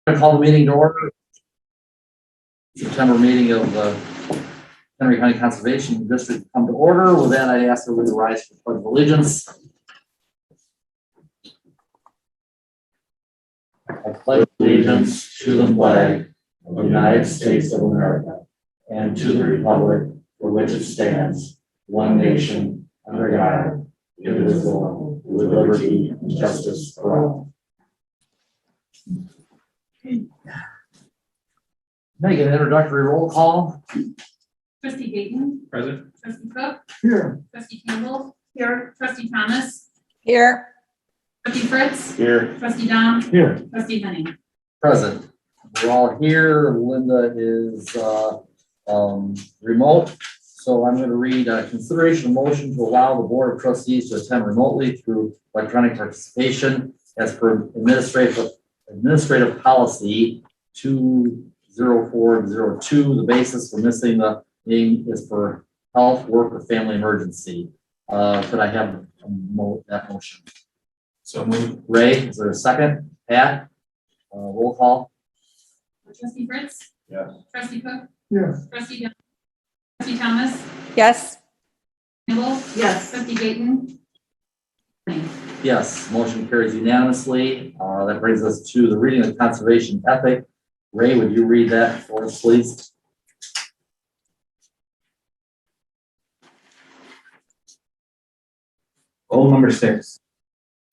I call the meeting to order. September meeting of the Henry County Conservation District come to order. With that, I ask everybody to rise for the Pledge of Allegiance. I pledge allegiance to the flag of the United States of America and to the republic for which it stands, one nation, under God, indivisible, with liberty and justice for all. Make an introductory roll call. Trustee Gayton. Present. Trustee Cook. Here. Trustee Campbell. Here. Trustee Thomas. Here. Trustee Fritz. Here. Trustee Dom. Here. Trustee Henning. Present. We're all here. Linda is remote. So I'm going to read a consideration of motion to allow the Board of Trustees to attend remotely through electronic participation as per administrative policy 20402. The basis for missing the meeting is for health, work, or family emergency. Could I have that motion? So moved. Ray, is there a second? Pat? Roll call. Trustee Fritz. Yes. Trustee Cook. Yes. Trustee Dom. Trustee Thomas. Yes. Campbell. Yes. Trustee Gayton. Henning. Yes, motion carries unanimously. That brings us to the reading of the conservation ethic. Ray, would you read that for us, please? Goal number 6.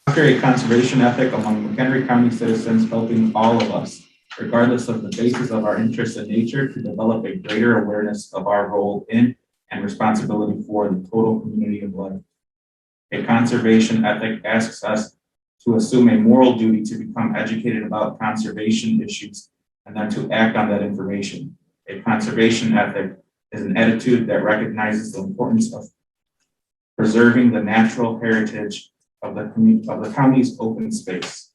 Foster a conservation ethic among McHenry County citizens, helping all of us, regardless of the basis of our interest in nature, to develop a greater awareness of our role in and responsibility for the total community of life. A conservation ethic asks us to assume a moral duty to become educated about conservation issues and then to act on that information. A conservation ethic is an attitude that recognizes the importance of preserving the natural heritage of the county's open space.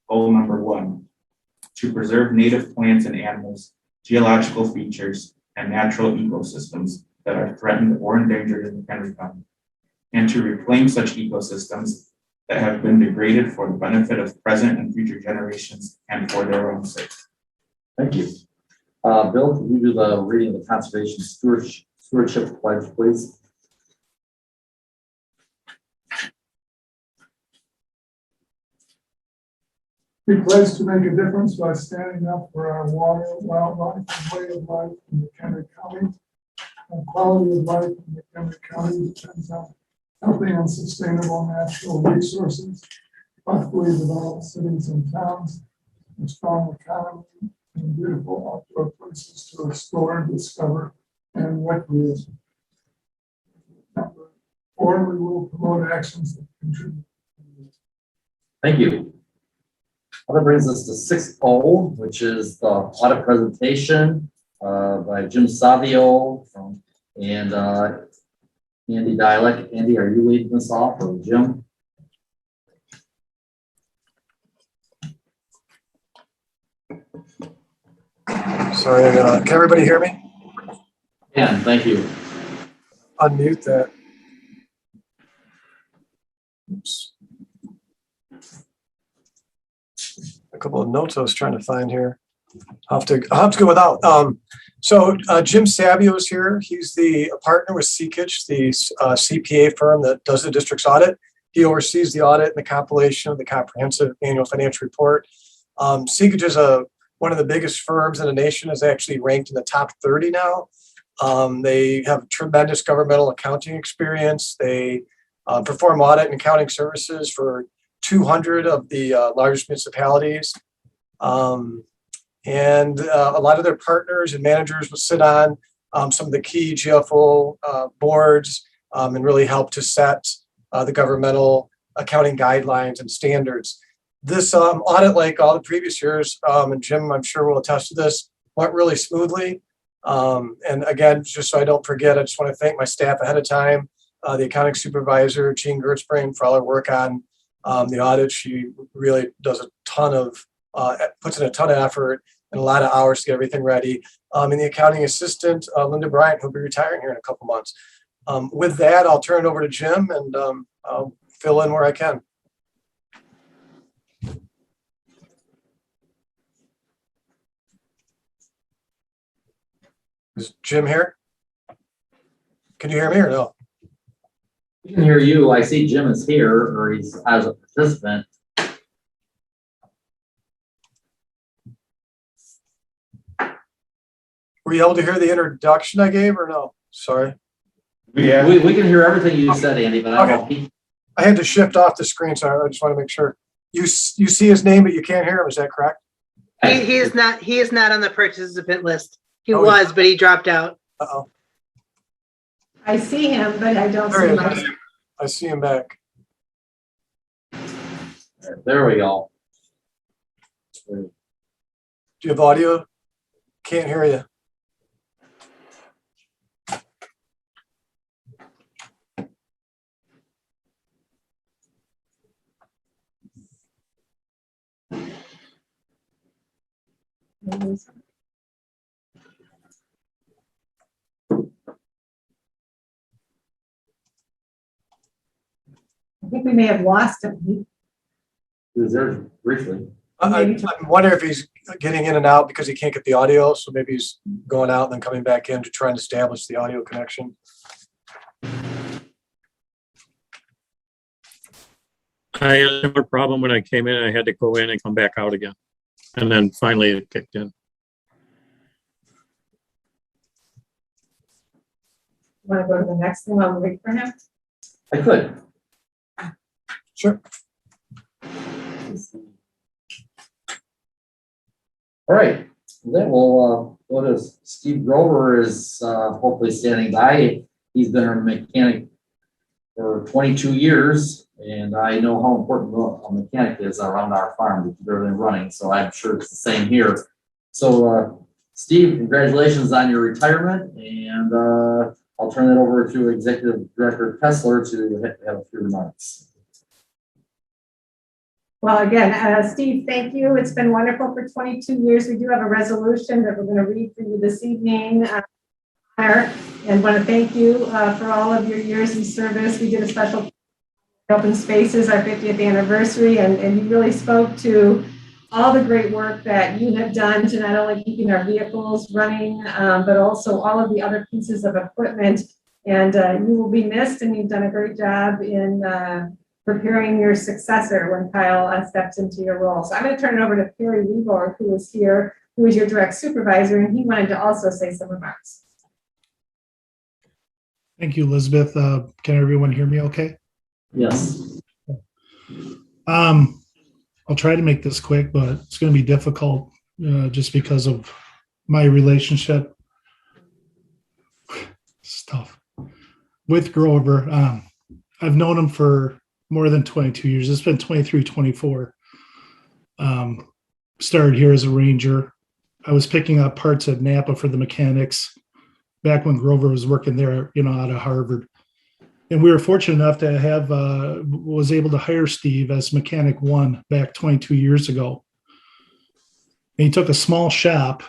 Goal number 1, to preserve native plants and animals, geological features, and natural ecosystems that are threatened or endangered in McHenry County, and to reclaim such ecosystems that have been degraded for the benefit of present and future generations and for their own sake. Thank you. Bill, can you do the reading of the conservation stewardship pledge, please? We pledge to make a difference by standing up for our water, wildlife, and way of life in McHenry County. Our quality of life in McHenry County depends on healthy and sustainable natural resources, thoughtfully developed cities and towns, a strong economy, and beautiful outdoor places to explore, discover, and recreate. Or we will promote actions that contribute. Thank you. Well, that brings us to 6O, which is the audit presentation by Jim Savio and Andy Dialek. Andy, are you leading this off, or Jim? Sorry, can everybody hear me? Yeah, thank you. Unmute that. Oops. A couple of notes I was trying to find here. I'll have to go without. So Jim Savio is here. He's the partner with Seekage, the CPA firm that does the district's audit. He oversees the audit and the compilation of the comprehensive annual financial report. Seekage is one of the biggest firms in the nation, is actually ranked in the top 30 now. They have tremendous governmental accounting experience. They perform audit and accounting services for 200 of the largest municipalities. And a lot of their partners and managers will sit on some of the key GFO boards and really help to set the governmental accounting guidelines and standards. This audit, like all the previous years, and Jim, I'm sure will attest to this, went really smoothly. And again, just so I don't forget, I just want to thank my staff ahead of time, the accounting supervisor, Jean Gertzbring, for all her work on the audit. She really does puts in a ton of effort and a lot of hours to get everything ready. And the accounting assistant, Linda Bryant, who'll be retiring here in a couple months. With that, I'll turn it over to Jim and I'll fill in where I can. Is Jim here? Can you hear me or no? We can hear you. I see Jim is here, or he's as a participant. Were you able to hear the introduction I gave or no? Sorry. Yeah. We can hear everything you said, Andy, but I don't know. I had to shift off the screen, so I just want to make sure. You see his name, but you can't hear him. Is that correct? He is not on the participant list. He Oh, was, but he dropped out. Uh-oh. I see him, but I don't see There he him. is. I see him back. There we go. Do you have audio? Can't hear you. I think we may have lost him. He was there briefly. I'm wondering if he's getting in and out because he can't get the audio, so maybe he's going out and then coming back in to try and establish the audio connection. I had a similar problem when I came in. I had to go in and come back out again. And then finally it kicked in. Want to go to the next thing while we wait for him? I could. Sure. All right, then we'll go to Steve Grover is hopefully standing by. He's been a mechanic for 22 years, and I know how important a mechanic is around our farm to keep everything running, so I'm sure it's the same here. So Steve, congratulations on your retirement, and I'll turn it over to Executive Director Kessler to have a few remarks. Well, again, Steve, thank you. It's been wonderful for 22 years. We do have a resolution that we're going to read for you this evening. And want to thank you for all of your years in service. We did a special open spaces, our 50th anniversary, and you really spoke to all the great work that you have done to not only keeping our vehicles running, but also all of the other pieces of equipment. And you will be missed, and you've done a great job in preparing your successor when Kyle steps into your role. So I'm going to turn it over to Perry Weaver, who is here, who is your direct supervisor, and he wanted to also say some remarks. Thank you, Elizabeth. Can everyone hear me okay? Yes. I'll try to make this quick, but it's going to be difficult just because of my relationship stuff with Grover. I've known him for more than 22 years. It's been 23, 24. Started here as a ranger. I was picking up parts at Napa for the mechanics back when Grover was working there, out of Harvard. And we were fortunate enough to have, was able to hire Steve as mechanic one back 22 years ago. And he took a small shop,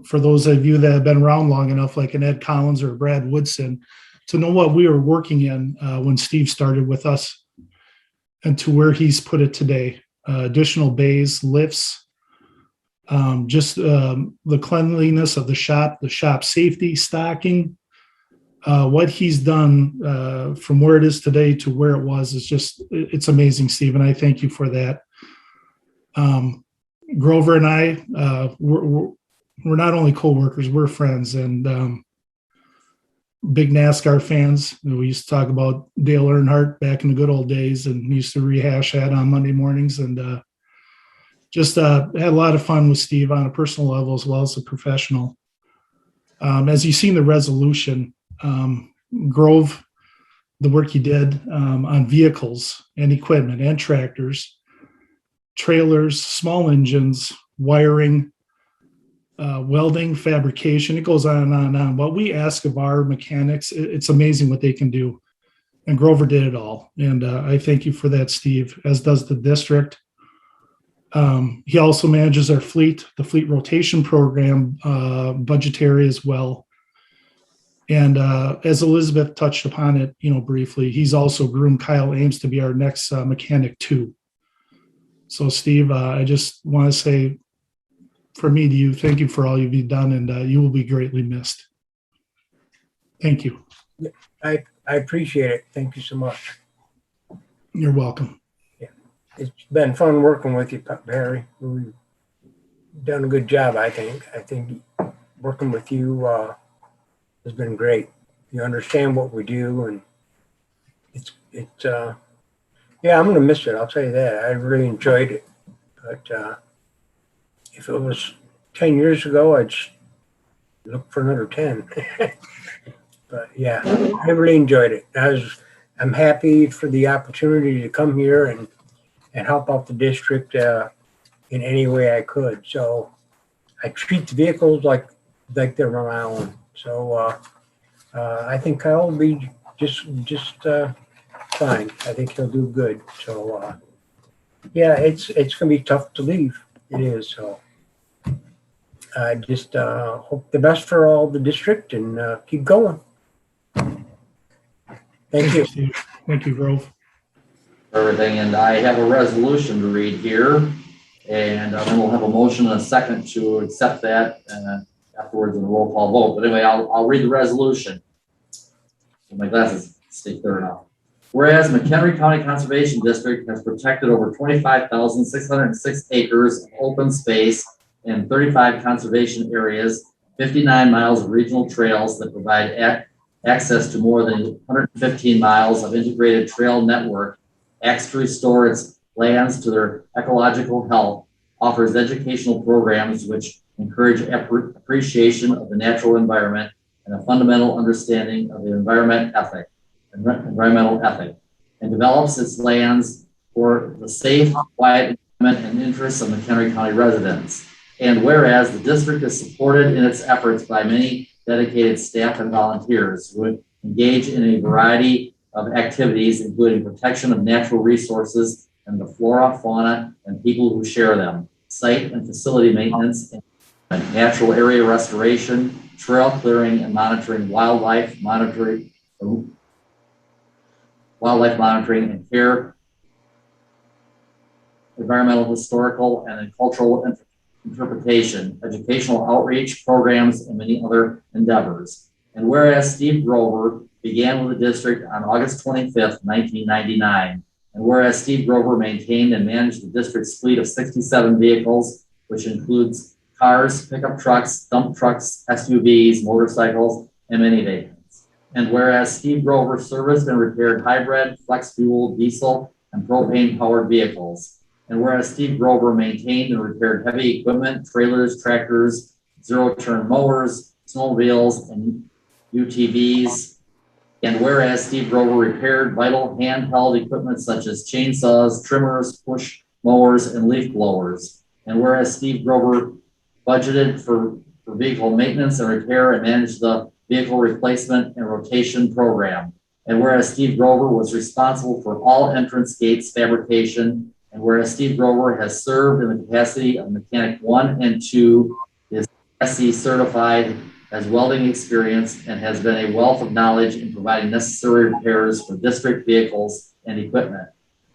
for those of you that have been around long enough, like an Ed Collins or Brad Woodson, to know what we were working in when Steve started with us and to where he's put it today. Additional bays, lifts, just the cleanliness of the shop safety, stocking. What he's done from where it is today to where it was is it's amazing, Steve, and I thank you for that. Grover and I, we're not only co-workers, we're friends, and big NASCAR fans. We used to talk about Dale Earnhardt back in the good old days and used to rehash that on Monday mornings, and just had a lot of fun with Steve on a personal level as well as a professional. As you've seen the resolution, Grove, the work he did on vehicles and equipment and tractors, trailers, small engines, wiring, welding, fabrication, it goes on and on and on. What we ask of our mechanics, it's amazing what they can do. And Grover did it all. And I thank you for that, Steve, as does the district. He also manages our fleet, the fleet rotation program, budgetary as well. And as Elizabeth touched upon it, briefly, he's also groomed Kyle Ames to be our next mechanic too. So Steve, I just want to say from me to you, thank you for all you've done, and you will be greatly missed. Thank you. I appreciate it. Thank you so much. You're welcome. It's been fun working with you, Barry. We've done a good job, I think. I think working with you has been great. You understand what we do, and yeah, I'm gonna miss it. I'll tell you that. I really enjoyed it. But if it was 10 years ago, I'd look for another 10. But yeah, I really enjoyed it. I'm happy for the opportunity to come here and help out the district in any way I could. So I treat the vehicles like they're my own. So I think Kyle will be just fine. I think he'll do good. So yeah, it's gonna be tough to leave. It is. So I just hope the best for all the district and keep going. Thank you. Steve. Thank you, Grove. Everything, and I have a resolution to read here, and then we'll have a motion and a second to accept that, afterwards in a roll call vote. But anyway, I'll read the resolution. My glasses stay clear enough. Whereas McHenry County Conservation District has protected over 25,606 acres of open space and 35 conservation areas, 59 miles of regional trails that provide access to more than 115 miles of integrated trail network, acts to restore its lands to their ecological health, offers educational programs which encourage appreciation of the natural environment and a fundamental understanding of the environmental ethic, and develops its lands for the safe, quiet environment and interests of McHenry County residents. And whereas the district is supported in its efforts by many dedicated staff and volunteers who engage in a variety of activities, including protection of natural resources and the flora, fauna, and people who share them, site and facility maintenance, and natural area restoration, trail clearing and monitoring, wildlife monitoring and care, environmental, historical, and cultural interpretation, educational outreach programs, and many other endeavors. And whereas Steve Grover began with the district on August 25th, 1999, and whereas Steve Grover maintained and managed the district's fleet of 67 vehicles, which includes cars, pickup trucks, dump trucks, SUVs, motorcycles, and minivans. And whereas Steve Grover serviced and repaired hybrid, flex fuel, diesel, and propane powered vehicles. And whereas Steve Grover maintained and repaired heavy equipment, trailers, tractors, zero-turn mowers, snowmobiles, and UTVs. And whereas Steve Grover repaired vital handheld equipment such as chainsaws, trimmers, push mowers, and leaf blowers. And whereas Steve Grover budgeted for vehicle maintenance and repair and managed the vehicle replacement and rotation program. And whereas Steve Grover was responsible for all entrance gates fabrication. And whereas Steve Grover has served in the capacity of Mechanic 1 and 2, is SC certified, has welding experience, and has been a wealth of knowledge in providing necessary repairs for district vehicles and equipment.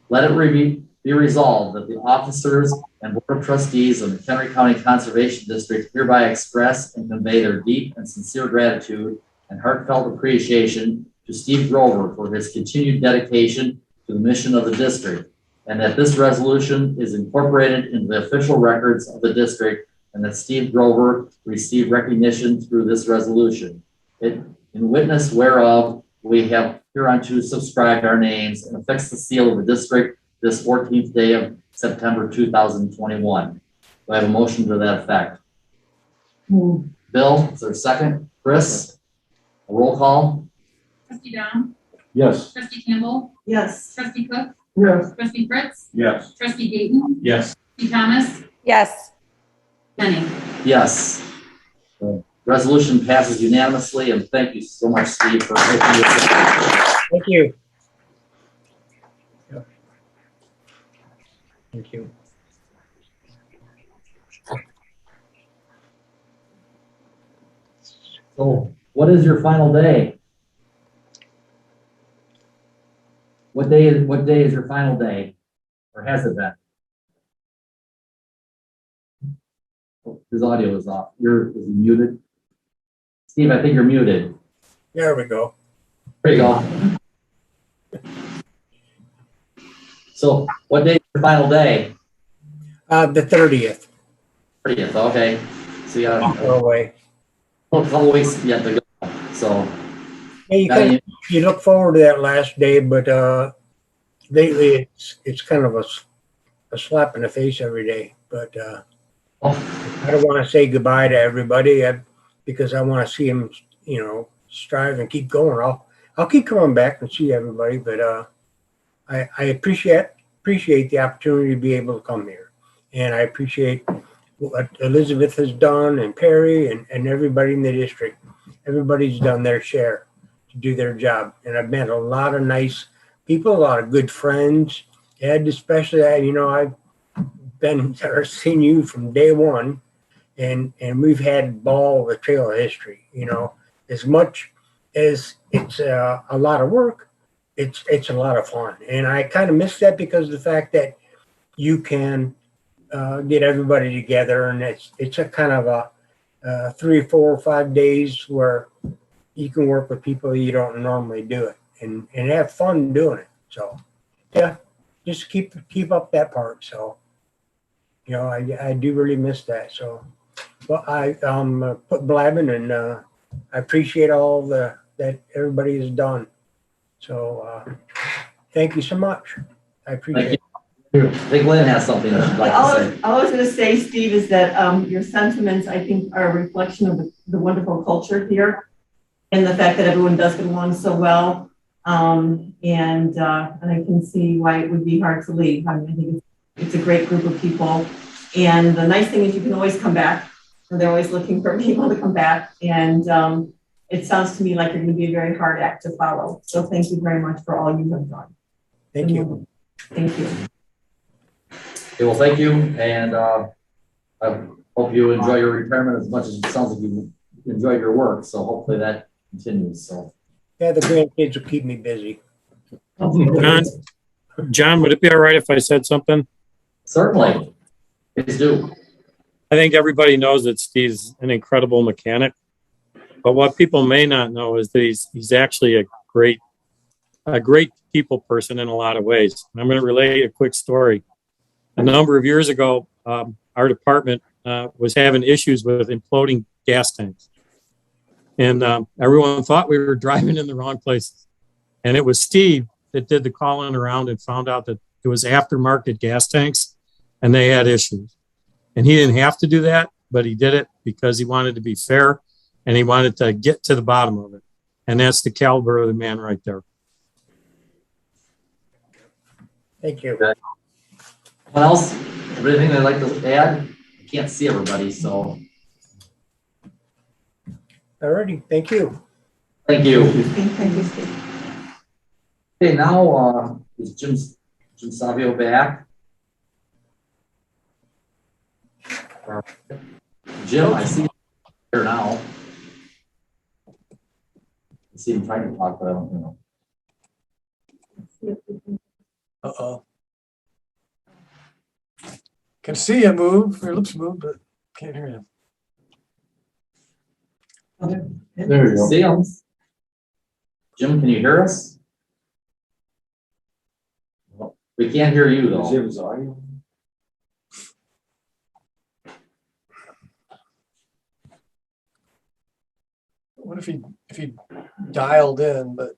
Let it be resolved that the officers and Board of Trustees of the McHenry County Conservation District hereby express and convey their deep and sincere gratitude and heartfelt appreciation to Steve Grover for his continued dedication to the mission of the district, and that this resolution is incorporated into the official records of the district, and that Steve Grover received recognition through this resolution. In witness whereof, we have hereunto subscribed our names and affixed the seal of the district this 14th day of September 2021. Do I have a motion to that effect? Bill, is there a second? Chris? A roll call? Trustee Dom, Yes. trustee Campbell, Yes. trustee Cook, Yes, trustee Fritz, Yes. trustee Gayton, Yes. trustee Thomas, Yes. Denny. Yes. The resolution passes unanimously, and thank you so much, Steve, for making this. Thank you. Thank you. So, what is your final day? What day is your final day? Or has it been? Oh, his audio is off. Is he muted? Steve, I think you're muted. There we go. There you go. So what day is your final day? The 30th. 30th, okay. So you got Go away. a couple weeks yet to go, so. Yeah, you, now kind of, you look forward to that last day, but lately it's kind of a slap in the face every day. But I don't want to say goodbye to everybody because I want to see them, you know, strive and keep going. I'll keep coming back and see everybody, but I appreciate the opportunity to be able to come here, and I appreciate what Elizabeth has done and Perry and everybody in the district. Everybody's done their share to do their job, and I've met a lot of nice people, a lot of good friends. Ed, especially, you know, I've been or seen you from day one, and we've had ball the trail of history. You know, as much as it's a lot of work, it's a lot of fun, and I kind of miss that because of the fact that you can get everybody together, and it's a kind of a 3, 4, 5 days where you can work with people you don't normally do it, and have fun doing it. So yeah, just keep up that part. So you know, I do really miss that. So well, I put blabbing, and I appreciate all that everybody has done. So thank you so much. I appreciate it. I think Lynn has something that she'd like to say. All I was going to say, Steve, is that your sentiments, I think, are a reflection of the wonderful culture here and the fact that everyone does get along so well. And I can see why it would be hard to leave. I mean, I think it's a great group of people. And the nice thing is you can always come back. So they're always looking for people to come back. And it sounds to me like you're going to be a very hard act to follow. So thank you very much for all you have done. Thank you. Thank you. Okay, well, thank you, and I hope you enjoy your retirement as much as it sounds like you enjoyed your work. So hopefully that continues. So Yeah, the grandkids will keep me busy. John, would it be all right if I said something? Certainly, please do. I think everybody knows that Steve's an incredible mechanic, but what people may not know is that he's actually a great people person in a lot of ways. And I'm going to relate a quick story. A number of years ago, our department was having issues with imploding gas tanks. And everyone thought we were driving in the wrong places. And it was Steve that did the calling around and found out that it was aftermarket gas tanks and they had issues. And he didn't have to do that, but he did it because he wanted to be fair and he wanted to get to the bottom of it. And that's the caliber of the man right there. Thank you. Okay. What else? Anything they'd like to add? I can't see everybody, so. Alrighty, thank you. Thank you. Thank you, Steve. Okay, now is Jim Savio back? Jim, I see you here now. I see him trying to talk, but I don't know. Uh-oh. Can see you move, your lips move, but can't hear you. There you go. See him? Jim, can you hear us? Well, we can't hear you though. Jim's audio. What if he dialed in, but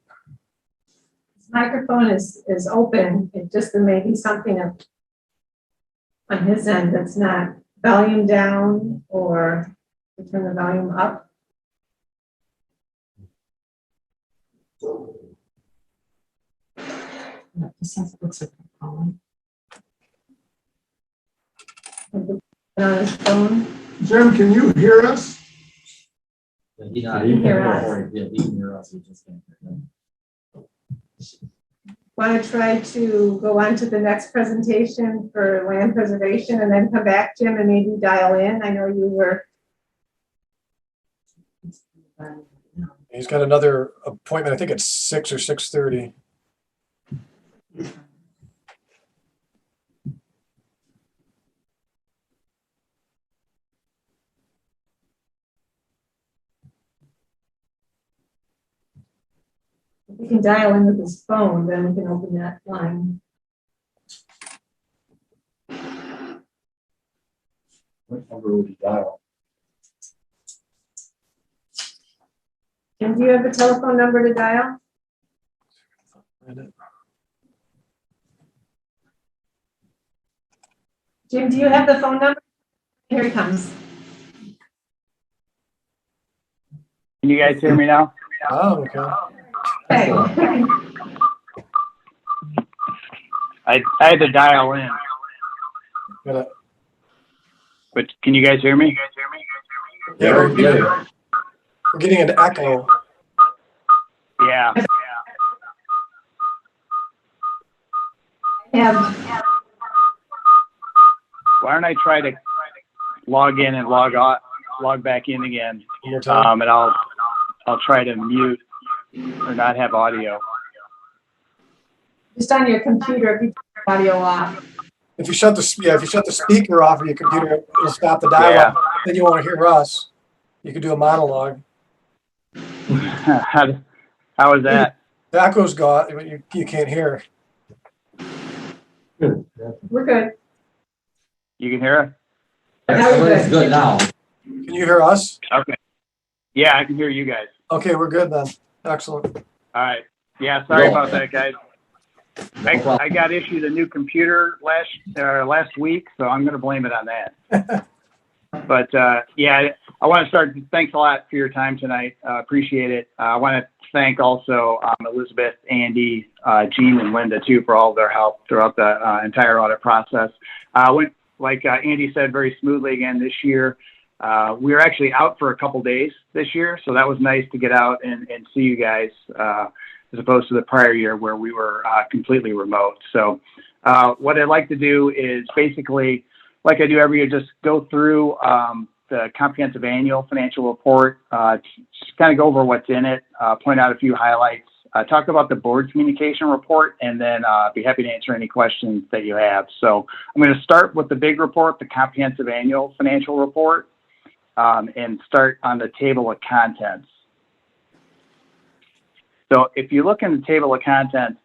His microphone is open. It just, there may be something on his end that's not volume down, or turn the volume up. Looks like a phone. On his phone. Jim, can you hear us? He can hear us. Yeah, he can hear us. He just can't hear him. Want to try to go on to the next presentation for land preservation and then come back, Jim, and maybe dial in? I know you were. he's got another appointment. I think it's 6 or 6:30. If we can dial in with his phone, then we can open that line. What number would you dial? Jim, do you have a telephone number to dial? Jim, do you have the phone number? Here he comes. Can you guys hear me now? Oh, okay. Okay. I had to dial in, Got it. but can you guys hear me? Yeah, we're getting an echo. Yeah. Yeah. Why don't I try to log in and log back in again, One more time. and I'll try to mute or not have audio. Just on your computer, if you turn your audio off. If you shut the speaker off of your computer, it'll stop the dialogue. Then you won't hear us. You can do a monologue. How was that? The echo's gone, but you can't hear. Good. We're good. You can hear Everything's good now. Can you hear us? it? Okay. Yeah, I can hear you guys. Okay, we're good then. Excellent. All right. Yeah, sorry No. about that, guys. I got issued a new computer last week, so I'm going to blame it on that. But yeah, I want to start. Thanks a lot for your time tonight. Appreciate it. I want to thank also Elizabeth, Andy, Jean, and Linda too for all of their help throughout the entire audit process. Went, like Andy said, very smoothly again this year. We were actually out for a couple days this year, so that was nice to get out and see you guys as opposed to the prior year where we were completely remote. So what I'd like to do is basically, like I do every year, just go through the comprehensive annual financial report, just kind of go over what's in it, point out a few highlights, talk about the board communication report, and then be happy to answer any questions that you have. So I'm going to start with the big report, the comprehensive annual financial report, and start on the table of contents. So if you look in the table of contents,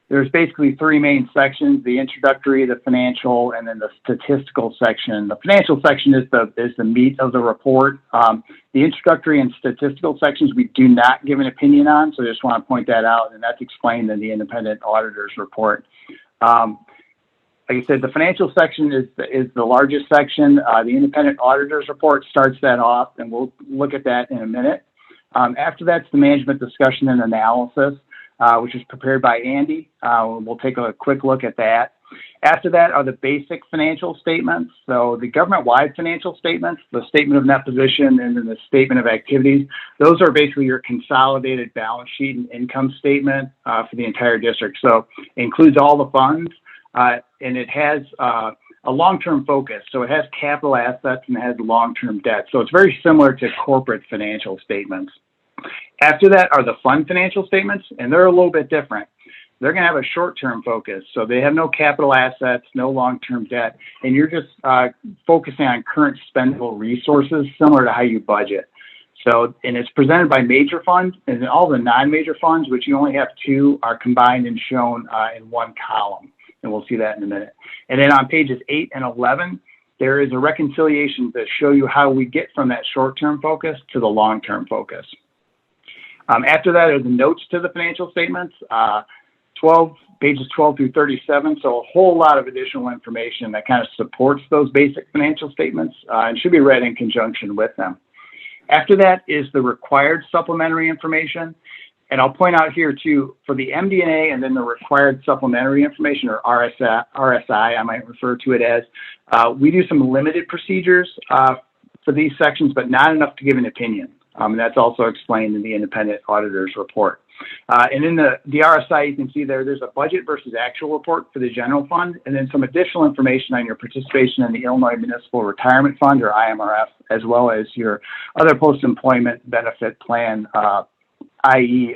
there's basically three main sections: the introductory, the financial, and then the statistical section. The financial section is the meat of the report. The introductory and statistical sections we do not give an opinion on, so I just want to point that out, and that's explained in the independent auditor's report. Like I said, the financial section is the largest section. The independent auditor's report starts that off, and we'll look at that in a minute. After that's the management discussion and analysis, which is prepared by Andy. We'll take a quick look at that. After that are the basic financial statements. So the government-wide financial statements, the statement of net position, and then the statement of activities. Those are basically your consolidated balance sheet and income statement for the entire district. So it includes all the funds, and it has a long-term focus. So it has capital assets and it has long-term debt. So it's very similar to corporate financial statements. After that are the fund financial statements, and they're a little bit different. They're going to have a short-term focus. So they have no capital assets, no long-term debt, and you're just focusing on current spendable resources, similar to how you budget. So, and it's presented by major funds, and then all the non-major funds, which you only have two, are combined and shown in one column. And we'll see that in a minute. And then on pages 8 and 11, there is a reconciliation to show you how we get from that short-term focus to the long-term focus. After that are the notes to the financial statements, pages 12 through 37. So a whole lot of additional information that kind of supports those basic financial statements and should be read in conjunction with them. After that is the required supplementary information. And I'll point out here too, for the MD&A and then the required supplementary information, or RSI, I might refer to it as, we do some limited procedures for these sections, but not enough to give an opinion. And that's also explained in the independent auditor's report. And in the RSI, you can see there's a budget versus actual report for the general fund, and then some additional information on your participation in the Illinois Municipal Retirement Fund, or IMRF, as well as your other post-employment benefit plan, i.e.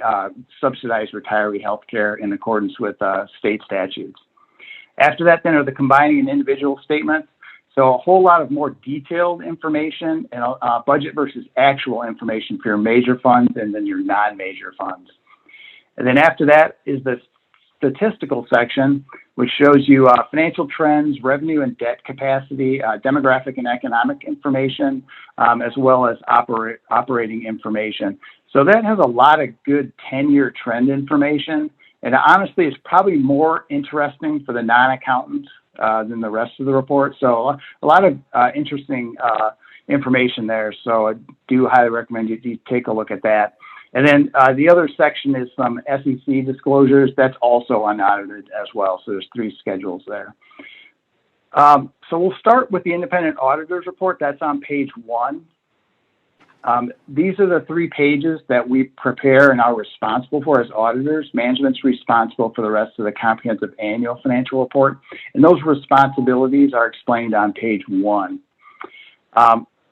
Subsidized retiree health care in accordance with state statutes. After that, then, are the combining and individual statements. So a whole lot of more detailed information and budget versus actual information for your major funds and then your non-major funds. And then after that is the statistical section, which shows you financial trends, revenue and debt capacity, demographic and economic information, as well as operating information. So that has a lot of good 10-year trend information. And honestly, it's probably more interesting for the non-accountants than the rest of the report. So a lot of interesting information there. So I do highly recommend you take a look at that. And then the other section is some SEC disclosures. That's also unaudited as well. So there's 3 schedules there. So we'll start with the independent auditors report. That's on page 1. These are the 3 pages that we prepare and are responsible for as auditors. Management's responsible for the rest of the comprehensive annual financial report. And those responsibilities are explained on page 1.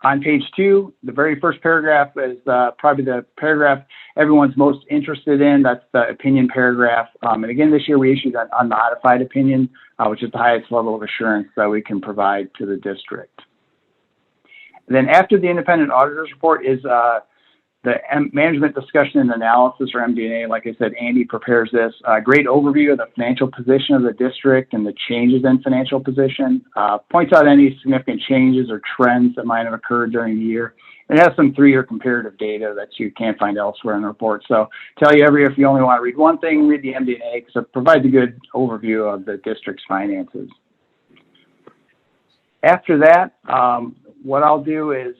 On page 2, the very first paragraph is probably the paragraph everyone's most interested in. That's the opinion paragraph. And again, this year we issued an unmodified opinion, which is the highest level of assurance that we can provide to the district. And then after the independent auditors report is the management discussion and analysis, or MD&A. Like I said, Andy prepares this. Great overview of the financial position of the district and the changes in financial position. Points out any significant changes or trends that might have occurred during the year. It has some 3-year comparative data that you can't find elsewhere in the report. So tell you if you only want to read one thing, read the MD&A, because it provides a good overview of the district's finances. After that, what I'll do is,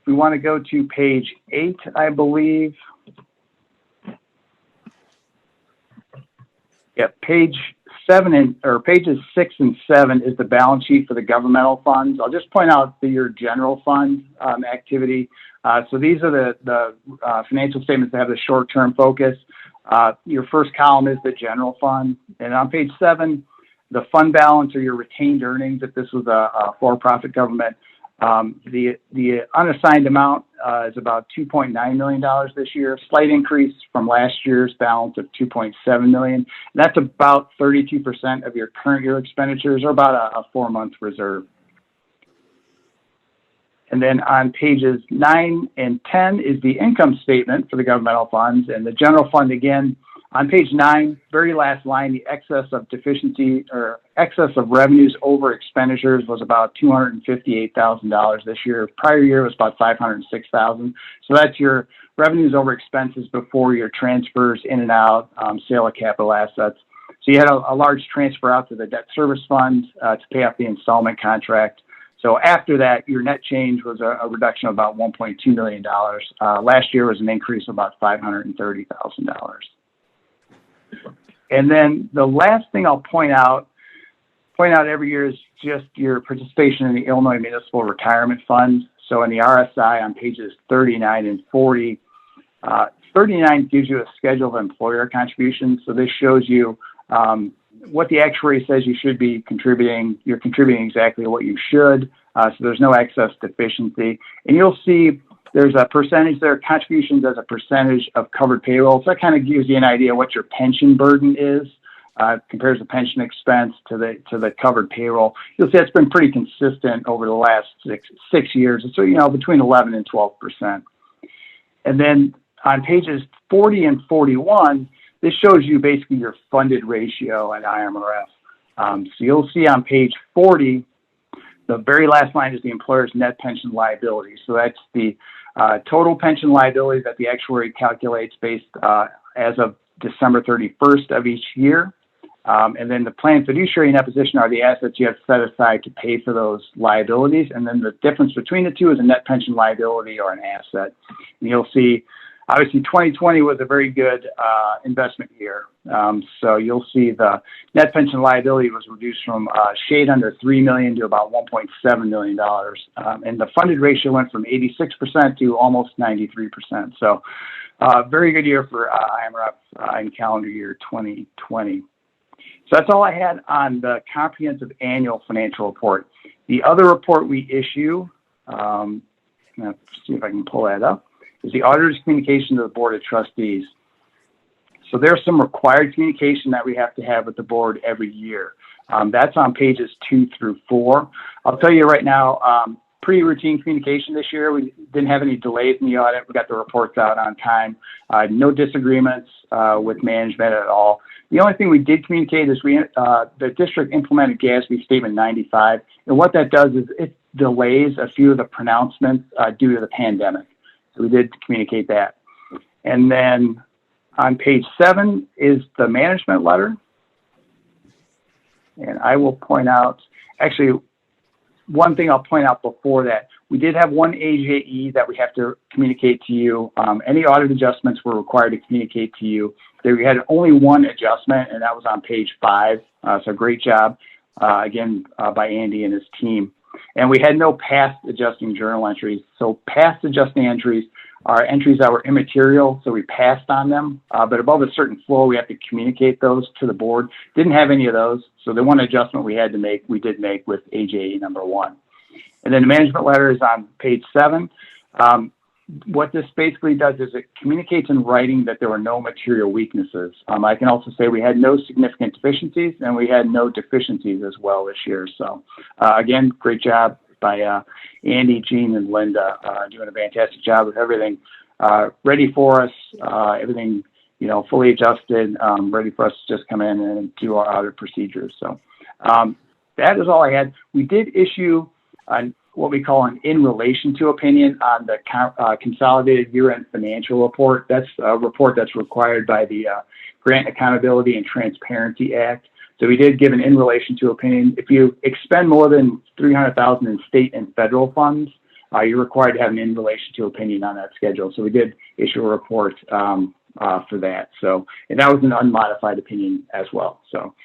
we want to go to page 8, I believe. Yeah, page 7 or pages 6 and 7 is the balance sheet for the governmental funds. I'll just point out your general fund activity. So these are the financial statements that have the short-term focus. Your first column is the general fund, and on page 7, the fund balance or your retained earnings, if this was a for-profit government. The unassigned amount is about $2.9 million this year, slight increase from last year's balance of $2.7 million. And that's about 32% of your current year expenditures, or about a 4-month reserve. And then on pages 9 and 10 is the income statement for the governmental funds, and the general fund again. On page 9, very last line, the excess of deficiency or excess of revenues over expenditures was about $258,000 this year. Prior year was about $506,000. So that's your revenues over expenses before your transfers in and out, sale of capital assets. So you had a large transfer out to the debt service fund to pay off the installment contract. So after that, your net change was a reduction of about $1.2 million. Last year was an increase of about $530,000. And then the last thing I'll point out every year is just your participation in the Illinois Municipal Retirement Fund. So in the RSI on pages 39 and 40, 39 gives you a schedule of employer contributions. So this shows you what the actuary says you should be contributing. You're contributing exactly what you should. So there's no excess deficiency. And you'll see there's a percentage there, contributions as a percentage of covered payroll. So that kind of gives you an idea what your pension burden is, compares the pension expense to the covered payroll. You'll see it's been pretty consistent over the last six years. So, between 11 and 12%. And then on pages 40 and 41, this shows you basically your funded ratio at IMRF. So you'll see on page 40, the very last line is the employer's net pension liability. So that's the total pension liability that the actuary calculates based as of December 31st of each year. And then the plan fiduciary net position are the assets you have set aside to pay for those liabilities. And then the difference between the two is a net pension liability or an asset. And you'll see, obviously, 2020 was a very good investment year. So you'll see the net pension liability was reduced from shade under $3 million to about $1.7 million. And the funded ratio went from 86% to almost 93%. So very good year for IMRF in calendar year 2020. So that's all I had on the comprehensive annual financial report. The other report we issue, I'm going to see if I can pull that up, is the auditor's communication to the Board of Trustees. So there's some required communication that we have to have with the board every year. That's on pages 2 through 4. I'll tell you right now, pretty routine communication this year. We didn't have any delays in the audit. We got the reports out on time. No disagreements with management at all. The only thing we did communicate is the district implemented GASB Statement 95. And what that does is it delays a few of the pronouncements due to the pandemic. So we did communicate that. And then on page 7 is the management letter. And I will point out, actually, one thing I'll point out before that, we did have one AJE that we have to communicate to you. Any audit adjustments were required to communicate to you. There we had only one adjustment, and that was on page 5. So great job, again, by Andy and his team. And we had no past adjusting journal entries. So past adjusting entries are entries that were immaterial, so we passed on them. But above a certain flow, we have to communicate those to the board. Didn't have any of those. So the one adjustment we had to make, we did make with AJE number 1. And then the management letter is on page 7. What this basically does is it communicates in writing that there were no material weaknesses. I can also say we had no significant deficiencies, and we had no deficiencies as well this year. So again, great job by Andy, Jean, and Linda, doing a fantastic job with everything ready for us, everything, fully adjusted, ready for us to just come in and do our audit procedures. So that is all I had. We did issue what we call an in relation to opinion on the consolidated year-end financial report. That's a report that's required by the Grant Accountability and Transparency Act. So we did give an in relation to opinion. If you expend more than $300,000 in state and federal funds, you're required to have an in relation to opinion on that schedule. So we did issue a report for that. So, and that was an unmodified opinion as well. So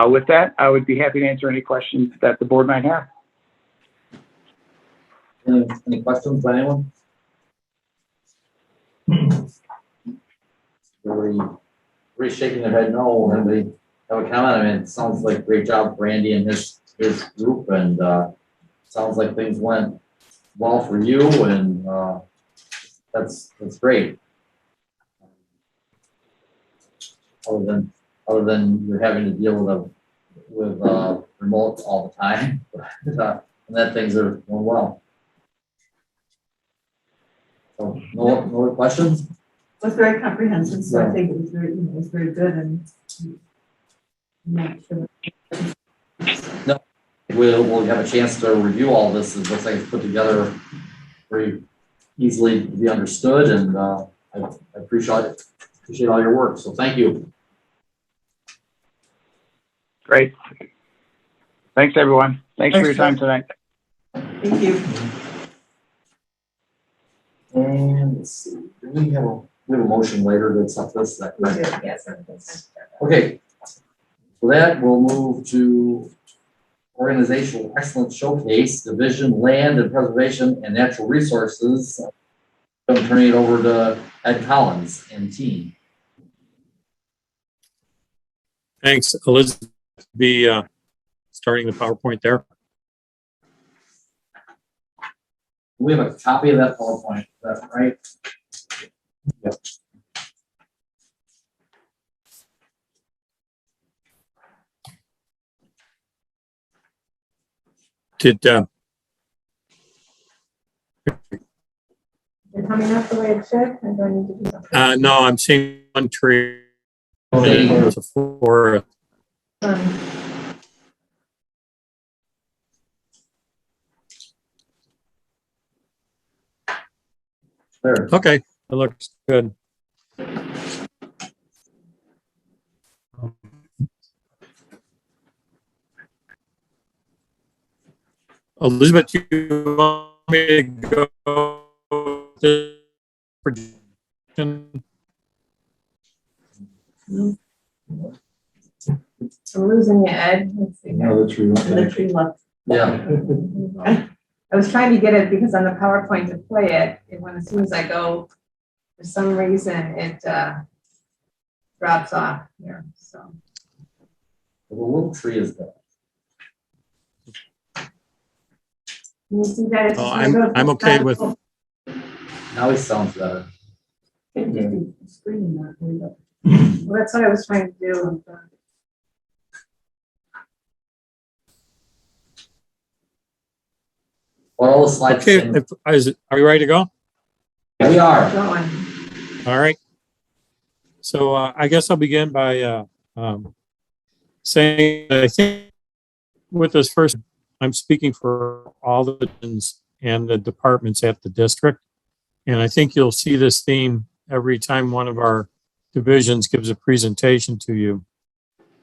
with that, I would be happy to answer any questions that the board might have. Any questions by anyone? Everybody's shaking their head no. Anybody have a comment? I mean, it sounds like a great job for Andy and his group, and sounds like things went well for you, and that's great. Other than you're having to deal with remote all the time, and that things are going well. So no other questions? It was very comprehensive, so I think it was very good, and not sure. No, we'll have a chance to review all this. It looks like it's put together very easily to be understood, and I appreciate all your work. So thank you. Great. Thanks, everyone. Thanks for your time tonight. Thank you. And let's see, do we have a motion later to accept this? Is that correct? Yes. Okay. For that, we'll move to Organizational Excellence Showcase, Division Land and Preservation and Natural Resources. I'm turning it over to Ed Collins and team. Thanks, Elizabeth. Be starting the PowerPoint there. We have a copy of that PowerPoint, is that right? Yep. Did You're coming up the way it should, and do I need to do something? no, I'm seeing one tree. Okay. It's a forest. There. Okay, it looks good. Elizabeth, do you want me to go to projection? I'm losing you, Ed. Let's see. No, the tree. The tree left. Yeah. I was trying to get it because on the PowerPoint to play it, when as soon as I go, for some reason, it drops off here, so. The little tree is there. Can you see that? It's Oh, just gonna go I'm okay with. Now it sounds better. Screen not very good. Well, that's what I was trying to do. Well, all the slides. Okay, are you ready to go? We are. Going. All right. So I guess I'll begin by saying that I think with this first, I'm speaking for all the divisions and the departments at the district. And I think you'll see this theme every time one of our divisions gives a presentation to you.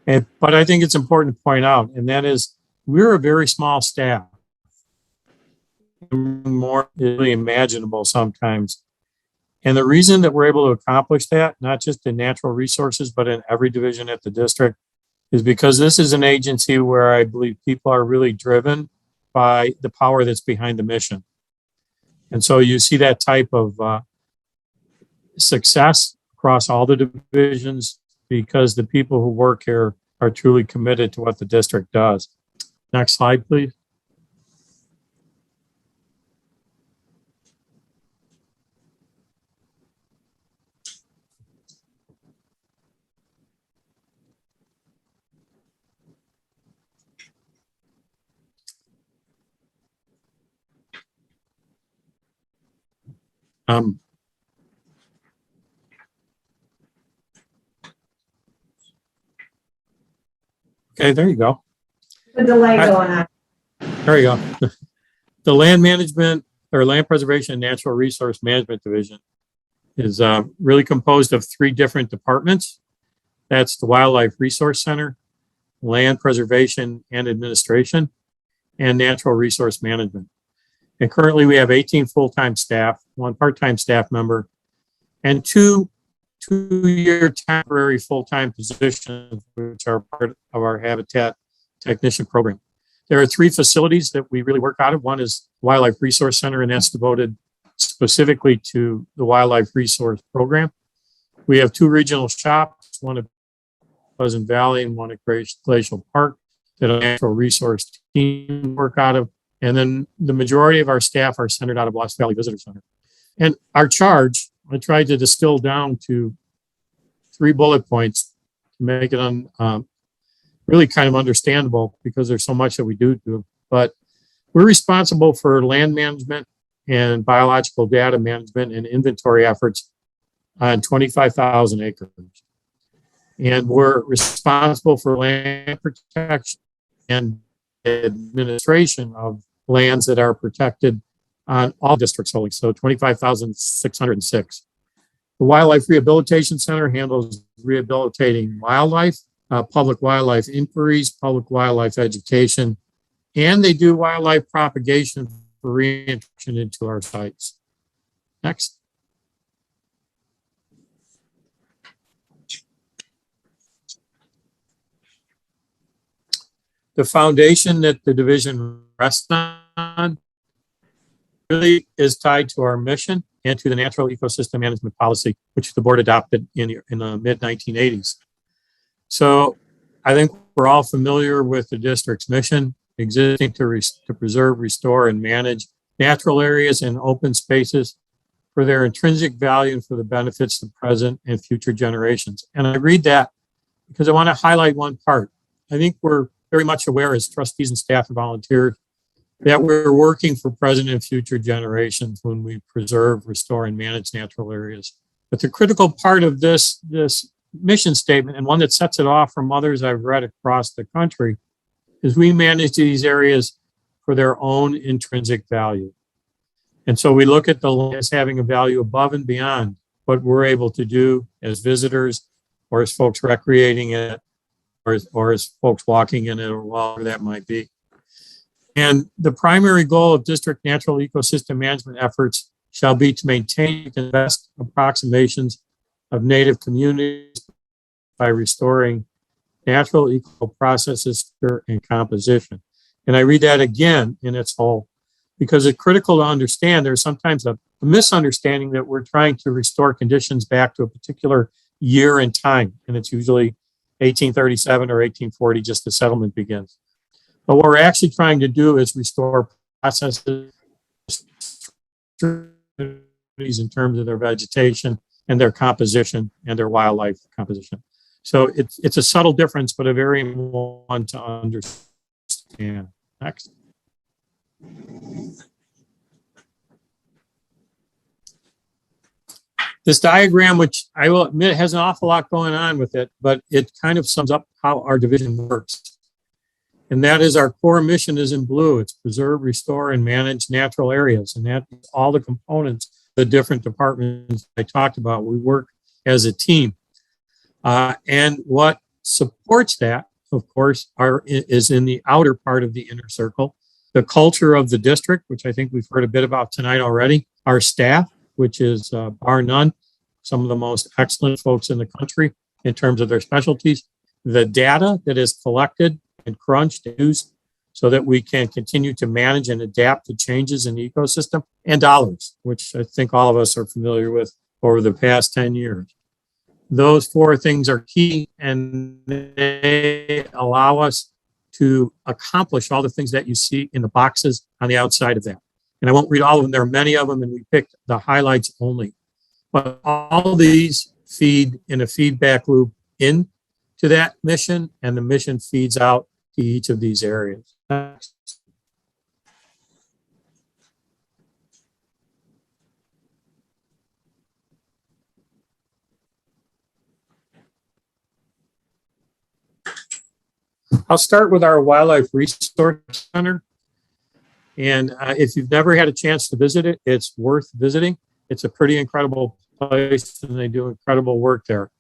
But I think it's important to point out, and that is we're a very small staff. More really imaginable sometimes. And the reason that we're able to accomplish that, not just in natural resources, but in every division at the district, is because this is an agency where I believe people are really driven by the power that's behind the mission. And so you see that type of success across all the divisions because the people who work here are truly committed to what the district does. Next slide, please. Okay, there you go. The delay going on. There you go. The Land Management or Land Preservation and Natural Resource Management Division is really composed of three different departments. That's the Wildlife Resource Center, Land Preservation and Administration, and Natural Resource Management. And currently we have 18 full-time staff, 1 part-time staff member, and 2 two-year temporary full-time positions, which are part of our habitat technician program. There are 3 facilities that we really work out of. One is Wildlife Resource Center, and that's devoted specifically to the wildlife resource program. We have 2 regional shops, one at Pleasant Valley and one at Glacial Park, that a natural resource team work out of. And then the majority of our staff are centered out of Lost Valley Visitor Center. And our charge, I tried to distill down to 3 bullet points to make it really kind of understandable because there's so much that we do. But we're responsible for land management and biological data management and inventory efforts on 25,000 acres. And we're responsible for land protection and administration of lands that are protected on all districts solely, so 25,606. The Wildlife Rehabilitation Center handles rehabilitating wildlife, public wildlife inquiries, public wildlife education, and they do wildlife propagation for reintroduction into our sites. Next. The foundation that the division rests on really is tied to our mission and to the natural ecosystem management policy, which the board adopted in the mid-1980s. So I think we're all familiar with the district's mission, existing to preserve, restore, and manage natural areas and open spaces for their intrinsic value and for the benefits of present and future generations. And I read that because I want to highlight one part. I think we're very much aware as trustees and staff and volunteers that we're working for present and future generations when we preserve, restore, and manage natural areas. But the critical part of this mission statement, and one that sets it off from others I've read across the country, is we manage these areas for their own intrinsic value. And so we look at the land as having a value above and beyond what we're able to do as visitors or as folks recreating in it or as folks walking in it or whatever that might be. And the primary goal of district natural ecosystem management efforts shall be to maintain the best approximations of native communities by restoring natural eco processes and composition. And I read that again in its whole, because it's critical to understand there's sometimes a misunderstanding that we're trying to restore conditions back to a particular year and time. And it's usually 1837 or 1840, just the settlement begins. But what we're actually trying to do is restore processes in terms of their vegetation and their composition and their wildlife composition. So it's a subtle difference, but a very important one to understand. Next. This diagram, which I will admit has an awful lot going on with it, but it kind of sums up how our division works. And that is our core mission is in blue. It's preserve, restore, and manage natural areas. And that's all the components, the different departments I talked about. We work as a team. And what supports that, of course, is in the outer part of the inner circle. The culture of the district, which I think we've heard a bit about tonight already. Our staff, which is bar none, some of the most excellent folks in the country in terms of their specialties. The data that is collected and crunched and used so that we can continue to manage and adapt to changes in the ecosystem, and dollars, which I think all of us are familiar with over the past 10 years. Those four things are key, and they allow us to accomplish all the things that you see in the boxes on the outside of that. And I won't read all of them. There are many of them, and we picked the highlights only. But all of these feed in a feedback loop into that mission, and the mission feeds out to each of these areas. Next. I'll start with our Wildlife Resource Center. And if you've never had a chance to visit it, it's worth visiting. It's a pretty incredible place, and they do incredible work there.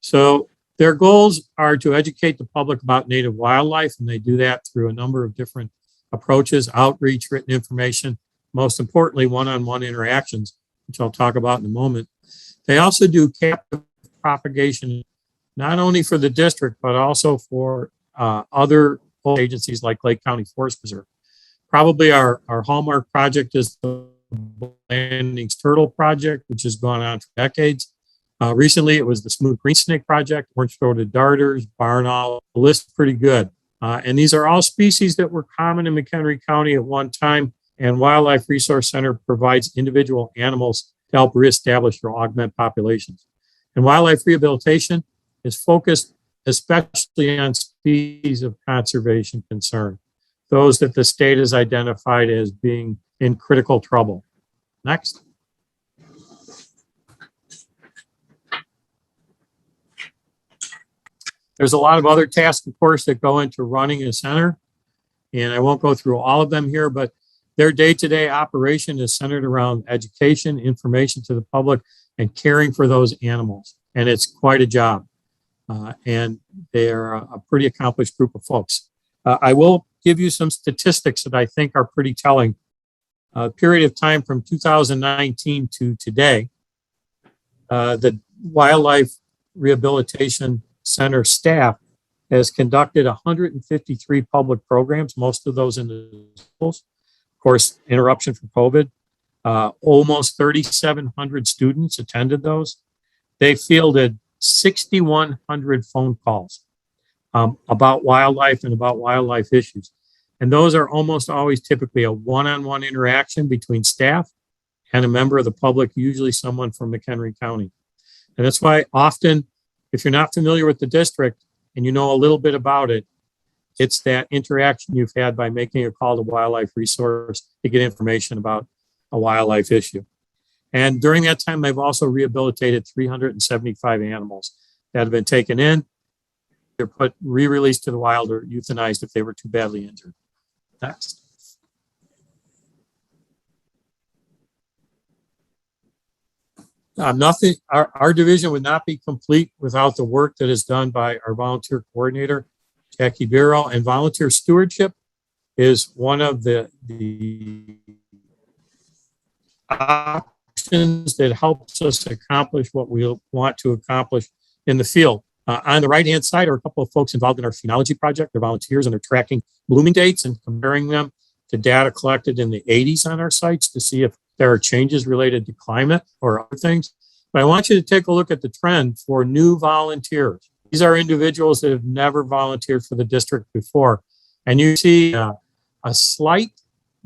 So their goals are to educate the public about native wildlife, and they do that through a number of different approaches: outreach, written information, most importantly, one-on-one interactions, which I'll talk about in a moment. They also do captive propagation, not only for the district, but also for other agencies like Lake County Forest Preserve. Probably our hallmark project is the Landings Turtle Project, which has gone on for decades. Recently, it was the Smooth Green Snake Project, orange-throated darters, barn owl. The list is pretty good. And these are all species that were common in McHenry County at one time, and Wildlife Resource Center provides individual animals to help reestablish or augment populations. And wildlife rehabilitation is focused especially on species of conservation concern, those that the state has identified as being in critical trouble. Next. There's a lot of other tasks, of course, that go into running a center, and I won't go through all of them here, but their day-to-day operation is centered around education, information to the public, and caring for those animals. And it's quite a job. And they're a pretty accomplished group of folks. I will give you some statistics that I think are pretty telling. Period of time from 2019 to today, the Wildlife Rehabilitation Center staff has conducted 153 public programs, most of those in the schools. Of course, interruption from COVID. Almost 3,700 students attended those. They fielded 6,100 phone calls about wildlife and about wildlife issues. And those are almost always typically a one-on-one interaction between staff and a member of the public, usually someone from McHenry County. And that's why often, if you're not familiar with the district and you know a little bit about it, it's that interaction you've had by making a call to Wildlife Resource to get information about a wildlife issue. And during that time, they've also rehabilitated 375 animals that have been taken in. They're put re-released to the wild or euthanized if they were too badly injured. Next. Our division would not be complete without the work that is done by our volunteer coordinator, Jackie Biro, and volunteer stewardship is one of the options that helps us accomplish what we want to accomplish in the field. On the right-hand side are a couple of folks involved in our phenology project. They're volunteers, and they're tracking blooming dates and comparing them to data collected in the 80s on our sites to see if there are changes related to climate or other things. But I want you to take a look at the trend for new volunteers. These are individuals that have never volunteered for the district before. And you see a slight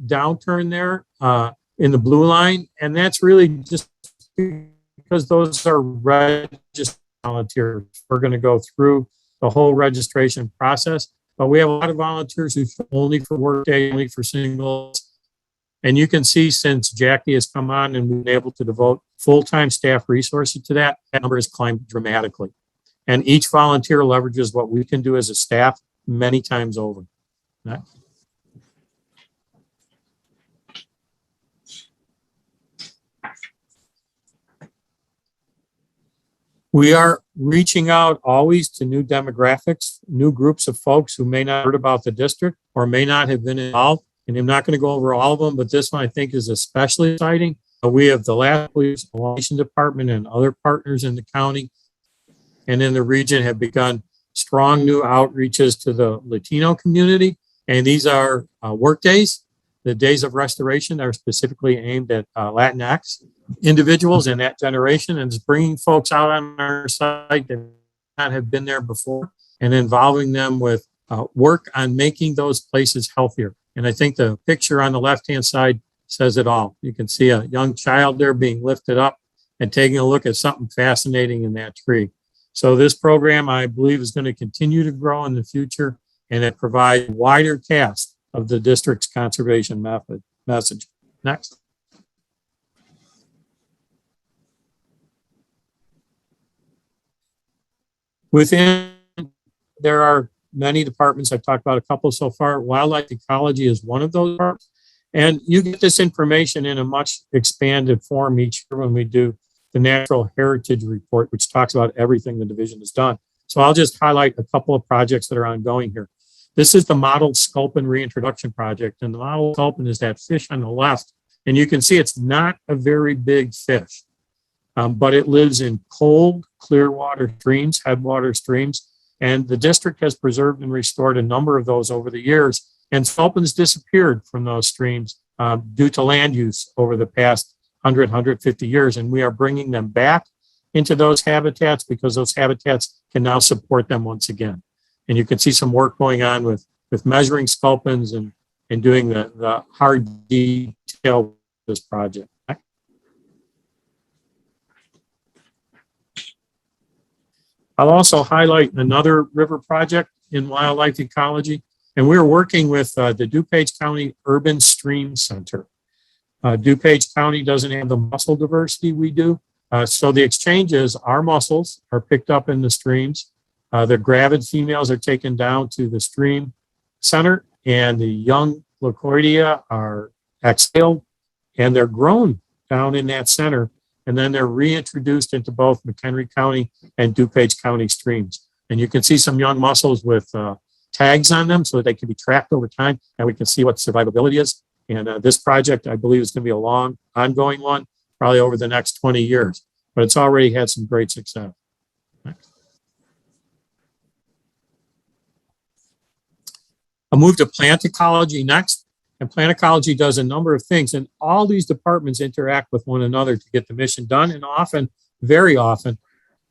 downturn there in the blue line. And that's really just because those are registered volunteers. We're going to go through the whole registration process. But we have a lot of volunteers who only for workday, only for singles. And you can see since Jackie has come on and we've been able to devote full-time staff resources to that, that number has climbed dramatically. And each volunteer leverages what we can do as a staff many times over. Next. We are reaching out always to new demographics, new groups of folks who may not have heard about the district or may not have been involved. And I'm not going to go over all of them, but this one I think is especially exciting. We have the Last Police Relations Department and other partners in the county and in the region have begun strong new outreaches to the Latino community. And these are work days, the days of restoration that are specifically aimed at Latinx individuals in that generation, and it's bringing folks out on our site that not have been there before and involving them with work on making those places healthier. And I think the picture on the left-hand side says it all. You can see a young child there being lifted up and taking a look at something fascinating in that tree. So this program, I believe, is going to continue to grow in the future, and it provides a wider cast of the district's conservation message. Next. Within, there are many departments. I've talked about a couple so far. Wildlife ecology is one of those departments. And you get this information in a much expanded form each year when we do the Natural Heritage Report, which talks about everything the division has done. So I'll just highlight a couple of projects that are ongoing here. This is the Mottled Sculpin Reintroduction Project. And the mottled sculpin is that fish on the left. And you can see it's not a very big fish, but it lives in cold, clear water streams, headwater streams. And the district has preserved and restored a number of those over the years. And sculpins disappeared from those streams due to land use over the past 100, 150 years. And we are bringing them back into those habitats because those habitats can now support them once again. And you can see some work going on with measuring sculpins and doing the hard detail of this project. I'll also highlight another river project in wildlife ecology. And we're working with the DuPage County Urban Stream Center. DuPage County doesn't have the mussel diversity we do. So the exchange is our mussels are picked up in the streams. The gravid females are taken down to the stream center and the young Leucoidea are exhaled and they're grown down in that center. And then they're reintroduced into both McHenry County and DuPage County streams. And you can see some young mussels with tags on them so that they can be tracked over time and we can see what survivability is. And this project, I believe, is going to be a long, ongoing one, probably over the next 20 years, but it's already had some great success. Next. I'll move to plant ecology next. And plant ecology does a number of things, and all these departments interact with one another to get the mission done, and often, very often,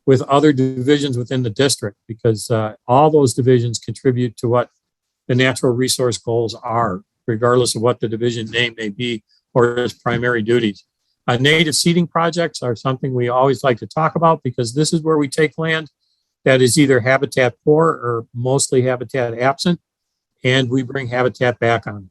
with other divisions within the district, because all those divisions contribute to what the natural resource goals are, regardless of what the division name may be or its primary duties. Native seeding projects are something we always like to talk about because this is where we take land that is either habitat poor or mostly habitat absent, and we bring habitat back on.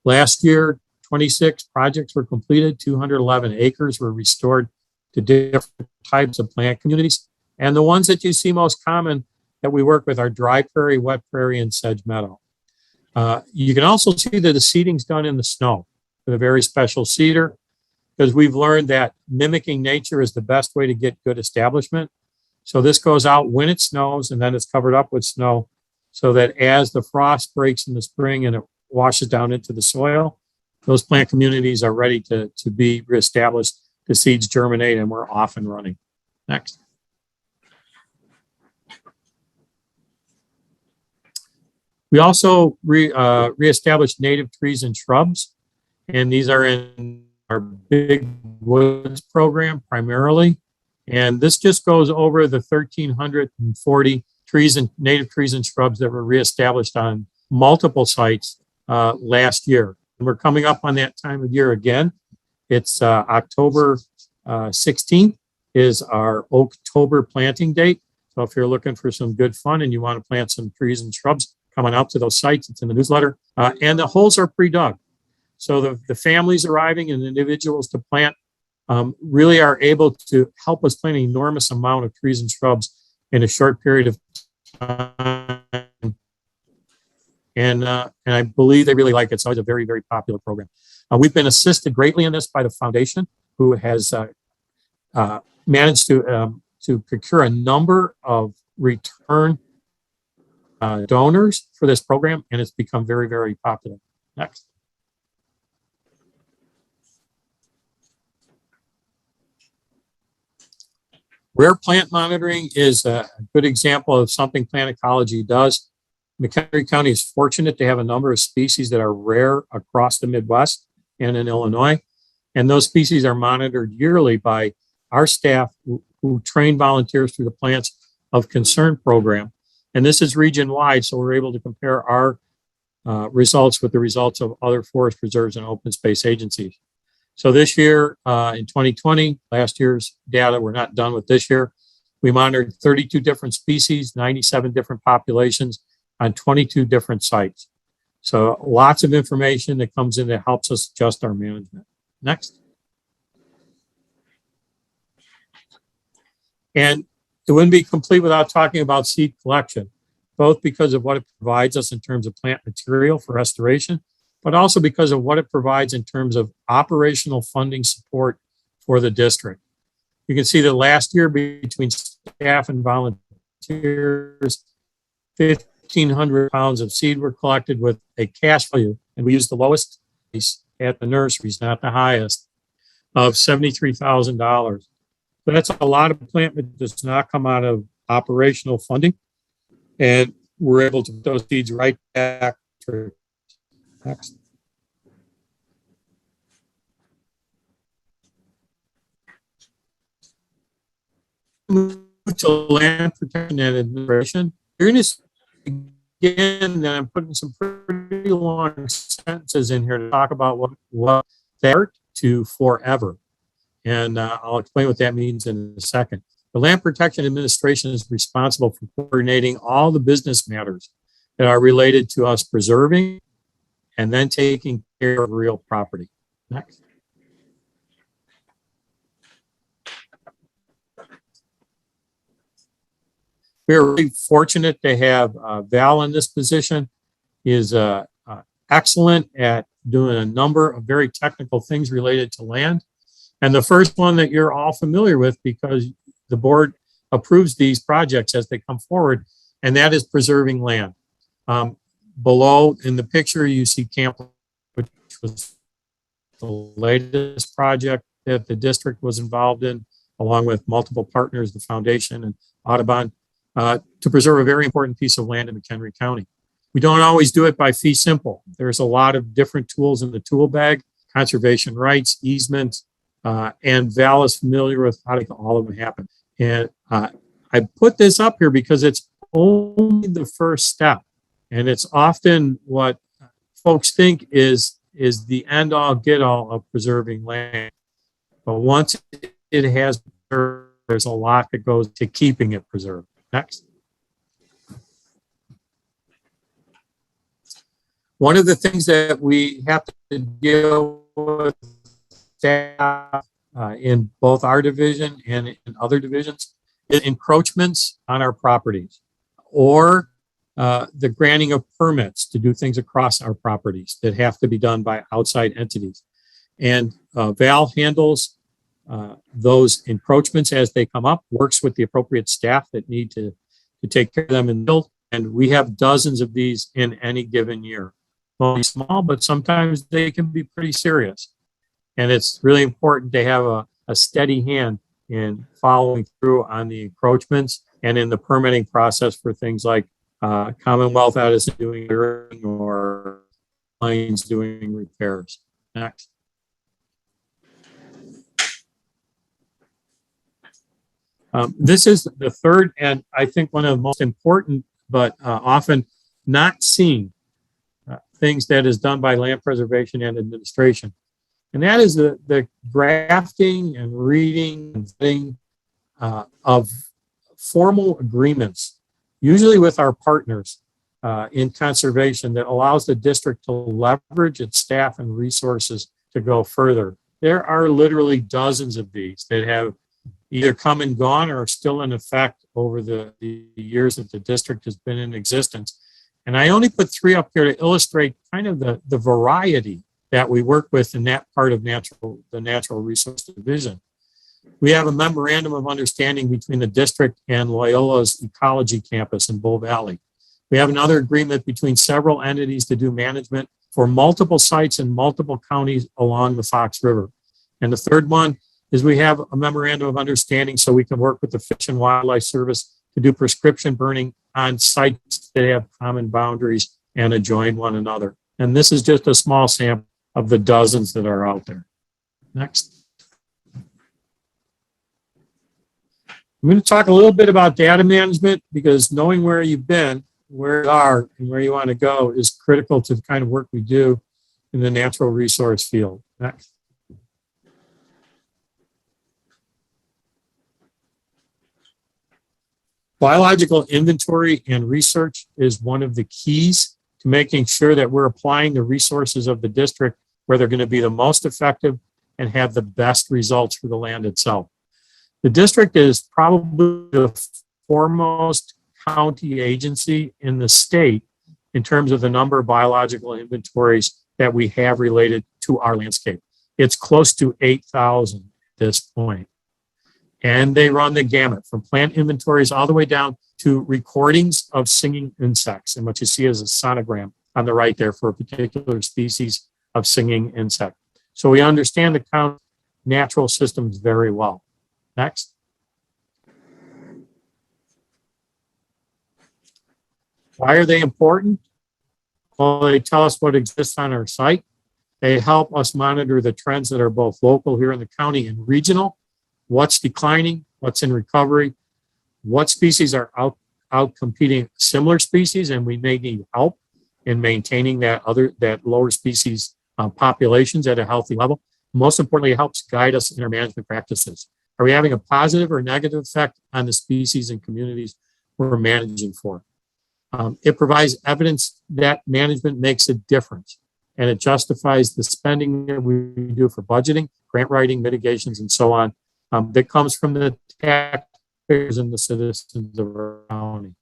Last year, 26 projects were completed, 211 acres were restored to different types of plant communities. And the ones that you see most common that we work with are dry prairie, wet prairie, and sedge meadow. You can also see that the seeding's done in the snow with a very special seeder because we've learned that mimicking nature is the best way to get good establishment. So this goes out when it snows and then it's covered up with snow so that as the frost breaks in the spring and it washes down into the soil, those plant communities are ready to be reestablished, the seeds germinate, and we're off and running. Next. We also reestablished native trees and shrubs, and these are in our big woods program primarily. And this just goes over the 1,340 trees and native trees and shrubs that were reestablished on multiple sites last year. And we're coming up on that time of year again. It's October 16th is our Oaktober planting date. So if you're looking for some good fun and you want to plant some trees and shrubs, coming out to those sites, it's in the newsletter. And the holes are pre-dug. So the families arriving and the individuals to plant really are able to help us plant an enormous amount of trees and shrubs in a short period of time. And I believe they really like it. So it's a very, very popular program. We've been assisted greatly in this by the foundation, who has managed to procure a number of return donors for this program, and it's become very, very popular. Next. Rare plant monitoring is a good example of something Plant Ecology does. McHenry County is fortunate to have a number of species that are rare across the Midwest and in Illinois. And those species are monitored yearly by our staff who train volunteers through the Plants of Concern program. And this is region-wide, so we're able to compare our results with the results of other forest reserves and open space agencies. So this year, in 2020, last year's data, we're not done with this year. We monitored 32 different species, 97 different populations on 22 different sites. So lots of information that comes in that helps us adjust our management. Next. And it wouldn't be complete without talking about seed collection, both because of what it provides us in terms of plant material for restoration, but also because of what it provides in terms of operational funding support for the district. You can see that last year between staff and volunteers, 1,500 pounds of seed were collected with a cash value, and we used the lowest price at the nurseries, not the highest, of $73,000. So that's a lot of plant that does not come out of operational funding, and we're able to put those seeds right back to next. Move to land protection and administration. You're going to see again that I'm putting some pretty long sentences in here to talk about what they're to forever. And I'll explain what that means in a second. The Land Protection Administration is responsible for coordinating all the business matters that are related to us preserving and then taking care of real property. Next. We're really fortunate to have Val in this position. He is excellent at doing a number of very technical things related to land. And the first one that you're all familiar with, because the board approves these projects as they come forward, and that is preserving land. Below in the picture, you see Camp, which was the latest project that the district was involved in, along with multiple partners, the foundation and Audubon, to preserve a very important piece of land in McHenry County. We don't always do it by fee simple. There's a lot of different tools in the tool bag, conservation rights, easements, and Val is familiar with how to make all of them happen. And I put this up here because it's only the first step. And it's often what folks think is the end all get all of preserving land. But once it has preserved, there's a lot that goes to keeping it preserved. Next. One of the things that we have to deal with staff in both our division and in other divisions is encroachments on our properties, or the granting of permits to do things across our properties that have to be done by outside entities. And Val handles those encroachments as they come up, works with the appropriate staff that need to take care of them and build. And we have dozens of these in any given year. Well, small, but sometimes they can be pretty serious. And it's really important to have a steady hand in following through on the encroachments and in the permitting process for things like Commonwealth Edison doing or lines doing repairs. Next. This is the third, and I think one of the most important, but often not seen things that is done by land preservation and administration. And that is the drafting and reading and vetting of formal agreements, usually with our partners in conservation, that allows the district to leverage its staff and resources to go further There are literally dozens of these that have either come and gone or are still in effect over the years that the district has been in existence. And I only put 3 up here to illustrate kind of the variety that we work with in that part of the Natural Resource Division. We have a memorandum of understanding between the district and Loyola's Ecology campus in Bull Valley. We have another agreement between several entities to do management for multiple sites in multiple counties along the Fox River. And the third one is we have a memorandum of understanding so we can work with the Fish and Wildlife Service to do prescription burning on sites that have common boundaries and adjoin one another. And this is just a small sample of the dozens that are out there. Next. I'm going to talk a little bit about data management because knowing where you've been, where you are, and where you want to go is critical to the kind of work we do in the natural resource field. Next. Biological inventory and research is one of the keys to making sure that we're applying the resources of the district where they're going to be the most effective and have the best results for the land itself. The district is probably the foremost county agency in the state in terms of the number of biological inventories that we have related to our landscape. It's close to 8,000 at this point. And they run the gamut from plant inventories all the way down to recordings of singing insects. And what you see is a sonogram on the right there for a particular species of singing insect. So we understand the county natural systems very well. Next. Why are they important? Well, they tell us what exists on our site. They help us monitor the trends that are both local here in the county and regional. What's declining, what's in recovery, what species are out competing similar species, and we may need help in maintaining that lower species populations at a healthy level. Most importantly, it helps guide us in our management practices. Are we having a positive or negative effect on the species and communities we're managing for? It provides evidence that management makes a difference, and it justifies the spending that we do for budgeting, grant writing, mitigations, and so on. That comes from the taxpayers and the citizens of our county.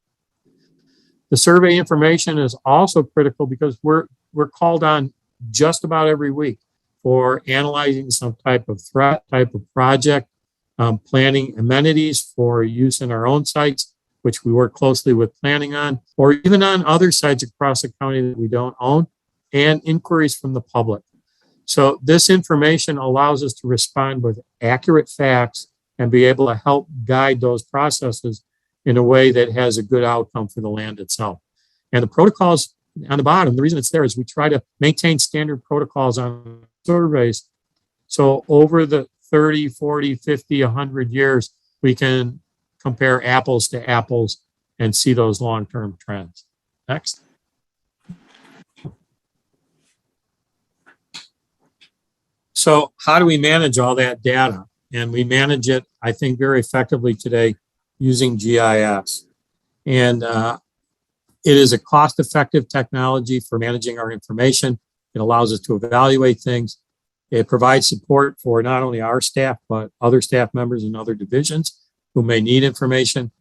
The survey information is also critical because we're called on just about every week for analyzing some type of threat, type of project, planning amenities for use in our own sites, which we work closely with planning on, or even on other sites across the county that we don't own, and inquiries from the public. So this information allows us to respond with accurate facts and be able to help guide those processes in a way that has a good outcome for the land itself. And the protocols on the bottom, the reason it's there is we try to maintain standard protocols on surveys. So over the 30, 40, 50, 100 years, we can compare apples to apples and see those long-term trends. Next. So how do we manage all that data? And we manage it, I think, very effectively today using GIS. And it is a cost-effective technology for managing our information. It allows us to evaluate things. It provides support for not only our staff, but other staff members in other divisions who may need information.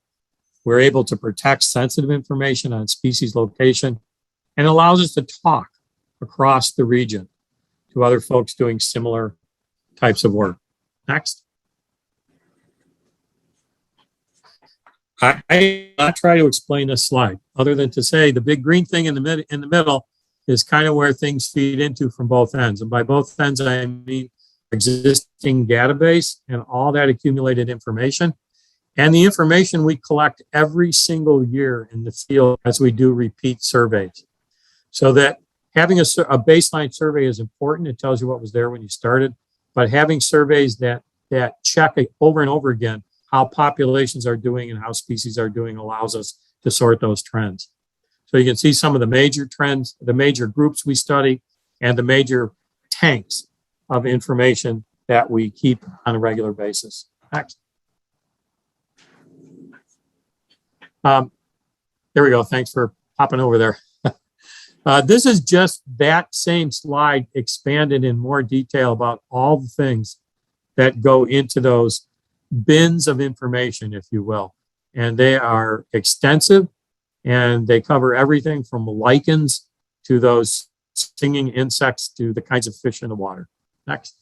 We're able to protect sensitive information on species location and allows us to talk across the region to other folks doing similar types of work. Next. I not try to explain this slide other than to say the big green thing in the middle is kind of where things feed into from both ends. And by both ends, I mean existing database and all that accumulated information and the information we collect every single year in the field as we do repeat surveys. So that having a baseline survey is important. It tells you what was there when you started, but having surveys that check over and over again how populations are doing and how species are doing allows us to sort those trends. So you can see some of the major trends, the major groups we study, and the major tanks of information that we keep on a regular basis. Next. There we go. Thanks for hopping over there. This is just that same slide expanded in more detail about all the things that go into those bins of information, if you will. And they are extensive, and they cover everything from lichens to those stinging insects to the kinds of fish in the water. Next.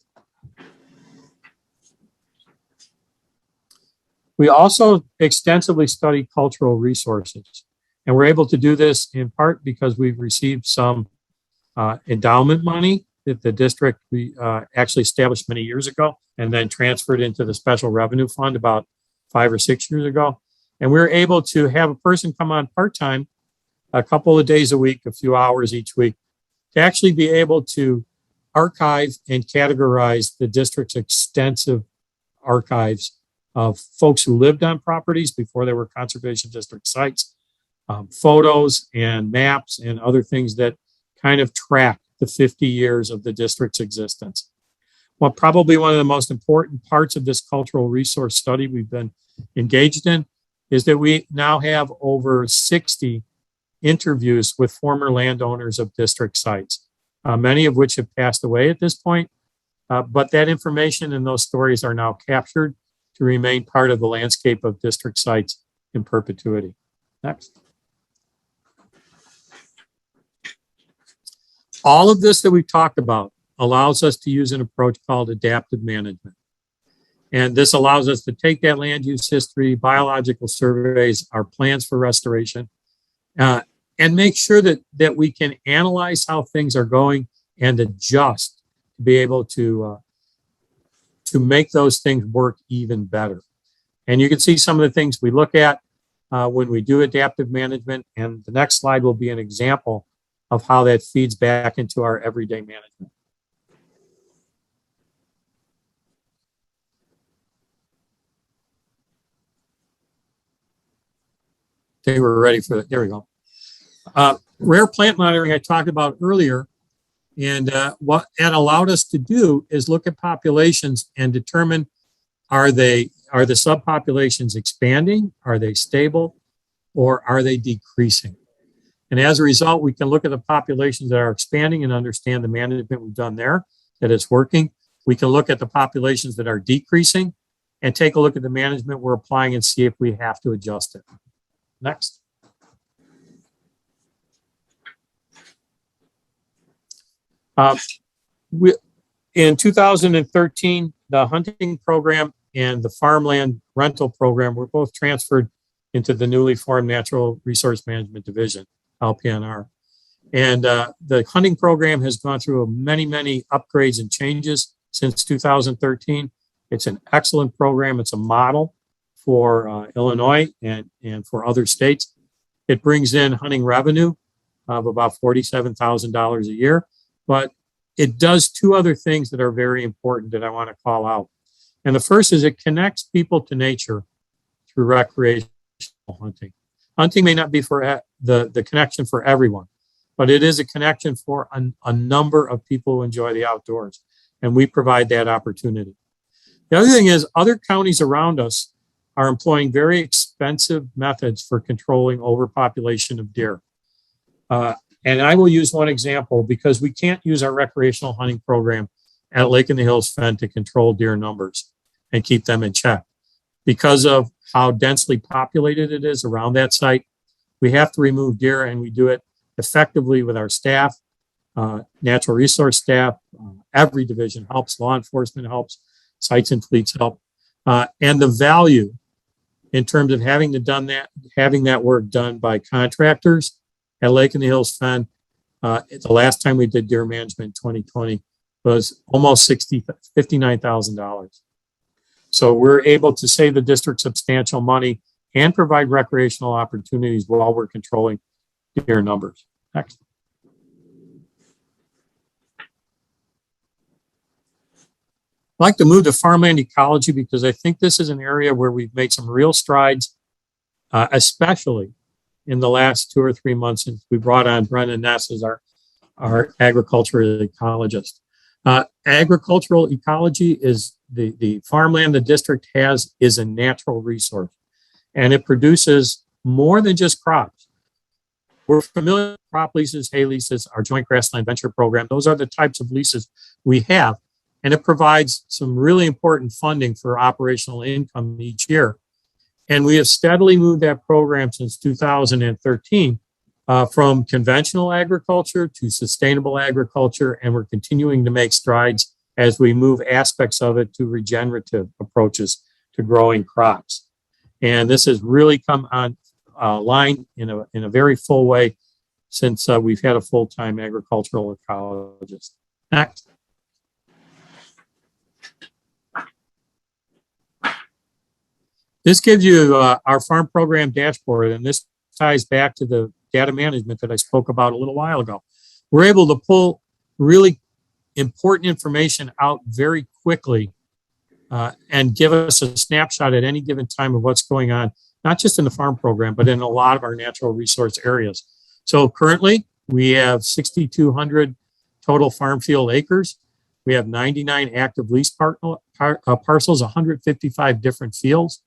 We also extensively study cultural resources. And we're able to do this in part because we've received some endowment money that the district we actually established many years ago and then transferred into the special revenue fund about 5 or 6 years ago. And we were able to have a person come on part-time a couple of days a week, a few hours each week, to actually be able to archive and categorize the district's extensive archives of folks who lived on properties before they were conservation district sites, photos and maps and other things that kind of track the 50 years of the district's existence. Well, probably one of the most important parts of this cultural resource study we've been engaged in is that we now have over 60 interviews with former landowners of district sites, many of which have passed away at this point, but that information and those stories are now captured to remain part of the landscape of district sites in perpetuity. Next. All of this that we've talked about allows us to use an approach called adaptive management. And this allows us to take that land use history, biological surveys, our plans for restoration, and make sure that we can analyze how things are going and adjust to be able to make those things work even better. And you can see some of the things we look at when we do adaptive management. And the next slide will be an example of how that feeds back into our everyday management. Okay, we're ready for it. There we go. Rare plant monitoring I talked about earlier, and what that allowed us to do is look at populations and determine are the subpopulations expanding, are they stable, or are they decreasing? And as a result, we can look at the populations that are expanding and understand the management we've done there, that it's working. We can look at the populations that are decreasing and take a look at the management we're applying and see if we have to adjust it. Next. In 2013, the hunting program and the farmland rental program were both transferred into the newly formed Natural Resource Management Division, LPNR. And the hunting program has gone through many, many upgrades and changes since 2013. It's an excellent program. It's a model for Illinois and for other states. It brings in hunting revenue of about $47,000 a year, but it does two other things that are very important that I want to call out. And the first is it connects people to nature through recreational hunting. Hunting may not be for the connection for everyone, but it is a connection for a number of people who enjoy the outdoors, and we provide that opportunity. The other thing is other counties around us are employing very expensive methods for controlling overpopulation of deer. And I will use one example because we can't use our recreational hunting program at Lake in the Hills Fen to control deer numbers and keep them in check. Because of how densely populated it is around that site, we have to remove deer, and we do it effectively with our staff, natural resource staff. Every division helps, law enforcement helps, sites and fleets help. And the value in terms of having that work done by contractors at Lake in the Hills Fen, the last time we did deer management in 2020 was almost $59,000. So we're able to save the district substantial money and provide recreational opportunities while we're controlling deer numbers. Next. I'd like to move to farmland ecology because I think this is an area where we've made some real strides, especially in the last 2 or 3 months since we brought on Brendan Ness as our agricultural ecologist. Agricultural ecology is the farmland the district has is a natural resource, and it produces more than just crops. we're familiar with crop leases, hay leases, our joint grassland venture program. Those are the types of leases we have. And it provides some really important funding for operational income each year. And we have steadily moved that program since 2013 from conventional agriculture to sustainable agriculture. And we're continuing to make strides as we move aspects of it to regenerative approaches to growing crops. And this has really come on line in a very full way since we've had a full-time agricultural ecologist. Next. This gives you our farm program dashboard, and this ties back to the data management that I spoke about a little while ago. We're able to pull really important information out very quickly and give us a snapshot at any given time of what's going on, not just in the farm program, but in a lot of our natural resource areas. So currently, we have 6,200 total farm field acres. We have 99 active lease parcels, 155 different fields.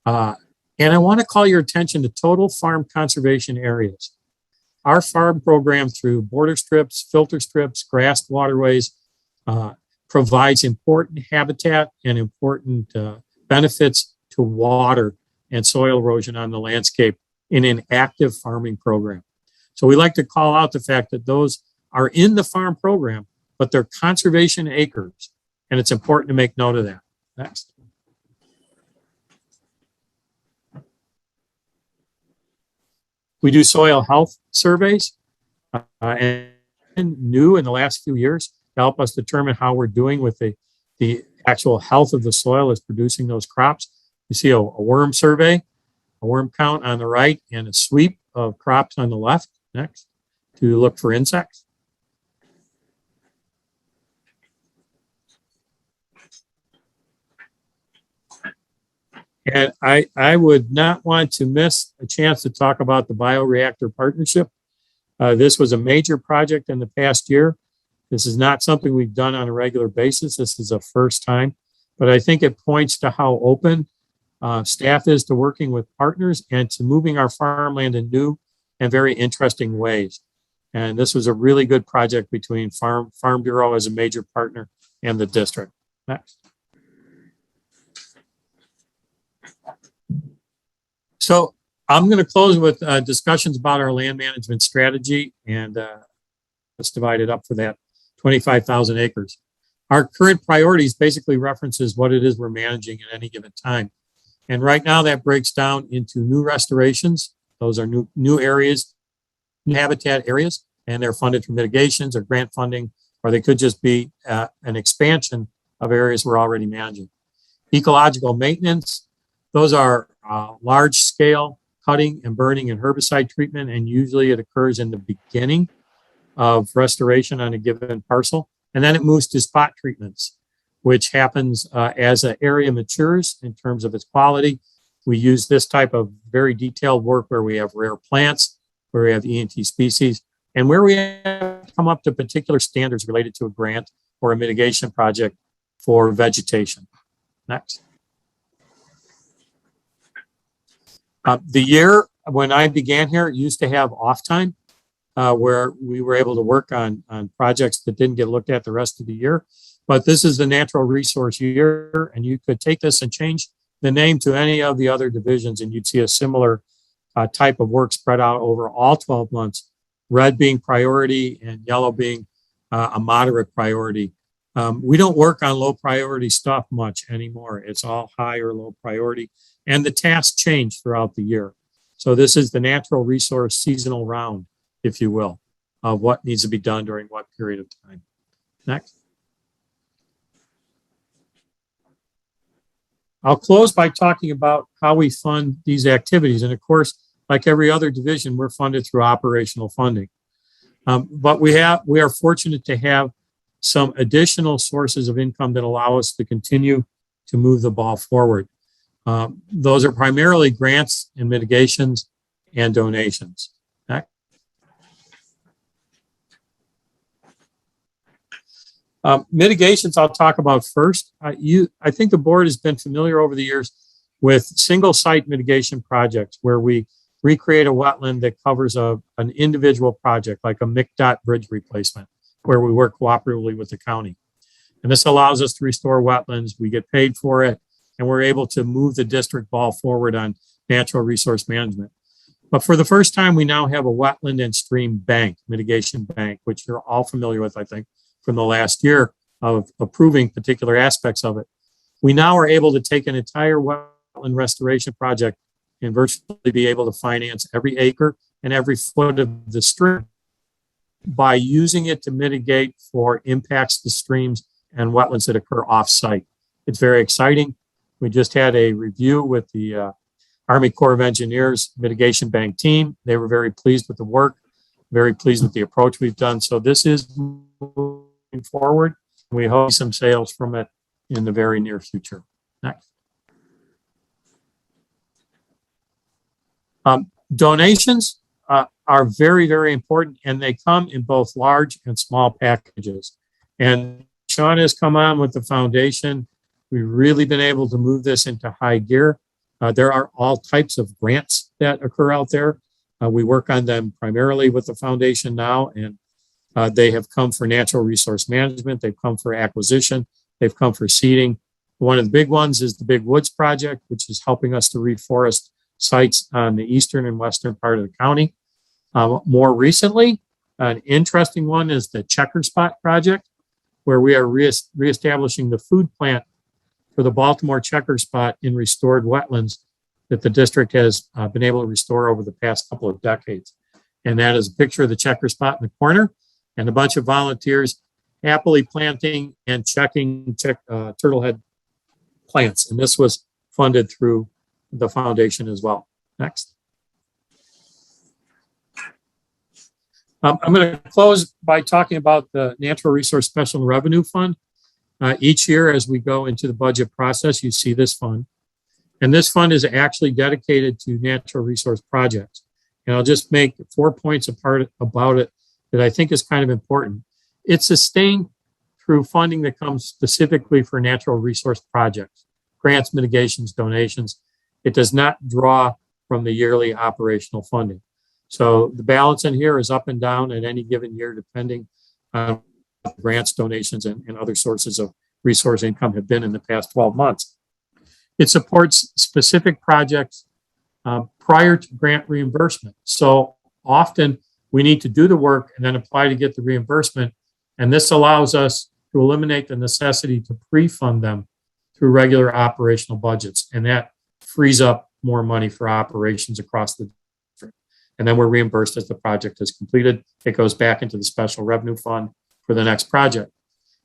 And I want to call your attention to total farm conservation areas. Our farm program through border strips, filter strips, grassed waterways provides important habitat and important benefits to water and soil erosion on the landscape in an active farming program. So we like to call out the fact that those are in the farm program, but they're conservation acres. And it's important to make note of that. Next. We do soil health surveys and new in the last few years to help us determine how we're doing with the actual health of the soil as producing those crops. You see a worm survey, a worm count on the right, and a sweep of crops on the left. Next, to look for insects. And I would not want to miss a chance to talk about the bioreactor partnership. This was a major project in the past year. This is not something we've done on a regular basis. This is a first time, but I think it points to how open staff is to working with partners and to moving our farmland in new and very interesting ways. And this was a really good project between Farm Bureau as a major partner and the district. Next. So I'm going to close with discussions about our land management strategy, and let's divide it up for that 25,000 acres. Our current priorities basically references what it is we're managing at any given time. And right now that breaks down into new restorations. Those are new areas, new habitat areas, and they're funded through mitigations or grant funding, or they could just be an expansion of areas we're already managing. Ecological maintenance, those are large scale cutting and burning and herbicide treatment, and usually it occurs in the beginning of restoration on a given parcel. And then it moves to spot treatments, which happens as an area matures in terms of its quality. We use this type of very detailed work where we have rare plants, where we have ENT species, and where we have come up to particular standards related to a grant or a mitigation project for vegetation. Next. The year when I began here, it used to have off time where we were able to work on projects that didn't get looked at the rest of the year. But this is the natural resource year, and you could take this and change the name to any of the other divisions, and you'd see a similar type of work spread out over all 12 months, red being priority and yellow being a moderate priority. We don't work on low priority stuff much anymore. It's all high or low priority, and the tasks change throughout the year. So this is the natural resource seasonal round, if you will, of what needs to be done during what period of time. Next. I'll close by talking about how we fund these activities. And of course, like every other division, we're funded through operational funding. But we are fortunate to have some additional sources of income that allow us to continue to move the ball forward. Those are primarily grants and mitigations and donations. Next. Mitigations I'll talk about first. I think the board has been familiar over the years with single site mitigation projects where we recreate a wetland that covers an individual project, like a McDOT bridge replacement, where we work cooperatively with the county. And this allows us to restore wetlands. We get paid for it, and we're able to move the district ball forward on natural resource management. But for the first time, we now have a wetland and stream bank, mitigation bank, which you're all familiar with, I think, from the last year of approving particular aspects of it. We now are able to take an entire wetland restoration project and virtually be able to finance every acre and every foot of the stream by using it to mitigate for impacts to streams and wetlands that occur off-site. It's very exciting. We just had a review with the Army Corps of Engineers Mitigation Bank team. They were very pleased with the work, very pleased with the approach we've done. So this is moving forward. We hope some sales from it in the very near future. Next. Donations are very, very important, and they come in both large and small packages. And Sean has come on with the foundation. We've really been able to move this into high gear. There are all types of grants that occur out there. We work on them primarily with the foundation now, and they have come for natural resource management. They've come for acquisition. They've come for seeding. One of the big ones is the Big Woods Project, which is helping us to reforest sites on the eastern and western part of the county. More recently, an interesting one is the Checker Spot Project, where we are reestablishing the food plant for the Baltimore Checker Spot in restored wetlands that the district has been able to restore over the past couple of decades. And that is a picture of the Checker Spot in the corner and a bunch of volunteers happily planting and checking turtlehead plants. And this was funded through the foundation as well. Next. I'm going to close by talking about the Natural Resource Special Revenue Fund. Each year as we go into the budget process, you see this fund. And this fund is actually dedicated to natural resource projects. And I'll just make 4 points about it that I think is kind of important. It's sustained through funding that comes specifically for natural resource projects, grants, mitigations, donations. It does not draw from the yearly operational funding. So the balance in here is up and down at any given year, depending on grants, donations, and other sources of resource income have been in the past 12 months. It supports specific projects prior to grant reimbursement. So often we need to do the work and then apply to get the reimbursement. And this allows us to eliminate the necessity to pre-fund them through regular operational budgets. And that frees up more money for operations across the district. And then we're reimbursed as the project is completed. It goes back into the special revenue fund for the next project.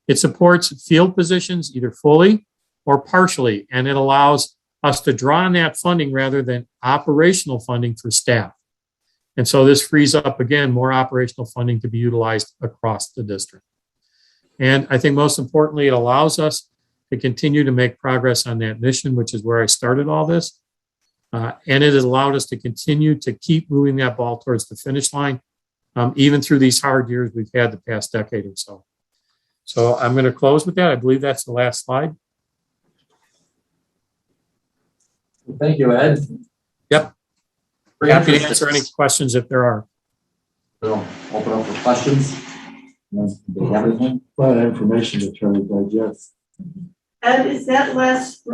It supports field positions either fully or partially, and it allows us to draw on that funding rather than operational funding for staff. And so this frees up, again, more operational funding to be utilized across the district. And I think most importantly, it allows us to continue to make progress on that mission, which is where I started all this. And it has allowed us to continue to keep moving that ball towards the finish line, even through these hard years we've had the past decade or so. So I'm going to close with that. I believe that's the last slide. Thank you, Ed. Yep. Happy to answer any questions if there are. So open up for questions. Do you have anything? A lot of information to try to digest. Ed, is that last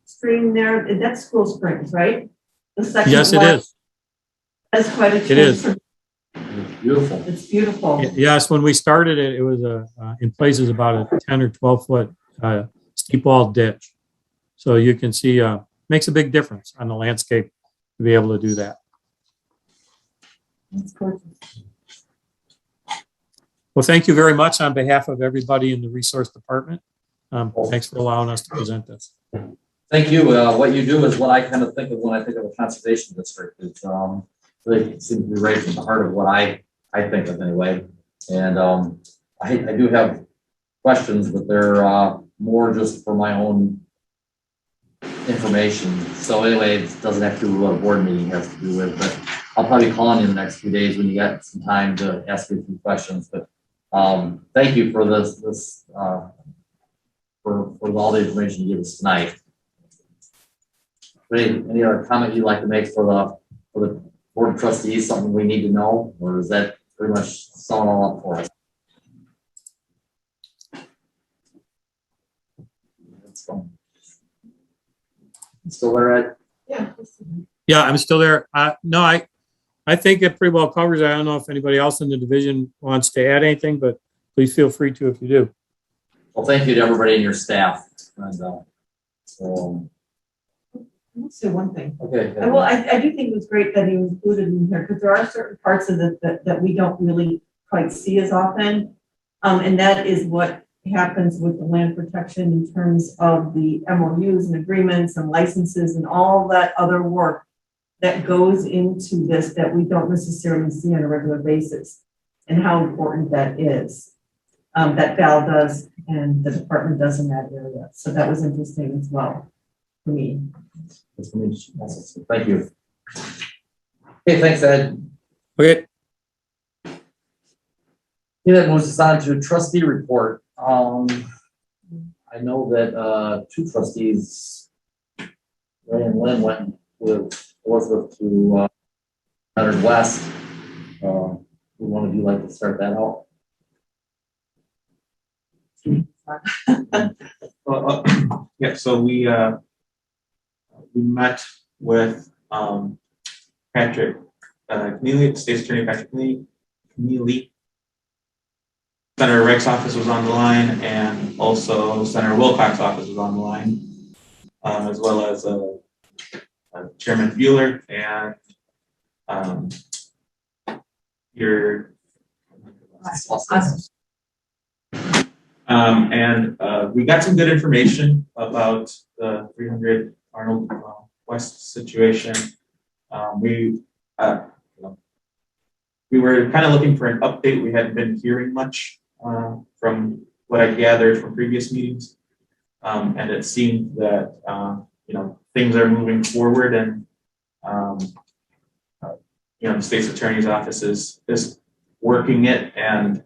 stream there, that's School Springs, right? The section. Yes, it is. That's quite a change. It is. It's beautiful. It's beautiful. Yes, when we started it, it was in places about a 10 or 12 foot steep wall ditch. So you can see makes a big difference on the landscape to be able to do that. That's gorgeous. Well, thank you very much on behalf of everybody in the resource department. Thanks for allowing us to present this. Thank you. What you do is what I kind of think of when I think of a conservation district. It's really seems to be right from the heart of what I think of anyway. And I do have questions, but they're more just for my own information. So anyway, it doesn't have to do with what a board meeting has to do with, but I'll probably call on you in the next few days when you got some time to ask me a few questions. But thank you for this for all the information you gave us tonight. Any other comment you'd like to make for the board of trustees, something we need to know, or is that pretty much sum it all up for us? That's fine. Still there, Ed? Yeah, I'm still there. No, I think it pretty well covers it. I don't know if anybody else in the division wants to add anything, but please feel free to if you do. Well, thank you to everybody and your staff. And, I'll say one thing. okay. Well, I do think it was great that he was included in here because there are certain parts of it that we don't really quite see as often. And that is what happens with the land protection in terms of the MOUs and agreements and licenses and all that other work that goes into this that we don't necessarily see on a regular basis, and how important that is, that Val does and the department does in that area. So that was interesting as well for me. Thank you. Okay, thanks, Ed. Okay. Okay, that moves us on to trustee report. I know that two trustees, Ray and Lynn, went with Elizabeth to Leonard West. Who one of you like to start that out? Yeah, so we met with Patrick Keneally, State's Attorney Patrick Keneally. Senator Rick's office was on the line, and also Senator Wilcox's office was on the line, as well as Chairman Bueller and your we got some good information about the 300 Arnold West situation. We were kind of looking for an update. We hadn't been hearing much from what I gathered from previous meetings, and it seemed that things are moving forward, and the state's attorney's office is working it, and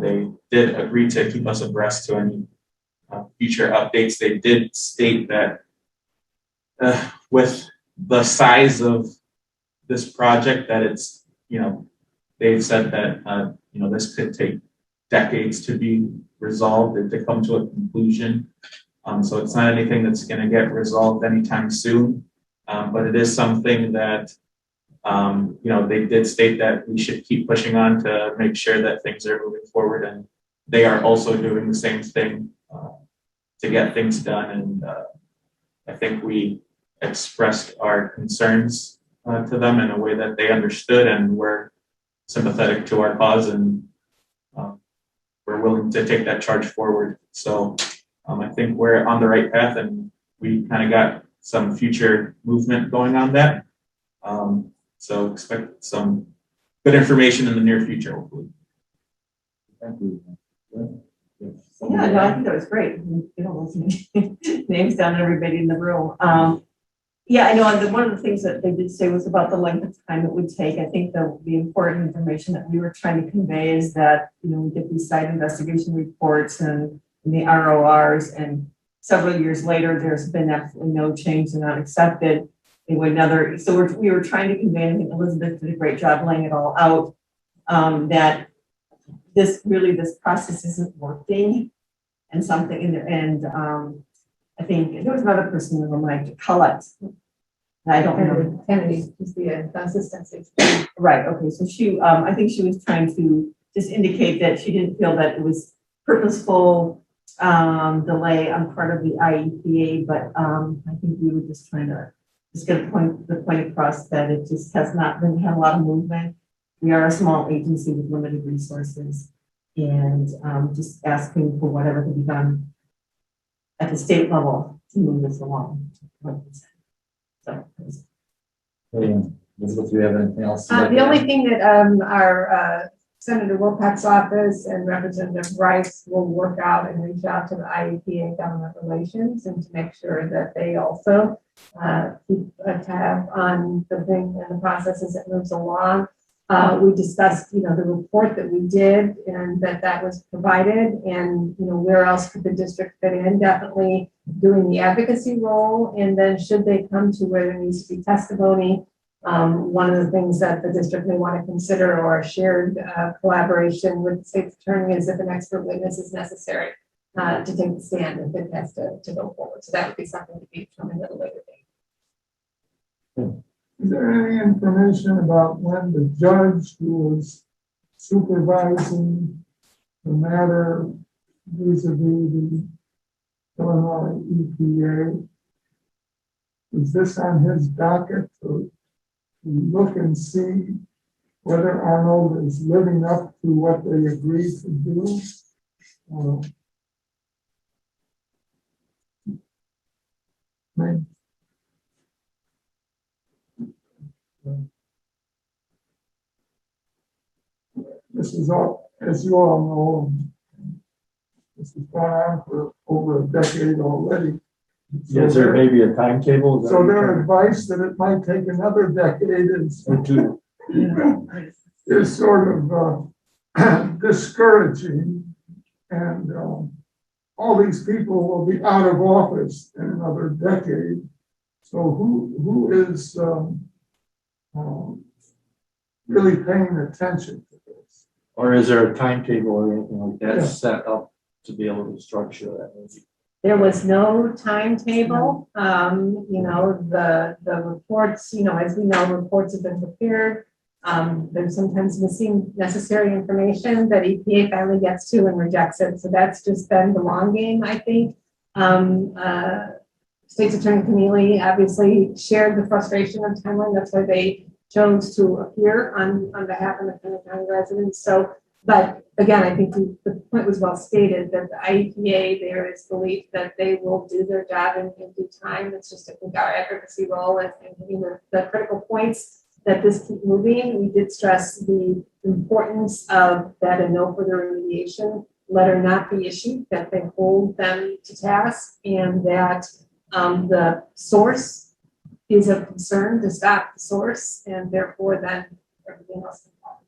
they did agree to keep us abreast to any future updates. They did state that with the size of this project, that it's they've said that this could take decades to be resolved and to come to a conclusion. So it's not anything that's going to get resolved anytime soon, but it is something that they did state that we should keep pushing on to make sure that things are moving forward, and they are also doing the same thing to get things done. And I think we expressed our concerns to them in a way that they understood and were sympathetic to our cause, and we're willing to take that charge forward. So I think we're on the right path, and we kind of got some future movement going on that. So expect some good information in the near future, hopefully. Thank you. Yeah, no, I think that was great. Names down to everybody in the room. Yeah, I know one of the things that they did say was about the length of time it would take. I think the important information that we were trying to convey is that, we get these site investigation reports and the RORs, and several years later, there's been absolutely no change. They're not accepted. So we were trying to convey, and I think Elizabeth did a great job laying it all out, that this process isn't working, and I think there was another person in the mic, Colette. I don't know. Kennedy is the consistency. Right. Okay. So I think she was trying to just indicate that she didn't feel that it was purposeful delay on part of the IEPA, but I think we were just trying to get the point across that it just has not been had a lot of movement. We are a small agency with limited resources, and just asking for whatever can be done at the state level to move this along. So, Elizabeth, do you have anything else? The only thing that our Senator Wilcox's office and Representative Rice will work out and reach out to the IEPA Government Relations, and to make sure that they also keep a tab on the thing and the process as it moves along. We discussed, the report that we did and that was provided and, where else could the district fit in? Definitely doing the advocacy role. And then should they come to where there needs to be testimony, one of the things that the district may want to consider or a shared collaboration with the state's attorney is if an expert witness is necessary to take the stand if it has to go forward. So that would be something to be determined at a later date. Is there any information about when the judge who was supervising the matter vis-a-vis the Illinois EPA, is this on his docket to look and see whether Arnold is living up to what they agreed to do? This is all, as you all know, this has gone on for over a decade already. So Is there maybe a timetable? So their advice that it might take another decade is sort of discouraging. And all these people will be out of office in another decade. So who is really paying attention to this? Or is there a timetable or anything like that set up to be able to structure that? There was no timetable. The reports, as we know, reports have been prepared. There's sometimes missing necessary information that EPA finally gets to and rejects it. So that's just been the long game, I think. State's Attorney Keneally obviously shared the frustration of timeline. That's why they chose to appear on behalf of the McHenry County residents. So, but again, I think the point was well stated that the IEPA, there is belief that they will do their job in due time. It's just, I think, our advocacy role and the critical points that this keep moving. We did stress the importance of that a no further remediation letter not be issued, that they hold them to task, and that the source is of concern to stop the source, and therefore then everything else can follow.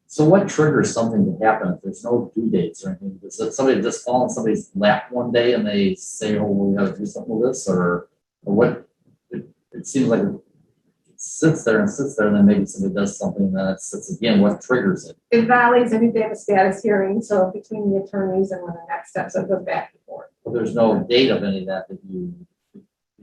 So what triggers something to happen if there's no due dates or anything? Does somebody just fall in somebody's lap one day and they say, oh, we gotta do something with this, or what? It seems like it sits there, and then maybe somebody does something, and then it sits again. What triggers it? It validates any day of a status hearing, so between the attorneys and when the next steps, it goes back and forth. Well, there's no date of any of that you.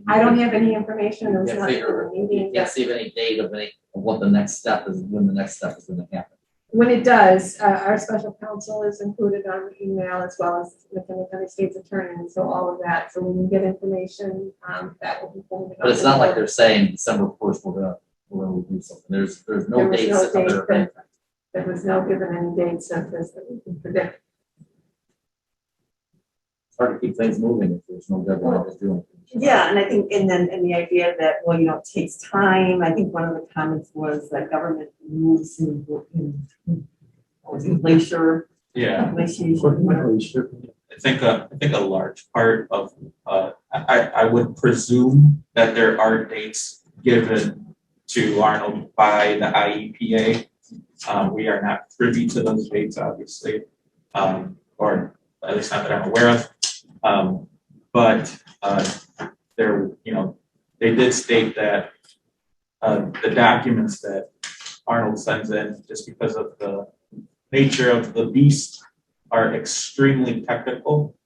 I don't have any information. There was You nothing in figure, the meeting. you can't see any date of what the next step is, when the next step is going to happen. When it does, our special counsel is included on the email as well as the County State's Attorney, and so all of that. So when we get information, that will be forwarded. But it's not like they're saying December 1st we're gonna do something. There's no dates. There was no given any dates of this that we can predict. It's hard to keep things moving if there's no deadline to do anything. Yeah, and I think, and the idea that, well, it takes time. I think one of the comments was that government moves in Glacier. Yeah. Glaciation. I think a large part of, I would presume that there are dates given to Arnold by the IEPA. We are not privy to those dates, obviously, or at least not that I'm aware of. But there, they did state that the documents that Arnold sends in, just because of the nature of the beast, are extremely technical.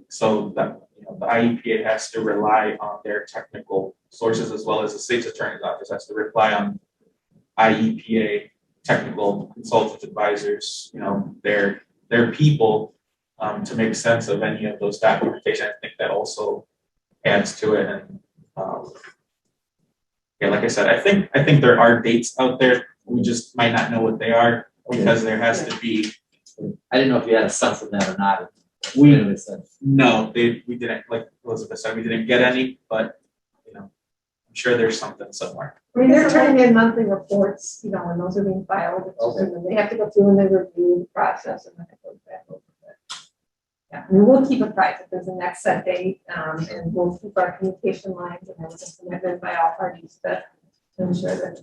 So that the IEPA has to rely on their technical sources, as well as the state's attorney's office has to rely on IEPA technical consultant advisors, their people, to make sense of any of those documentation. I think that also adds to it. And like I said, I think there are dates out there. We just might not know what they are, because there has to be. I didn't know if you had a sense of that or not. No, we didn't. Like Elizabeth said, we didn't get any, but I'm sure there's something somewhere. I mean, they're turning in monthly reports, and those are being filed. Okay. And they have to go through and they review the process, and then it goes back over that. Yeah, we will keep apprised if there's a next set date, and we'll keep our communication lines, and there was a commitment by all parties to ensure that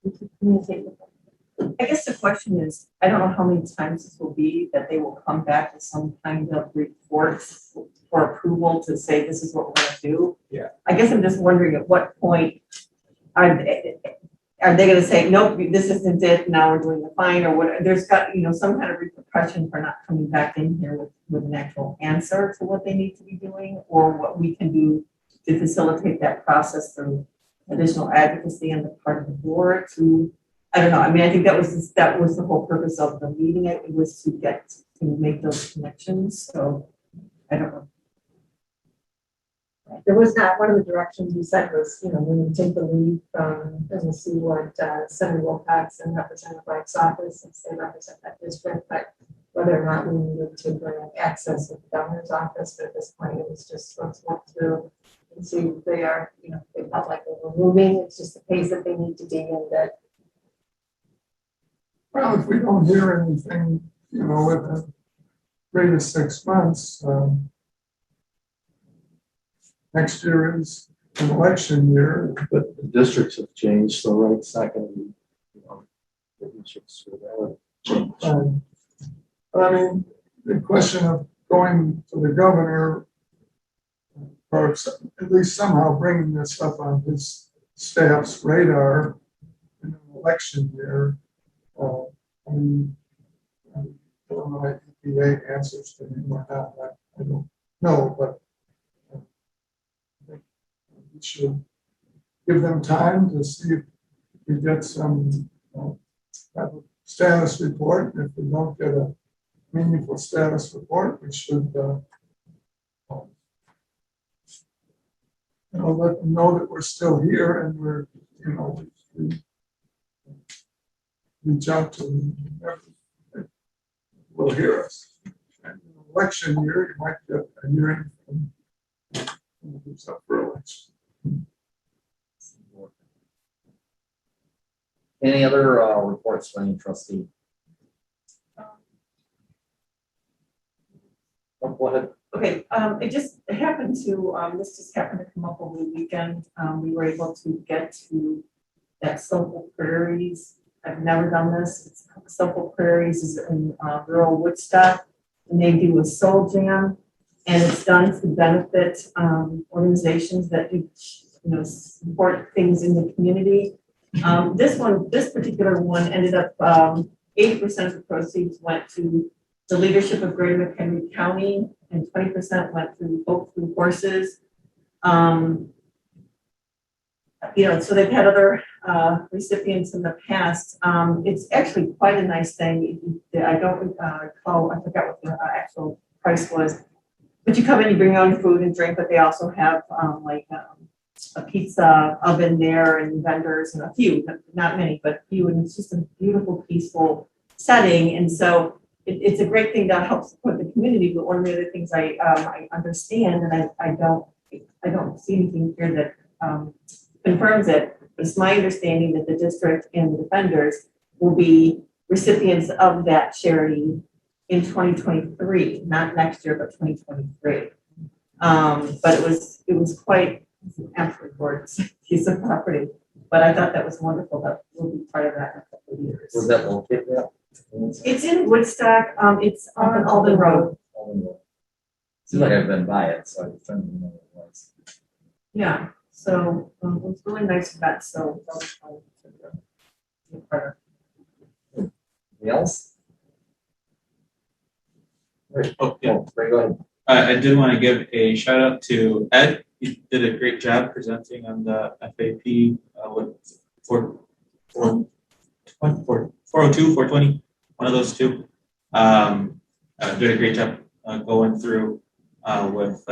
we keep communicating with them. I guess the question is, I don't know how many times this will be that they will come back with some kind of report for approval to say this is what we're gonna do. Yeah. I guess I'm just wondering at what point are they gonna say, nope, this isn't it, now we're doing the fine, or what? There's got, some kind of repercussion for not coming back in here with an actual answer to what they need to be doing, or what we can do to facilitate that process through additional advocacy on the part of the board to, I don't know. I mean, I think that was the whole purpose of the meeting. It was to make those connections. So I don't know. There was not, one of the directions you said was, when you take the lead from, and we'll see what Senator Wilcox and Representative White's office, since they represent that district, but whether or not we needed to bring access with the governor's office. But at this point, it was just let's walk through and see if they are, they felt like they were moving. It's just the pace that they need to be in that. Well, if we don't hear anything, within 3 to 6 months, next year is an election year. But the districts have changed, so right, it's not gonna be, the districts will change. But I mean, the question of going to the governor, or at least somehow bringing this up on his staff's radar in an election year, I mean, I don't know if EPA answers to him or not, I don't know, but I think we should give them time to see if we get some type of status report. If we don't get a meaningful status report, we should let them know that we're still here and we're, we reach out to them. Whoever will hear us. And in an election year, you might get a hearing from who's up for election. Any other reports from any trustee? Go ahead. Okay, it just happened to, this just happened to come up over the weekend. We were able to get to that Soulful Prairies. I've never done this. Soulful Prairies is in rural Woodstock, and they do a soul jam, and it's done to benefit organizations that do, support things in the community. This particular one ended up 80% of the proceeds went to the leadership of Greater McHenry County, and 20% went through Hope Through Horses. So they've had other recipients in the past. It's actually quite a nice thing. I don't recall, I forgot what the actual price was, but you come in, you bring your own food and drink, but they also have a pizza oven there and vendors and a few, not many, but a few, and it's just a beautiful, peaceful setting. And so it's a great thing that helps support the community. But one of the other things I understand, and I don't see anything here that confirms it, but it's my understanding that the district and the defenders will be recipients of that charity in 2023, not next year, but 2023. But it was quite an absolutely gorgeous piece of property. But I thought that was wonderful that we'll be part of that in a couple of years. Was that located at? It's in Woodstock. It's on Alden Road. Seems like I've been by it, so I'm trying to remember what it was. Yeah. So it's really nice event. So that was fun to be part of. Anything else? Right. Oh, yeah. Go ahead. I did want to give a shout out to Ed. He did a great job presenting on the FAP with 402, 420, one of those two. Did a great job going through with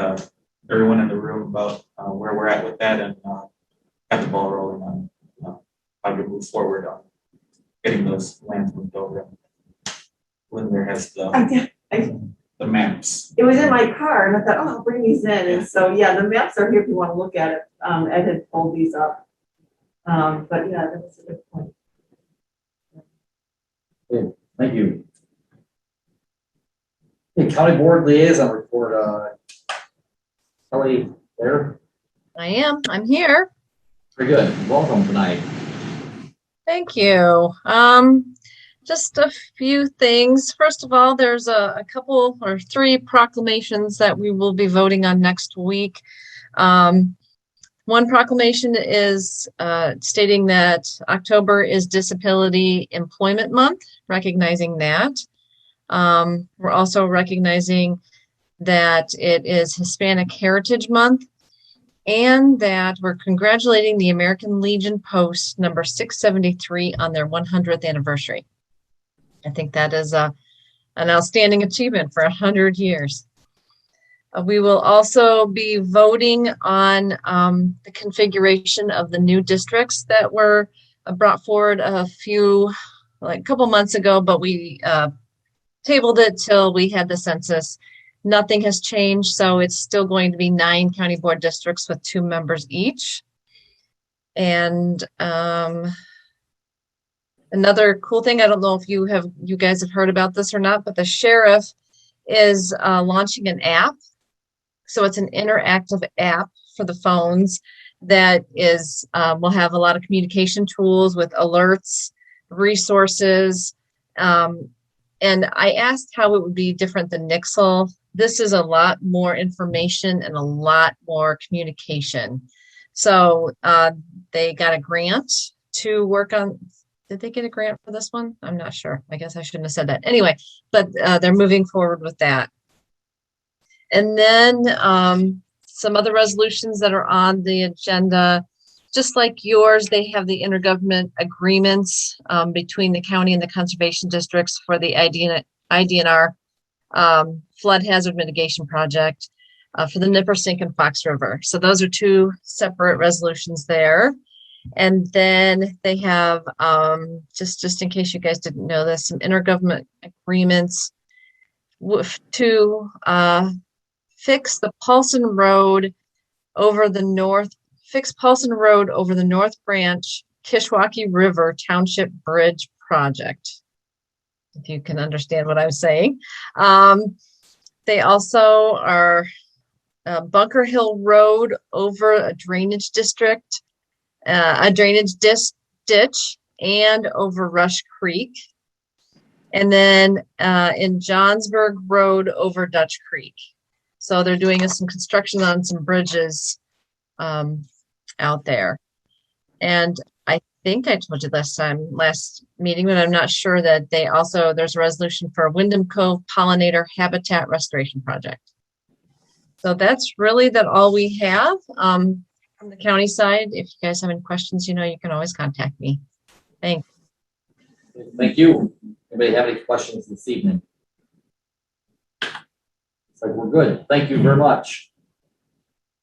everyone in the room about where we're at with that, and got the ball rolling on how to move forward on getting those lands moved over. Linda has the maps. It was in my car, and I thought, oh, I'll bring these in. And so, yeah, the maps are here if you want to look at it. Ed had pulled these up. But yeah, that was a good point. Good. Thank you. Okay, County Board Liaison report, Kelly there. I'm here. Very good. Welcome tonight. Thank you. Just a few things. First of all, there's a couple or three proclamations that we will be voting on next week. One proclamation is stating that October is Disability Employment Month, recognizing that. We're also recognizing that it is Hispanic Heritage Month, and that we're congratulating the American Legion Post number 673 on their 100th anniversary. I think that is an outstanding achievement for 100 years. We will also be voting on the configuration of the new districts that were brought forward a couple months ago, but we tabled it till we had the census. Nothing has changed, so it's still going to be 9 county board districts with 2 members each. And another cool thing, I don't know if you guys have heard about this or not, but the sheriff is launching an app. So it's an interactive app for the phones that is will have a lot of communication tools with alerts, resources. And I asked how it would be different than Nixle. This is a lot more information and a lot more communication. So they got a grant to work on. Did they get a grant for this one? I'm not sure. I guess I shouldn't have said that. Anyway, but they're moving forward with that. And then some other resolutions that are on the agenda, just like yours, they have the intergovernment agreements between the county and the conservation districts for the IDNR flood hazard mitigation project for the Nippersink and Fox River. So those are 2 separate resolutions there. And then they have, just in case you guys didn't know this, some intergovernment agreements to fix Paulson Road over the North Branch Kishwaukee River Township Bridge Project. If you can understand what I'm saying. They also are Bunker Hill Road over a drainage district, a drainage ditch, and over Rush Creek. And then in Johnsburg Road over Dutch Creek. So they're doing some construction on some bridges out there. And I think I told you last meeting, but I'm not sure that there's a resolution for a Wyndham Cove Pollinator Habitat Restoration Project. So that's really all we have from the county side. If you guys have any questions, you can always contact me. Thanks. Thank you. Anybody have any questions this evening? It's like we're good. Thank you very much.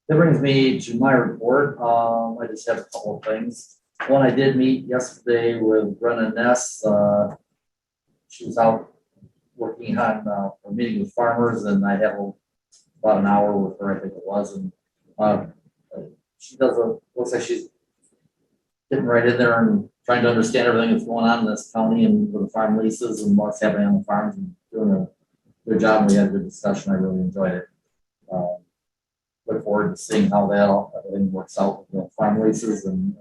That brings me to my report. I just have a couple of things. One, I did meet yesterday with Brenna Ness. She was out working on a meeting with farmers, and I have about an hour with her, I think it was. And she looks like she's getting right in there and trying to understand everything that's going on in this county and with the farm leases and what's happening on the farms, and doing a good job. And we had a good discussion. I really enjoyed it. Look forward to seeing how everything works out with the farm leases and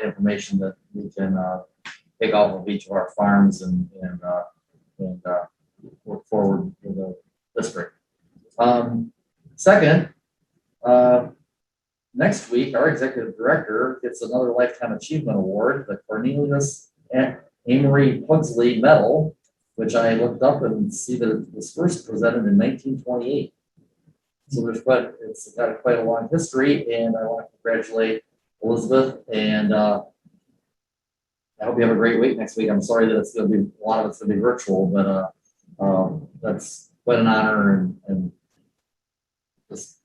information that we can take off of each of our farms and work forward with the district. Second, next week, our executive director gets another Lifetime Achievement Award, the Cornelius Amory Pugsley Medal, which I looked up and see that it was first presented in 1928. So it's got quite a long history, and I want to congratulate Elizabeth, and I hope you have a great week next week. I'm sorry that it's going to be, a lot of it's going to be virtual, but that's quite an honor, and just,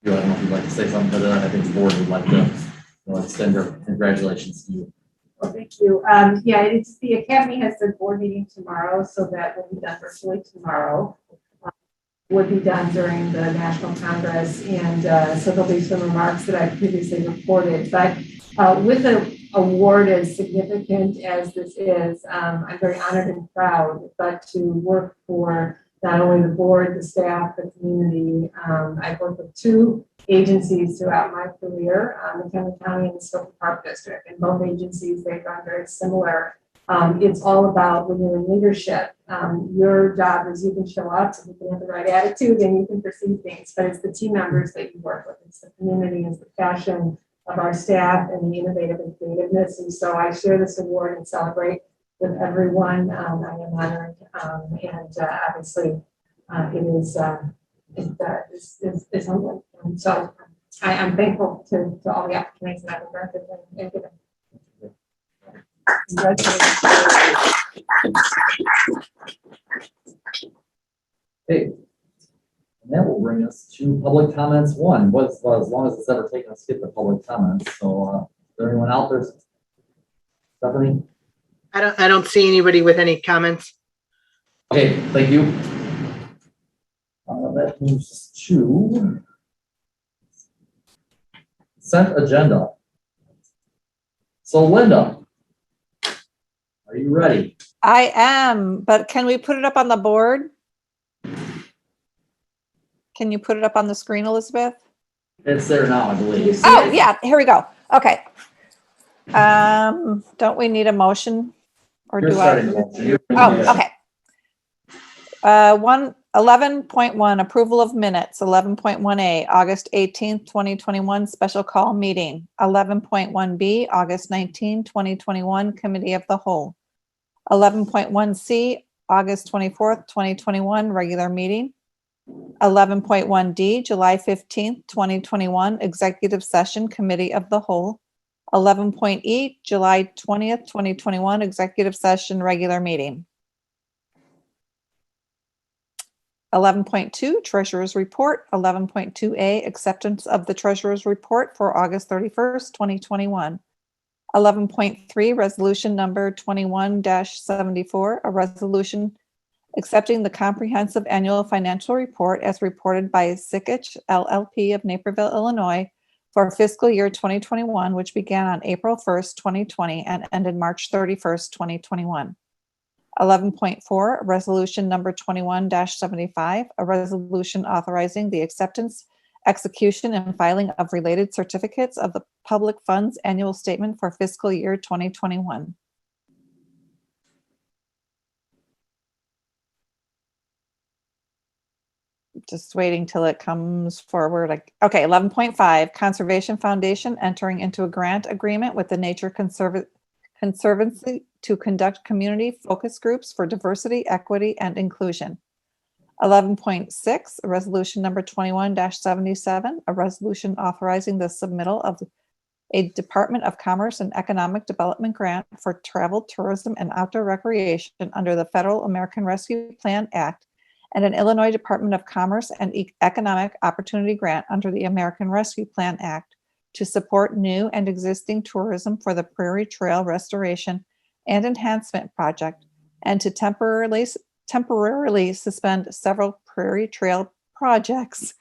I don't know if you'd like to say something, but I think the board would like to extend their congratulations to you. Well, thank you. Yeah, it's the Academy has their board meeting tomorrow, so that will be done virtually tomorrow. Would be done during the National Congress, and so there'll be some remarks that I previously reported. But with an award as significant as this is, I'm very honored and proud. But to work for not only the board, the staff, the community. I've worked with two agencies throughout my career, McHenry County and the Scotia Park District. And both agencies, they've gone very similar. It's all about when you're in leadership, your job is you can show up, so you can have the right attitude and you can perceive things, but it's the team members that you work with. It's the community, it's the passion of our staff and the innovative and creativeness. And so I share this award and celebrate with everyone. I am honored, and obviously it's humbling. And so I'm thankful to all the opportunities that I've been granted and given. Okay. And that will bring us to public comments one. As long as it's ever taken us to get the public comments. So is there anyone out there? Stephanie? I don't see anybody with any comments. Okay, thank you. That moves to consent agenda. So Linda, are you ready? I am, but can we put it up on the board? Can you put it up on the screen, Elizabeth? It's there now, I believe. Oh, yeah, here we go. Okay. Don't we need a motion? Or You're do starting I? the motion. Oh, okay. 11.1, approval of minutes. 11.1A, August 18th, 2021, special call meeting. 11.1B, August 19, 2021, committee of the whole. 11.1C, August 24th, 2021, regular meeting. 11.1D, July 15th, 2021, executive session, committee of the whole. 11.E, July 20th, 2021, executive session, regular meeting. 11.2, treasurer's report. 11.2A, acceptance of the treasurer's report for August 31st, 2021. 11.3, resolution number 21-74, a resolution accepting the comprehensive annual financial report as reported by Sikich LLP of Naperville, Illinois for fiscal year 2021, which began on April 1st, 2020 and ended March 31st, 2021. 11.4, resolution number 21-75, a resolution authorizing the acceptance, execution, and filing of related certificates of the public funds annual statement for fiscal year 2021. Just waiting till it comes forward. Okay, 11.5, Conservation Foundation entering into a grant agreement with the Nature Conservancy to conduct community focus groups for diversity, equity, and inclusion. 11.6, resolution number 21-77, a resolution authorizing the submittal of a Department of Commerce and Economic Development grant for travel, tourism, and outdoor recreation under the Federal American Rescue Plan Act and an Illinois Department of Commerce and Economic Opportunity grant under the American Rescue Plan Act to support new and existing tourism for the Prairie Trail Restoration and Enhancement Project, and to temporarily suspend several Prairie Trail projects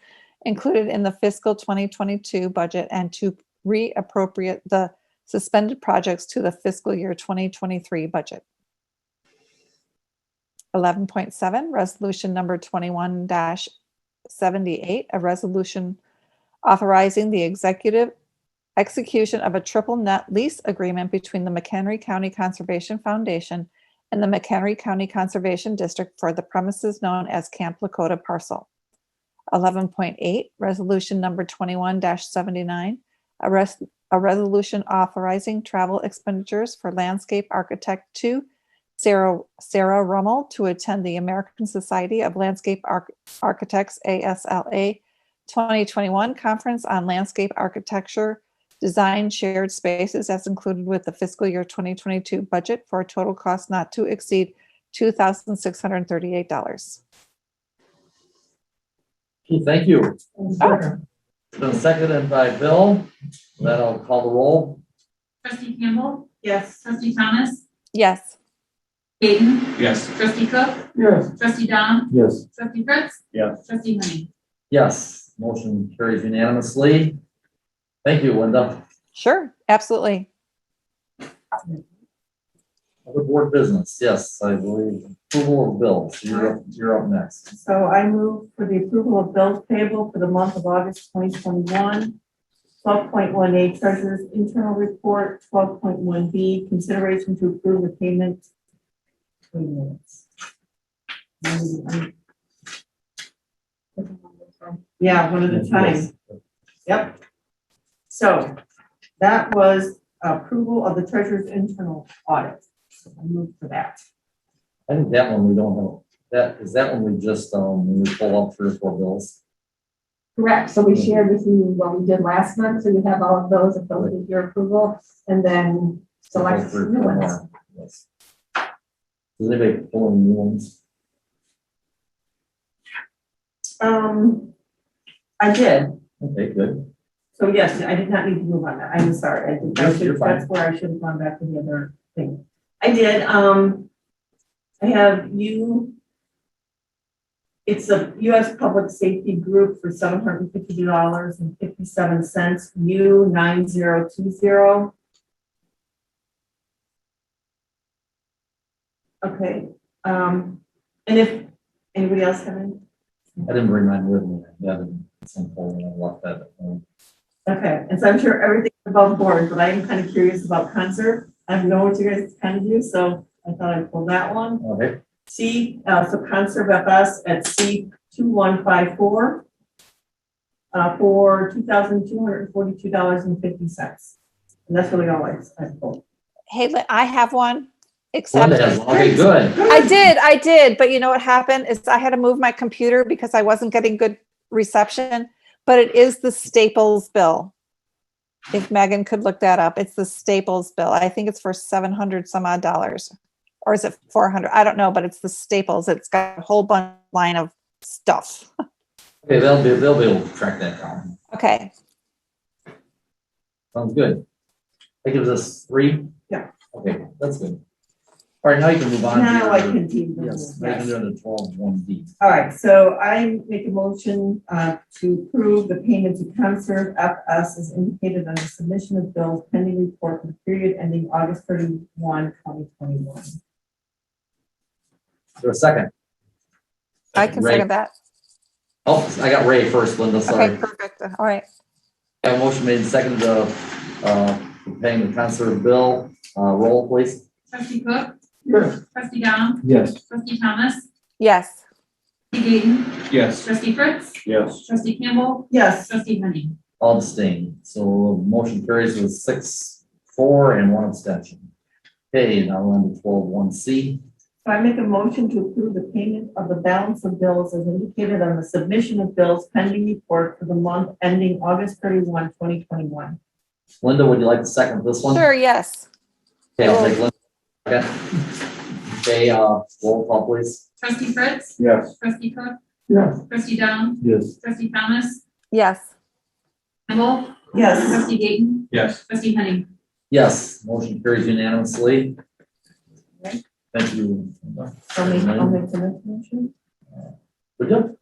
included in the fiscal 2022 budget and to reappropriate the suspended projects to the fiscal year 2023 budget. 11.7, resolution number 21-78, a resolution authorizing the execution of a triple net lease agreement between the McHenry County Conservation Foundation and the McHenry County Conservation District for the premises known as Camp Lakota Parcel. 11.8, resolution number 21-79, a resolution authorizing travel expenditures for landscape architect 2 Sarah Rummel to attend the American Society of Landscape Architects ASLA 2021 Conference on Landscape Architecture Design Shared Spaces as included with the fiscal year 2022 budget for a total cost not to exceed $2,638. Okay, thank you. It's been seconded by Bill. Then I'll call the roll. Trustee Campbell? Yes. Trustee Thomas? Yes. Hayden? Yes. Trustee Cook? Yes. Trustee Dom? Yes. Trustee Fritz? Yes. Trustee Honey? Yes, motion carries unanimously. Thank you, Linda. Sure, absolutely. Other board business, yes, I believe approval of bills. You're up next. So I move for the approval of bills payable for the month of August 2021. 12.18 Treasurer's Internal Report, 12.1B Consideration to approve the payment. 3 minutes. Yeah, one at a time. Yep. So that was approval of the Treasurer's Internal Audit. So I move for that. I think that one we don't have. That is that one we just when we pull up 3 or 4 bills. Correct. So we shared with you what we did last month. So you have all of those if those with your approval, and then select Pull 3 or new 4 ones. more. Yes. Does anybody pull any new ones? I did. Okay, good. So yes, I did not need to move on that. I'm sorry. I did. You're fine. That's where I should have gone back to the other thing. I did. I have you. It's a U.S. Public Safety Group for $752.57. U9020. Okay. And if anybody else have any? I didn't bring mine with me. Yeah, some polling. I left that at home. Okay, and so I'm sure everything's above board, but I am kind of curious about concert. I know what you guys kind of do, so I thought I'd pull that one. Okay. C, so Conserve FS at C2154 for $2,242.50. And that's really all I pulled. Hey, I have one. Except Linda has one. Okay, good. I did, but you know what happened is I had to move my computer because I wasn't getting good reception, but it is the Staples bill. If Megan could look that up, it's the Staples bill. I think it's for $700 some odd, or is it 400? I don't know, but it's the Staples. It's got a whole bunch line of stuff. Okay, they'll be able to track that down. Okay. Sounds good. That gives us 3. Yeah. Okay, that's good. All right, now you can move on. Now to I your- can do Yes, this. now you can do the 12.1D. All right, so I make a motion to approve the payment to Conserve FS as indicated on the submission of bills pending report for the period ending August 31, 2021. Is there a second? I can Ray. second that. Oh, I got Ray first, Linda, sorry. Okay, perfect. All right. I have a motion made and seconded for paying the Conserve bill. Roll, please. Trustee Cook, Yes. trustee Dom, Yes. trustee Thomas, Yes. trustee Gayton, Yes. trustee Fritz, Yes. trustee Campbell, Yes. trustee Henning. All abstain. So motion carries with 6-4 and 1 abstention. Okay, now we're on to 12.1C. So I make a motion to approve the payment of the balance of bills as indicated on the submission of bills pending report for the month ending August 31, 2021. Linda, would you like to second this one? Sure, yes. Okay, I'll take Linda. Okay. Okay, roll call, please. Trustee Fritz, Yes. trustee Cook, Yes. trustee Dom, Yes. trustee Thomas, Yes. Campbell, Yes. trustee Gayton, Yes. trustee Henning. Yes, motion carries unanimously. Okay. Thank you. I'll make the next motion. Good job.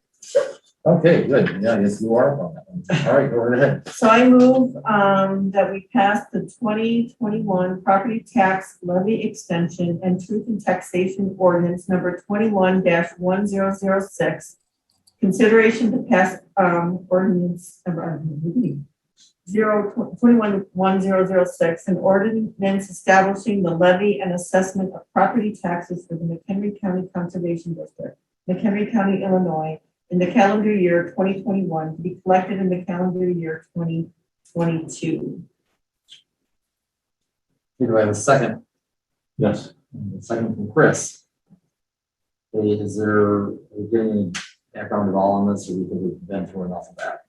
Okay, good. Yeah, I guess you are on that one. All right, go right ahead. So I move that we pass the 2021 property tax levy extension and truth and taxation ordinance number 21-1006. Consideration to pass ordinance number 21-1006, an ordinance establishing the levy and assessment of property taxes for the McHenry County Conservation District, McHenry County, Illinois, in the calendar year 2021 to be collected in the calendar year 2022. Do I have a second? Yes. A second from Chris. Okay, is there, are we getting any background at all on this, or we think we've been through enough of that?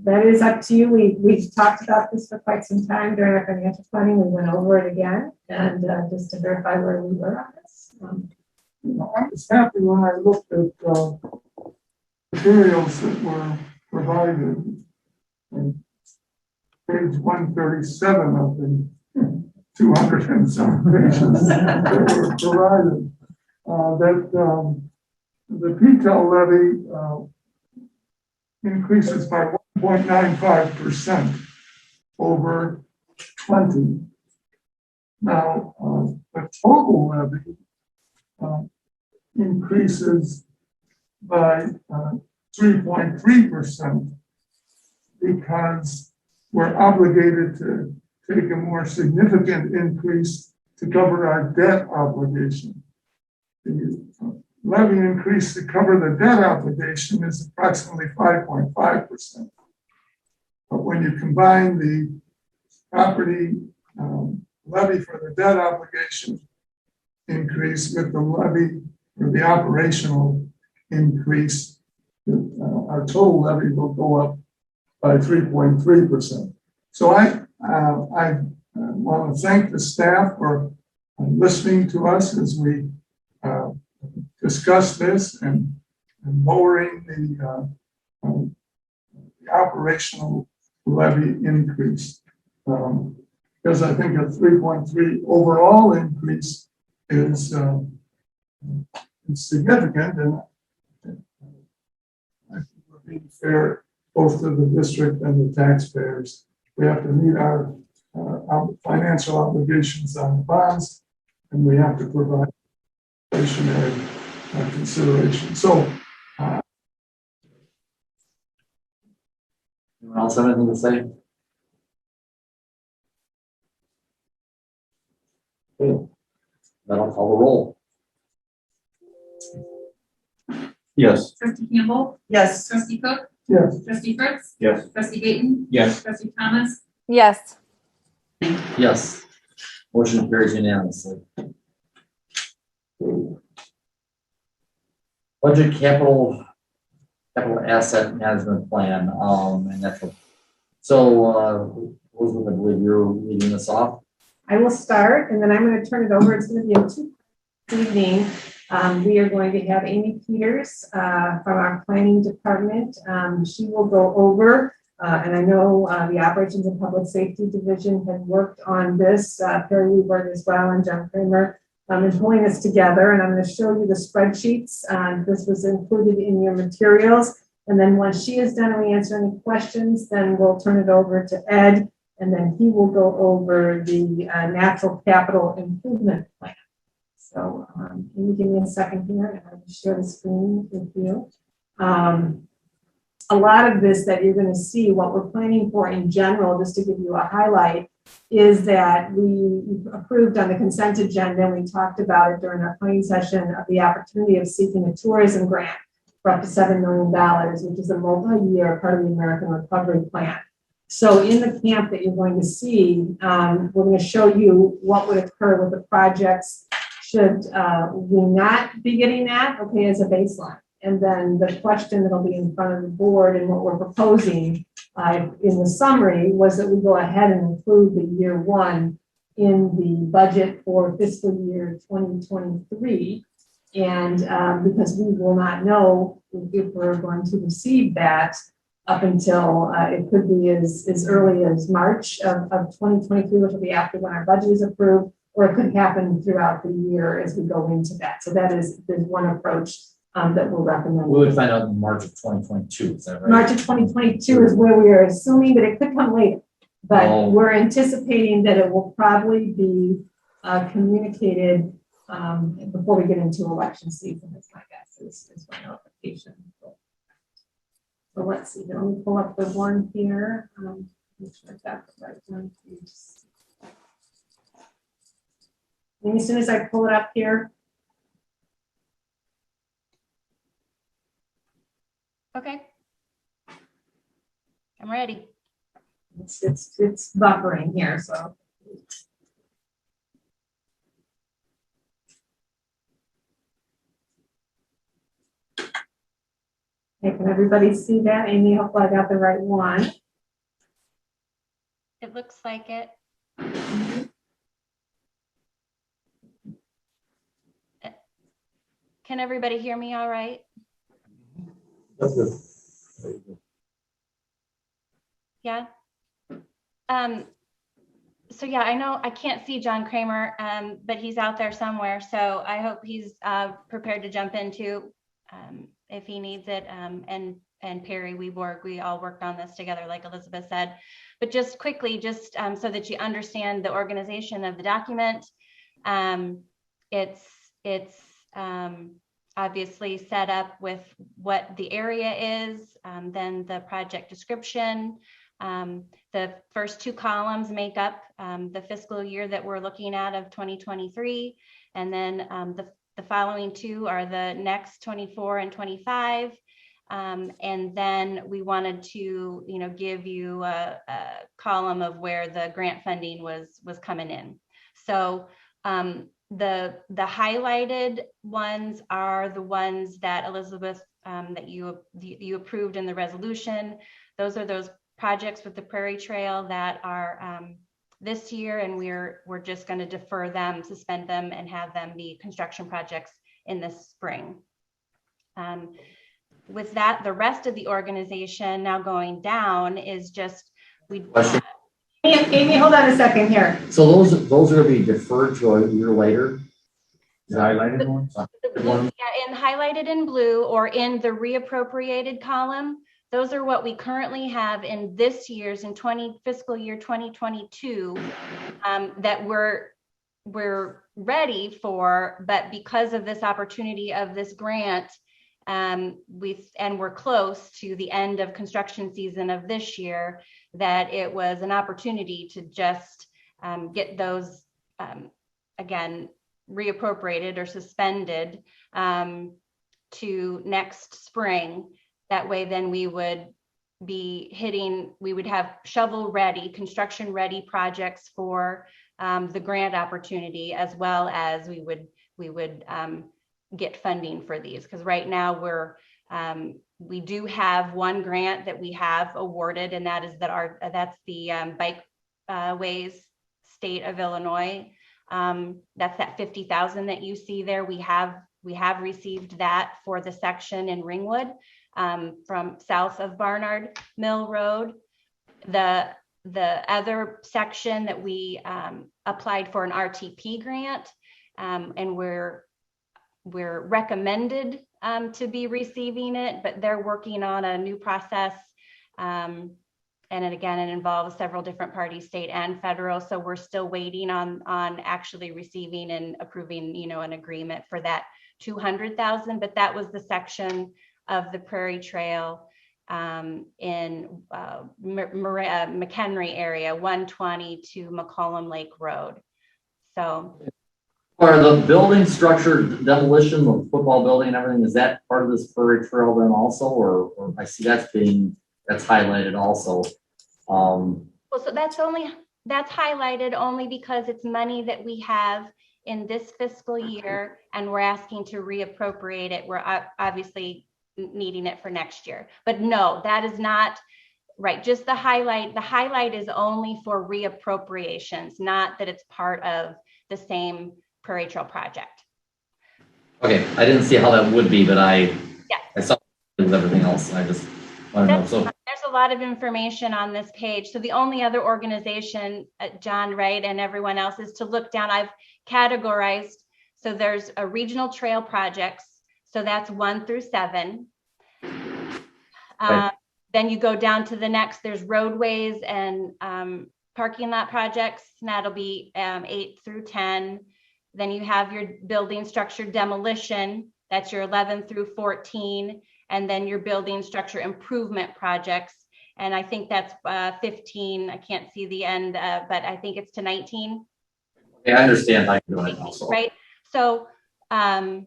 That is up to you. We've talked about this for quite some time during our financial planning. We went over it again, and just to verify where we were on this. I was happy when I looked at materials that were provided on page 137 of the 200 and some pages that were provided, that the PTEL levy increases by 1.95% over 20. Now, the total levy increases by 3.3% because we're obligated to take a more significant increase to cover our debt obligation. The levy increase to cover the debt obligation is approximately 5.5%. But when you combine the property levy for the debt obligation increase with the levy for the operational increase, our total levy will go up by 3.3%. So I want to thank the staff for listening to us as we discuss this and lowering the operational levy increase. Because I think a 3.3 overall increase is significant, and I think we're being fair both to the district and the taxpayers. We have to meet our financial obligations on the bonds, and we have to provide inflationary consideration. So, anyone else have anything to say? Okay, then I'll call the roll. Yes. Trustee Campbell, Yes. trustee Cook, yes. trustee Fritz, Yes. trustee Gayton, Yes. trustee Thomas, Yes. Yes. Motion carries unanimously. Budget capital asset management plan, and that's what. So, Elizabeth, I believe you're leading us off. I will start, and then I'm going to turn it over. It's going to be in two this evening. We are going to have Amy Peters from our planning department. She will go over, and I know the Operations and Public Safety Division had worked on this, Perry Weaver as well, and John Kramer is pulling this together. And I'm going to show you the spreadsheets. This was included in your materials. And then once she is done and we answer any questions, then we'll turn it over to Ed, and then he will go over the natural capital improvement plan. So can you give me a second here, and I'll share the screen with you. A lot of this that you're going to see, what we're planning for in general, just to give you a highlight, is that we approved on the consent agenda, and we talked about it during our planning session, of the opportunity of seeking a tourism grant for up to $7 million, which is a multi-year part of the American Recovery Plan. So in the camp that you're going to see, we're going to show you what would occur with the projects should we not be getting that, okay, as a baseline. And then the question that'll be in front of the board and what we're proposing in the summary was that we go ahead and include the year one in the budget for fiscal year 2023. And because we will not know if we're going to receive that up until it could be as early as March of 2023, which will be after when our budget is approved, or it could happen throughout the year as we go into that. So that is one approach that we'll recommend. We would find out in March of 2022, is that right? March of 2022 is where we are assuming, but it could come later. But we're anticipating that it will probably be communicated before we get into election season, is my guess, is my notification. So let's see, let me pull up the one here. Make sure I got the right one. And as soon as I pull it up here. Okay. I'm ready. It's buffering here, so. Okay, can everybody see that? Amy, hopefully I got the right one. It looks like it. Can everybody hear me all right? That's good. Yeah. So yeah, I know I can't see John Kramer, but he's out there somewhere. So I hope he's prepared to jump into. if he needs it. And Perry, we all worked on this together, like Elizabeth said. But just quickly, just so that you understand the organization of the document, it's obviously set up with what the area is, then the project description. The first two columns make up the fiscal year that we're looking at of 2023. And then the following two are the next 24 and 25. And then we wanted to, give you a column of where the grant funding was coming in. So the highlighted ones are the ones that Elizabeth, that you approved in the resolution. Those are those projects with the Prairie Trail that are this year, and we're just going to defer them, suspend them, and have them be construction projects in the spring. With that, the rest of the organization now going down is just Amy, hold on a second here. So those are going to be deferred to a year later? The highlighted ones? Yeah, and highlighted in blue or in the reappropriated column, those are what we currently have in this year's fiscal year 2022 that we're ready for, but because of this opportunity of this grant, we're close to the end of construction season of this year, that it was an opportunity to just get those again reappropriated or suspended to next spring. That way, then we would have shovel ready, construction ready projects for the grant opportunity, as well as we would get funding for these. Because right now we do have one grant that we have awarded, and that is that's the Bikeways State of Illinois. That's that 50,000 that you see there. We have received that for the section in Ringwood from south of Barnard Mill Road. The other section that we applied for an RTP grant, and we're recommended to be receiving it, but they're working on a new process. And again, it involves several different parties, state and federal. So we're still waiting on actually receiving and approving, an agreement for that 200,000. But that was the section of the Prairie Trail in McHenry area, 120 to McCollum Lake Road. So. Are the building structure demolition, the football building and everything, is that part of this Prairie Trail then also, or I see that's highlighted also? Well, so that's highlighted only because it's money that we have in this fiscal year, and we're asking to reappropriate it. We're obviously needing it for next year, but no, that is not right. Just the highlight. The highlight is only for reappropriations, not that it's part of the same Prairie Trail project. Okay, I didn't see how that would be, but I saw it with everything else. I just want to know. So there's a lot of information on this page. So the only other organization, John, right, and everyone else, is to look down. I've categorized. So there's a regional trail projects. So that's 1 through 7. Right. Then you go down to the next. There's roadways and parking lot projects, and that'll be 8 through 10. Then you have your building structure demolition, that's your 11 through 14, and then your building structure improvement projects. And I think that's 15. I can't see the end, but I think it's to 19. Yeah, I understand how you're doing it also. Right. So I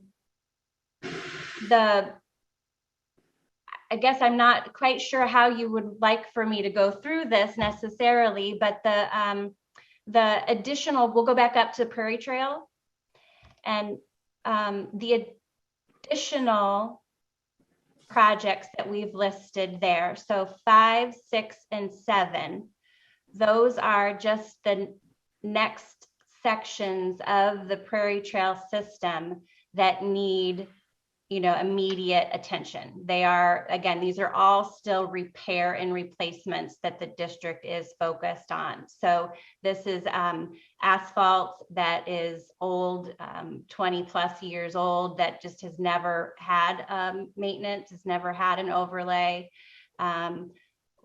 guess I'm not quite sure how you would like for me to go through this necessarily, but the additional, we'll go back up to Prairie Trail, and the additional projects that we've listed there. So 5, 6, and 7, those are just the next sections of the Prairie Trail system that need immediate attention. They are, again, these are all still repair and replacements that the district is focused on. So this is asphalt that is old, 20 plus years old, that just has never had maintenance, has never had an overlay.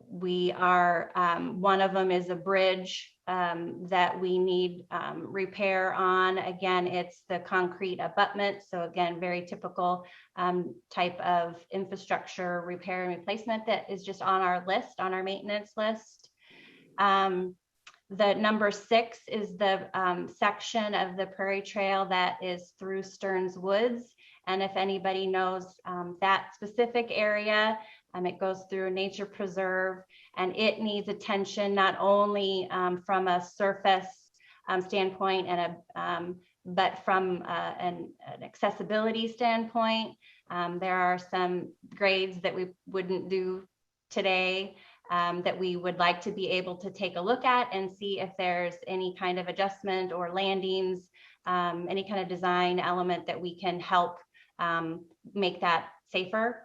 We are, one of them is a bridge that we need repair on. Again, it's the concrete abutment. So again, very typical type of infrastructure repair and replacement that is just on our list, on our maintenance list. The number 6 is the section of the Prairie Trail that is through Stearns Woods. And if anybody knows that specific area, it goes through a nature preserve, and it needs attention not only from a surface standpoint but from an accessibility standpoint. There are some grades that we wouldn't do today that we would like to be able to take a look at and see if there's any kind of adjustment or landings, any kind of design element that we can help make that safer.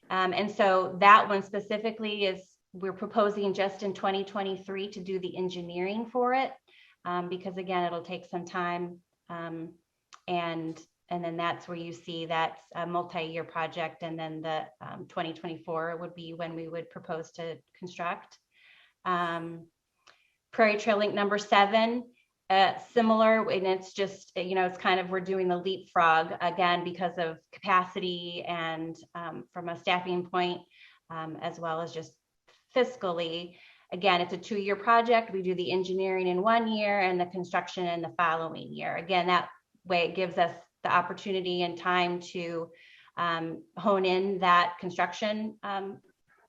And so that one specifically is, we're proposing just in 2023 to do the engineering for it, because again, it'll take some time. And then that's where you see that's a multi-year project. And then the 2024 would be when we would propose to construct. Prairie Trail Link number 7, similar, and it's just, it's kind of, we're doing the leapfrog again because of capacity and from a staffing point, as well as just fiscally. Again, it's a 2-year project. We do the engineering in 1 year and the construction in the following year. Again, that way it gives us the opportunity and time to hone in that construction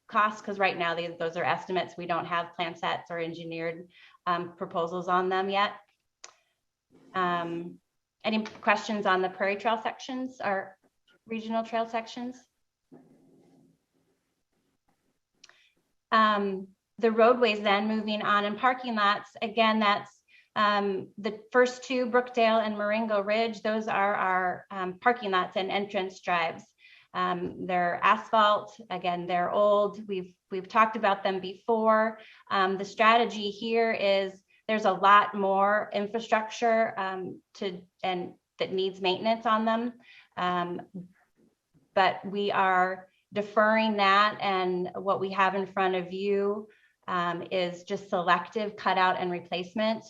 costs, because right now those are estimates. We don't have plan sets or engineered proposals on them yet. Any questions on the Prairie Trail sections or regional trail sections? The roadways then, moving on, and parking lots, again, that's the first 2, Brookdale and Marengo Ridge. Those are our parking lots and entrance drives. They're asphalt. Again, they're old. We've talked about them before. The strategy here is there's a lot more infrastructure that needs maintenance on them, but we are deferring that, and what we have in front of you is just selective cutout and replacement,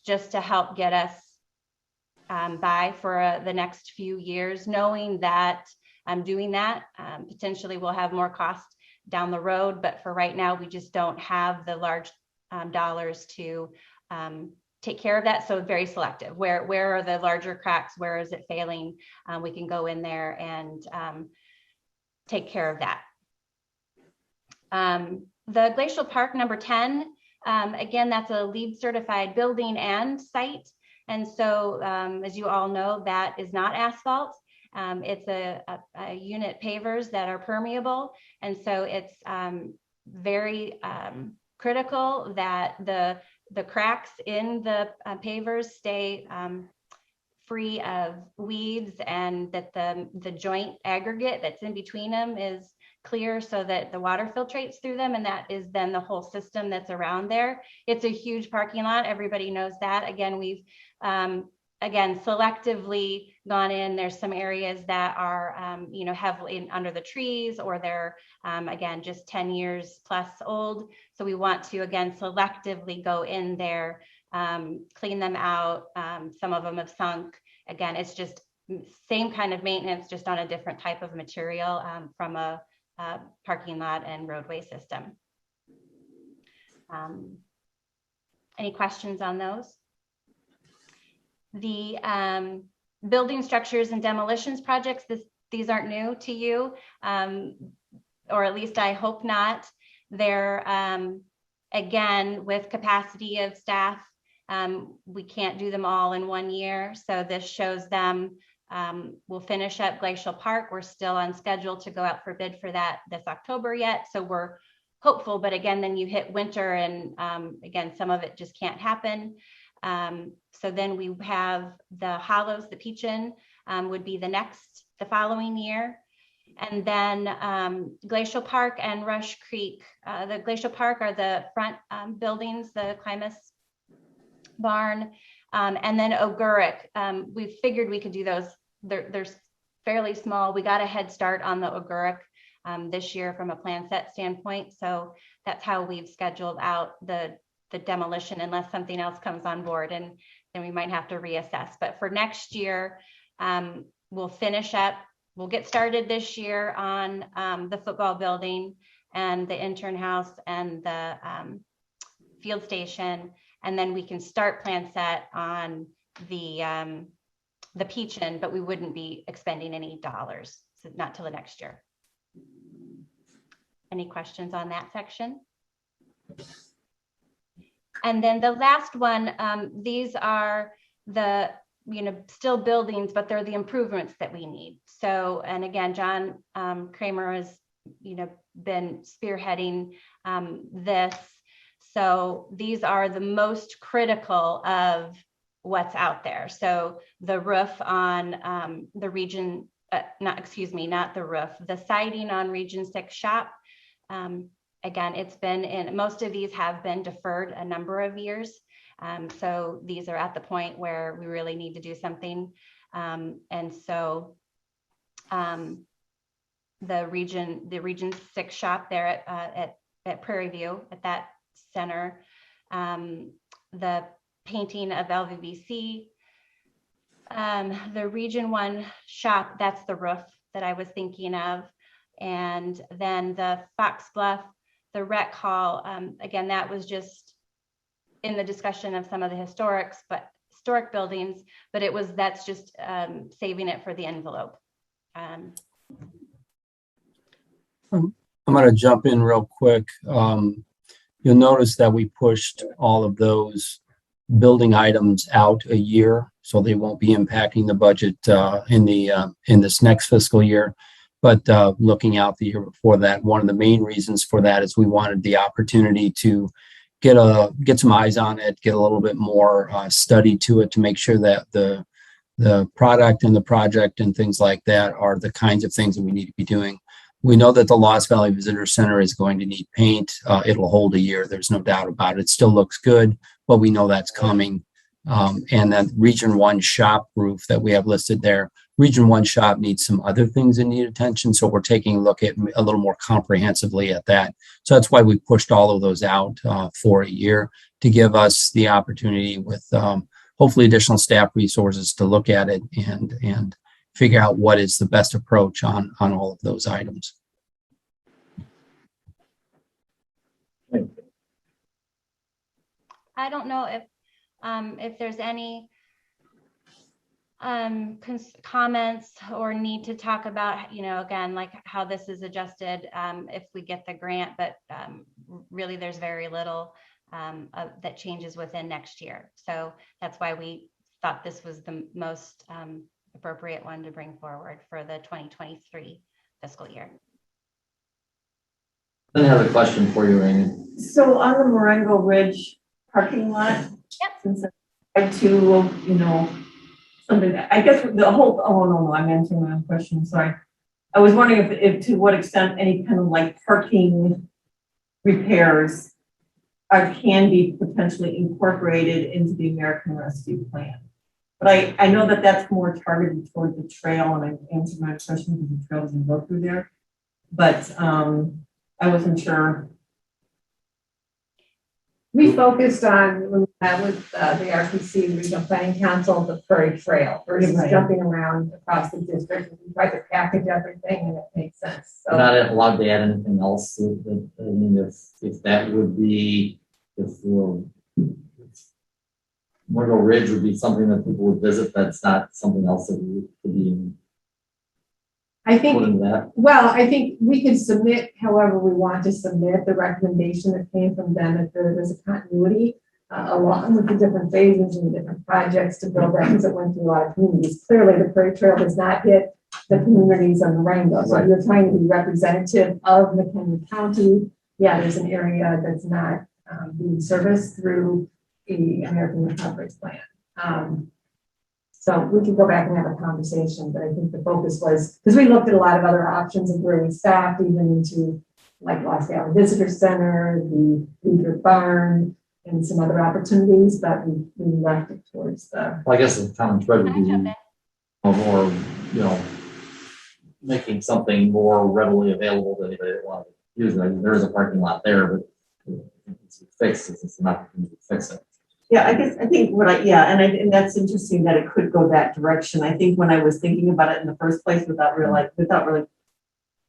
just to help get us by for the next few years, knowing that doing that potentially will have more cost down the road, but for right now we just don't have the large dollars to take care of that. So very selective. Where are the larger cracks? Where is it failing? We can go in there and take care of that. The Glacial Park number 10, again, that's a LEED certified building and site. And so as you all know, that is not asphalt. It's a unit pavers that are permeable. And so it's very critical that the cracks in the pavers stay free of weeds, and that the joint aggregate that's in between them is clear so that the water filtrates through them, and that is then the whole system that's around there. It's a huge parking lot. Everybody knows that. Again, we've selectively gone in. There's some areas that are heavily under the trees, or they're again just 10 years plus old. So we want to again selectively go in there, clean them out. Some of them have sunk. Again, it's just same kind of maintenance, just on a different type of material from a parking lot and roadway system. Any questions on those? The building structures and demolitions projects, these aren't new to you, or at least I hope not. They're, again, with capacity of staff, we can't do them all in 1 year. So this shows them. We'll finish up Glacial Park. We're still on schedule to go out for bid for that this October yet. So we're hopeful, but again, then you hit winter and again, some of it just can't happen. So then we have the Hollows, the Peachin would be the next the following year. And then Glacial Park and Rush Creek. The Glacial Park are the front buildings, the Climax barn, and then Ogurek. We figured we could do those. They're fairly small. We got a head start on the Ogurek this year from a plan set standpoint. So that's how we've scheduled out the demolition, unless something else comes on board, and then we might have to reassess. But for next year, we'll finish up. We'll get started this year on the football building and the intern house and the field station, and then we can start plan set on the Peachin, but we wouldn't be expending any dollars, so not till the next year. Any questions on that section? And then the last one, these are the still buildings, but they're the improvements that we need. So, and again, John Kramer has, been spearheading this. So these are the most critical of what's out there. So the roof on the region, not the roof, the siding on Region 6 shop. Again, it's been in, most of these have been deferred a number of years. So these are at the point where we really need to do something. And so the Region 6 shop there at Prairie View, at that center, the painting of LVBC, the Region 1 shop, that's the roof that I was thinking of. And then the Foxbluff, the rec hall, again, that was just in the discussion of some of the historic buildings, but that's just saving it for the envelope. I'm going to jump in real quick. You'll notice that we pushed all of those building items out a year, so they won't be impacting the budget in this next fiscal year. But looking out the year before that, one of the main reasons for that is we wanted the opportunity to get some eyes on it, get a little bit more study to it, to make sure that the product and the project and things like that are the kinds of things that we need to be doing. We know that the Lost Valley Visitor Center is going to need paint. It'll hold a year. There's no doubt about it. It still looks good, but we know that's coming. And then Region 1 shop roof that we have listed there. Region 1 shop needs some other things that need attention. So we're taking a look at a little more comprehensively at that. So that's why we pushed all of those out for a year, to give us the opportunity with hopefully additional staff resources to look at it and figure out what is the best approach on all of those items. I don't know if there's any comments or need to talk about, again, like how this is adjusted if we get the grant, but really there's very little that changes within next year. So that's why we thought this was the most appropriate one to bring forward for the 2023 fiscal year. I have a question for you, Amy. So on the Marengo Ridge parking lot, yep. Since I tried to, something that, I guess the whole, no, I'm answering my own question, sorry. I was wondering if to what extent any kind of like parking repairs can be potentially incorporated into the American Rescue Plan. But I know that that's more targeted toward the trail, and I answered my question because the trail doesn't go through there. But I wasn't sure. We focused on, when we met with the RPC, the Regional Planning Council, the Prairie Trail versus jumping around across the district. We tried to package everything and it makes sense. So Not allowed to add anything else. I mean, if that would be, Myrtle Ridge would be something that people would visit, that's not something else that we could be I think, put into that. well, I think we could submit however we want to submit the recommendation that came from them, if there is a continuity along with the different phases and the different projects to build that, because it went through a lot of communities. Clearly, the Prairie Trail does not hit the communities on the rainbow. So you're trying to be representative of McHenry County. Yeah, there's an area that's not being serviced through the American Recovery Plan. So we could go back and have a conversation, but I think the focus was, because we looked at a lot of other options of where we stopped, even into like Lost Valley Visitor Center, the Leader Barn, and some other opportunities, but we left it towards the. Well, I guess the common thread would be more, making something more readily available to anybody that wants to use it. I mean, there is a parking lot there, but it's fixed, it's an opportunity to fix it. Yeah, I think and that's interesting that it could go that direction. I think when I was thinking about it in the first place without really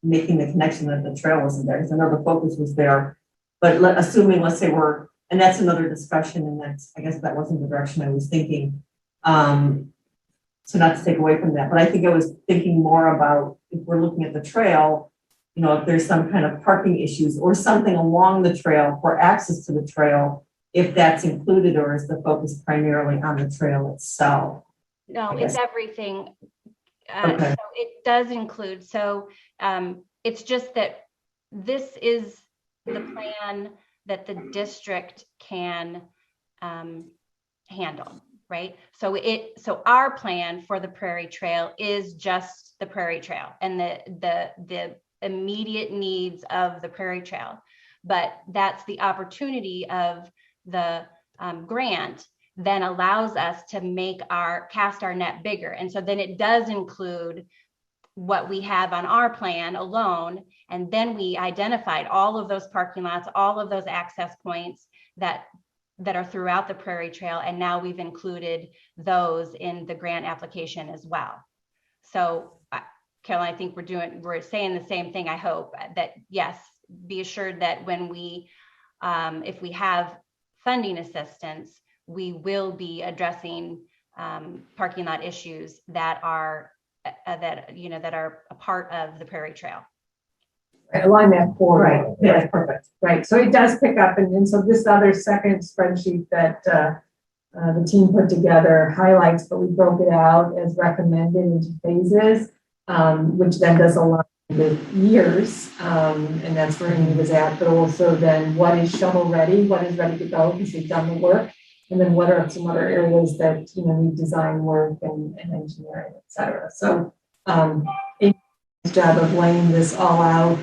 making the connection that the trail wasn't there, because I know the focus was there. But assuming, let's say and that's another discussion, and I guess that wasn't the direction I was thinking. So not to take away from that, but I think I was thinking more about if we're looking at the trail, if there's some kind of parking issues or something along the trail for access to the trail, if that's included, or is the focus primarily on the trail itself? No, it's everything. Okay. So it does include, it's just that this is the plan that the district can handle, right? So our plan for the Prairie Trail is just the Prairie Trail and the immediate needs of the Prairie Trail. But that's the opportunity of the grant then allows us to cast our net bigger. And so then it does include what we have on our plan alone. And then we identified all of those parking lots, all of those access points that are throughout the Prairie Trail. And now we've included those in the grant application as well. So Caroline, I think we're saying the same thing. I hope that, yes, be assured that when if we have funding assistance, we will be addressing parking lot issues that are a part of the Prairie Trail. Align that forward. Right. Yeah, that's perfect. Right. So it does pick up. And so this other second spreadsheet that the team put together highlights, but we broke it out as recommended into phases, which then does align with years. And that's where he was at, but also then what is shovel ready, what is ready to go because we've done the work. And then what are some other areas that, need design work and engineering, et cetera. So it's job of laying this all out.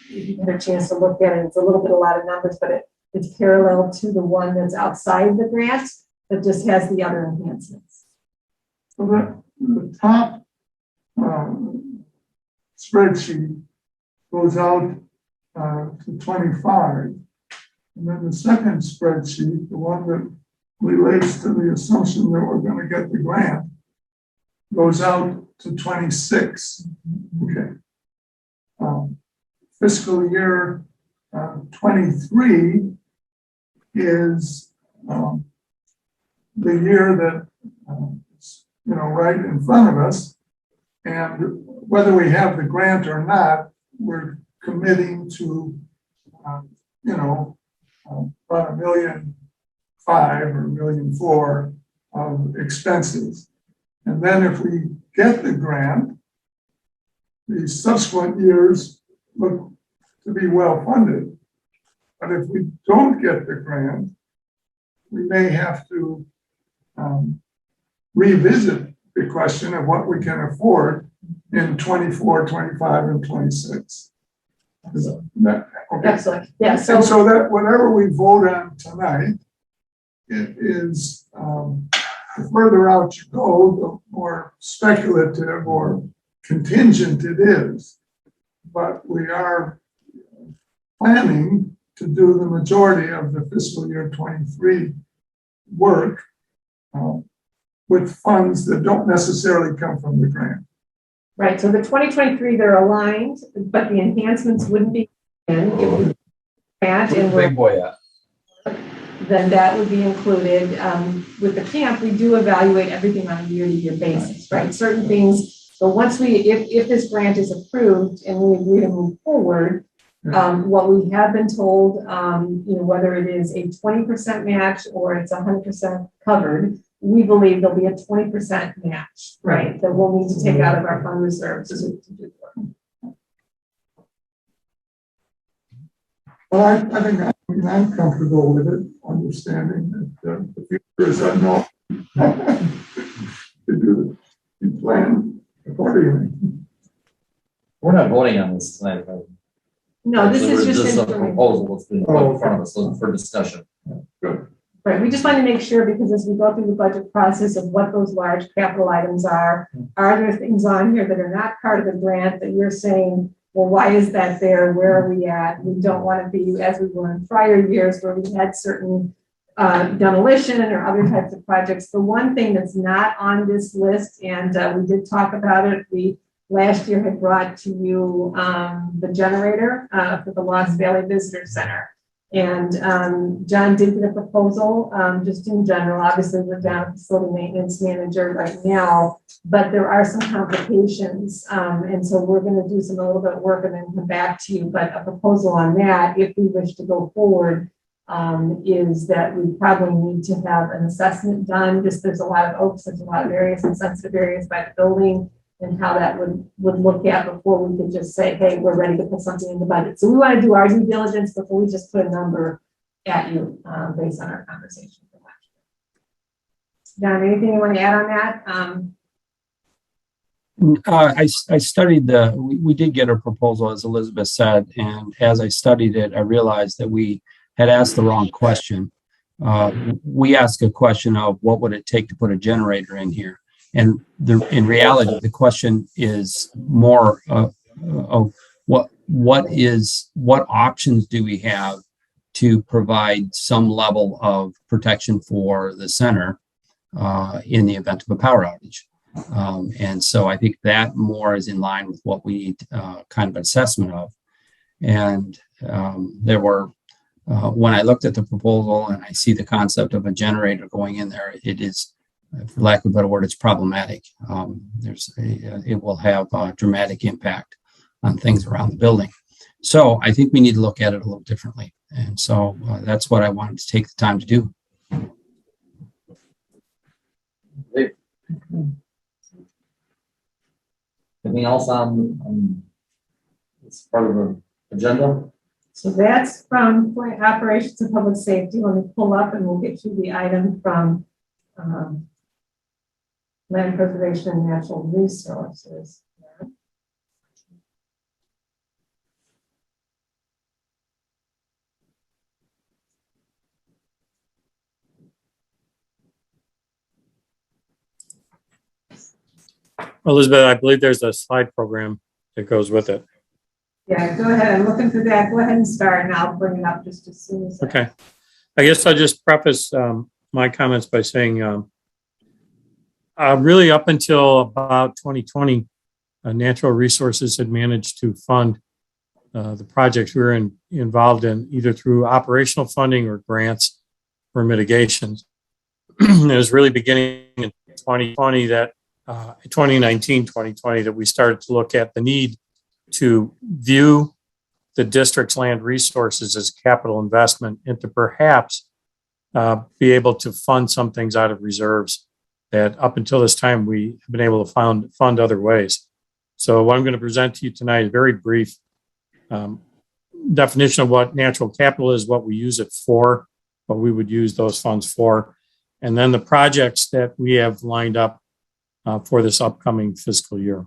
If you get a chance to look at it, it's a lot of numbers, but it's parallel to the one that's outside the grant that just has the other enhancements. So the top spreadsheet goes out to 25. And then the second spreadsheet, the one that relates to the assumption that we're going to get the grant, goes out to 26. Okay. Fiscal year 23 is the year that is, right in front of us. And whether we have the grant or not, we're committing to, about $1.5 million or $1.4 million of expenses. And then if we get the grant, the subsequent years look to be well funded. But if we don't get the grant, we may have to revisit the question of what we can afford in 24, 25, and 26. Okay. Excellent. Yeah. So that whatever we vote on tonight, it is the further out you go, the more speculative or contingent it is. But we are planning to do the majority of the fiscal year 23 work with funds that don't necessarily come from the grant. Right. So the 2023, they're aligned, but the enhancements wouldn't be in. It would be grant and Big boy at. then that would be included. With the camp, we do evaluate everything on a year-to-year basis, right? Certain things. So once if this grant is approved and we agree to move forward, what we have been told, whether it is a 20% match or it's 100% covered, we believe there'll be a 20% match, right? That we'll need to take out of our fund reserves to do the work. Well, I think I'm comfortable with it, understanding that the future is unknown. to do the plan accordingly. We're not voting on this tonight, right? No, this Actually, is we're just a information. proposal that's been put in front of us for discussion. Right, we just want to make sure, because as we go through the budget process of what those large capital items are there things on here that are not part of the grant that you're saying, well, why is that there? Where are we at? We don't want to be, as we were in prior years where we had certain demolition or other types of projects. The one thing that's not on this list, and we did talk about it, we last year had brought to you the generator for the Lost Valley Visitor Center. And John did get a proposal, just in general. Obviously, we're down facility maintenance manager right now, but there are some complications. And so we're going to do a little bit of work and then come back to you. But a proposal on that, if we wish to go forward, is that we probably need to have an assessment done. Just there's a lot of oaks, there's a lot of areas and sensitive areas by the building, and how that would look at before we could just say, hey, we're ready to put something in the budget. So we want to do our due diligence before we just put a number at you based on our conversation. John, anything you want to add on that? I studied we did get a proposal, as Elizabeth said, and as I studied it, I realized that we had asked the wrong question. We asked a question of what would it take to put a generator in here? And in reality, the question is more of what options do we have to provide some level of protection for the center in the event of a power outage. And so I think that more is in line with what we need kind of assessment of. And there were, when I looked at the proposal and I see the concept of a generator going in there, it is, for lack of a better word, it's problematic. It will have a dramatic impact on things around the building. So I think we need to look at it a little differently. And so that's what I wanted to take the time to do. Anything else on this part of the agenda? So that's from operations and public safety. Let me pull up and we'll get you the item from land preservation and natural resources. Elizabeth, I believe there's a slide program that goes with it. Yeah, go ahead. I'm looking for that. Go ahead and start, and I'll bring it up just as soon as. Okay. I guess I'll just preface my comments by saying really up until about 2020, Natural Resources had managed to fund the projects we were involved in, either through operational funding or grants for mitigations. It was really beginning in 2020 that 2019, 2020, that we started to look at the need to view the district's land resources as capital investment and to perhaps be able to fund some things out of reserves that up until this time we have been able to fund other ways. So what I'm going to present to you tonight is very brief definition of what natural capital is, what we use it for, what we would use those funds for, and then the projects that we have lined up for this upcoming fiscal year.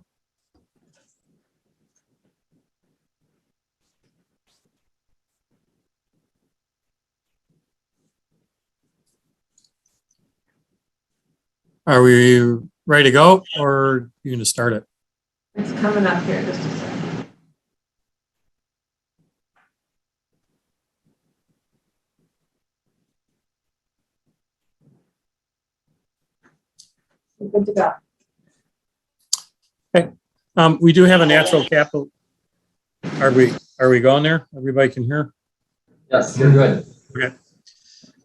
Are we ready to go, or are you going to start it? It's coming up here just a second. We're good to go. Okay. We do have a natural capital. Are we going there? Everybody can hear? Yes, you're good. Okay.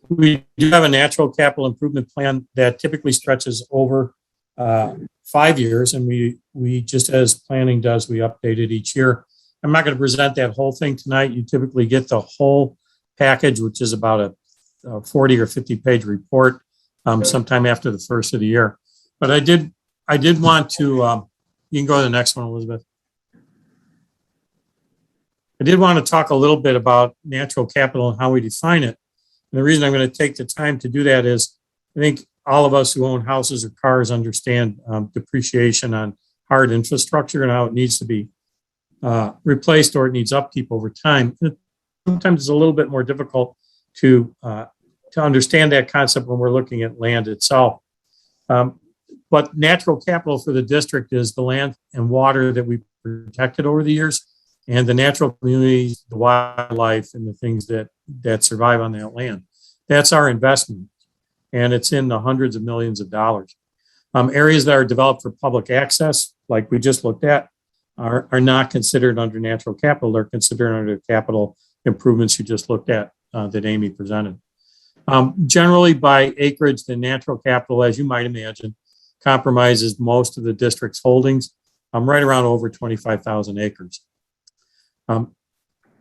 We do have a natural capital improvement plan that typically stretches over 5 years, and we just, as planning does, we update it each year. I'm not going to present that whole thing tonight. You typically get the whole package, which is about a 40 or 50 page report sometime after the first of the year. But I did want to, you can go to the next one, Elizabeth. I did want to talk a little bit about natural capital and how we define it. And the reason I'm going to take the time to do that is I think all of us who own houses or cars understand depreciation on hard infrastructure and how it needs to be replaced or it needs upkeep over time. Sometimes it's a little bit more difficult to understand that concept when we're looking at land itself. But natural capital for the district is the land and water that we protected over the years, and the natural communities, the wildlife, and the things that survive on that land. That's our investment, and it's in the hundreds of millions of dollars. Areas that are developed for public access, like we just looked at, are not considered under natural capital. They're considered under capital improvements you just looked at that Amy presented. Generally, by acreage, the natural capital, as you might imagine, compromises most of the district's holdings, right around over 25,000 acres.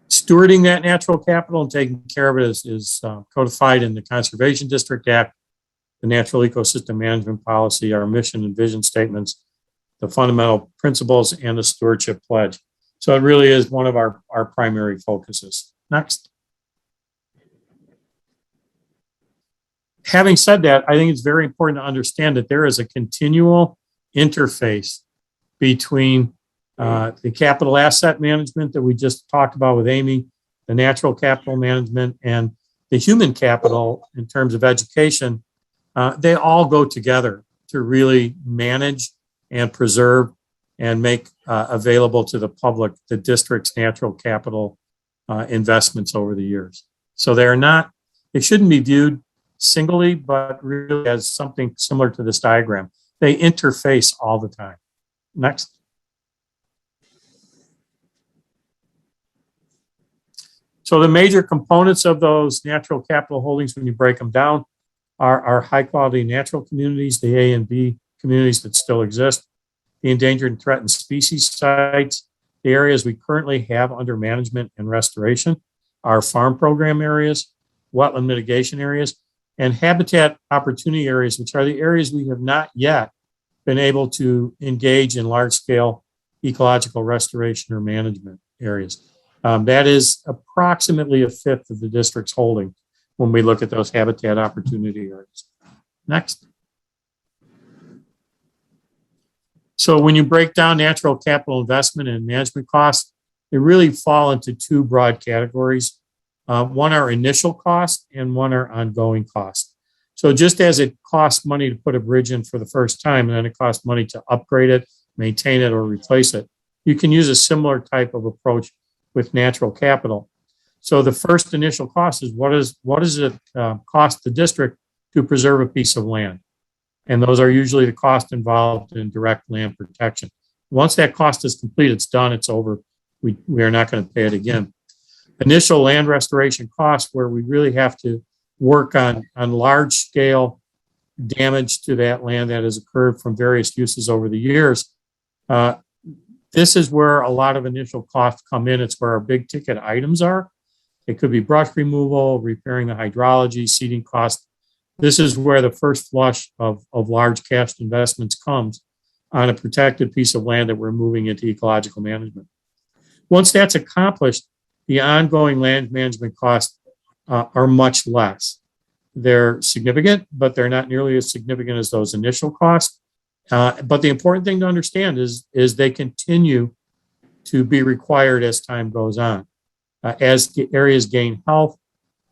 Stewarding that natural capital and taking care of it is codified in the Conservation District Act, the Natural Ecosystem Management Policy, our mission and vision statements, the fundamental principles, and the Stewardship Pledge. So it really is one of our primary focuses. Next. Having said that, I think it's very important to understand that there is a continual interface between the capital asset management that we just talked about with Amy, the natural capital management, and the human capital in terms of education. They all go together to really manage and preserve and make available to the public the district's natural capital investments over the years. So they shouldn't be viewed singly, but really as something similar to this diagram. They interface all the time. Next. So the major components of those natural capital holdings, when you break them down, are high quality natural communities, the A and B communities that still exist, the endangered and threatened species sites, the areas we currently have under management and restoration, our farm program areas, wetland mitigation areas, and habitat opportunity areas, which are the areas we have not yet been able to engage in large scale ecological restoration or management areas. That is approximately a fifth of the district's holding when we look at those habitat opportunity areas. Next. So when you break down natural capital investment and management costs, they really fall into two broad categories. One are initial costs and one are ongoing costs. So just as it costs money to put a bridge in for the first time, and then it costs money to upgrade it, maintain it, or replace it, you can use a similar type of approach with natural capital. So the first initial cost is what does it cost the district to preserve a piece of land? And those are usually the cost involved in direct land protection. Once that cost is complete, it's done, it's over. We are not going to pay it again. Initial land restoration costs, where we really have to work on large scale damage to that land that has occurred from various uses over the years. This is where a lot of initial costs come in. It's where our big ticket items are. It could be brush removal, repairing the hydrology, seeding costs. This is where the first flush of large cash investments comes on a protected piece of land that we're moving into ecological management. Once that's accomplished, the ongoing land management costs are much less. They're significant, but they're not nearly as significant as those initial costs. But the important thing to understand is they continue to be required as time goes on. As the areas gain health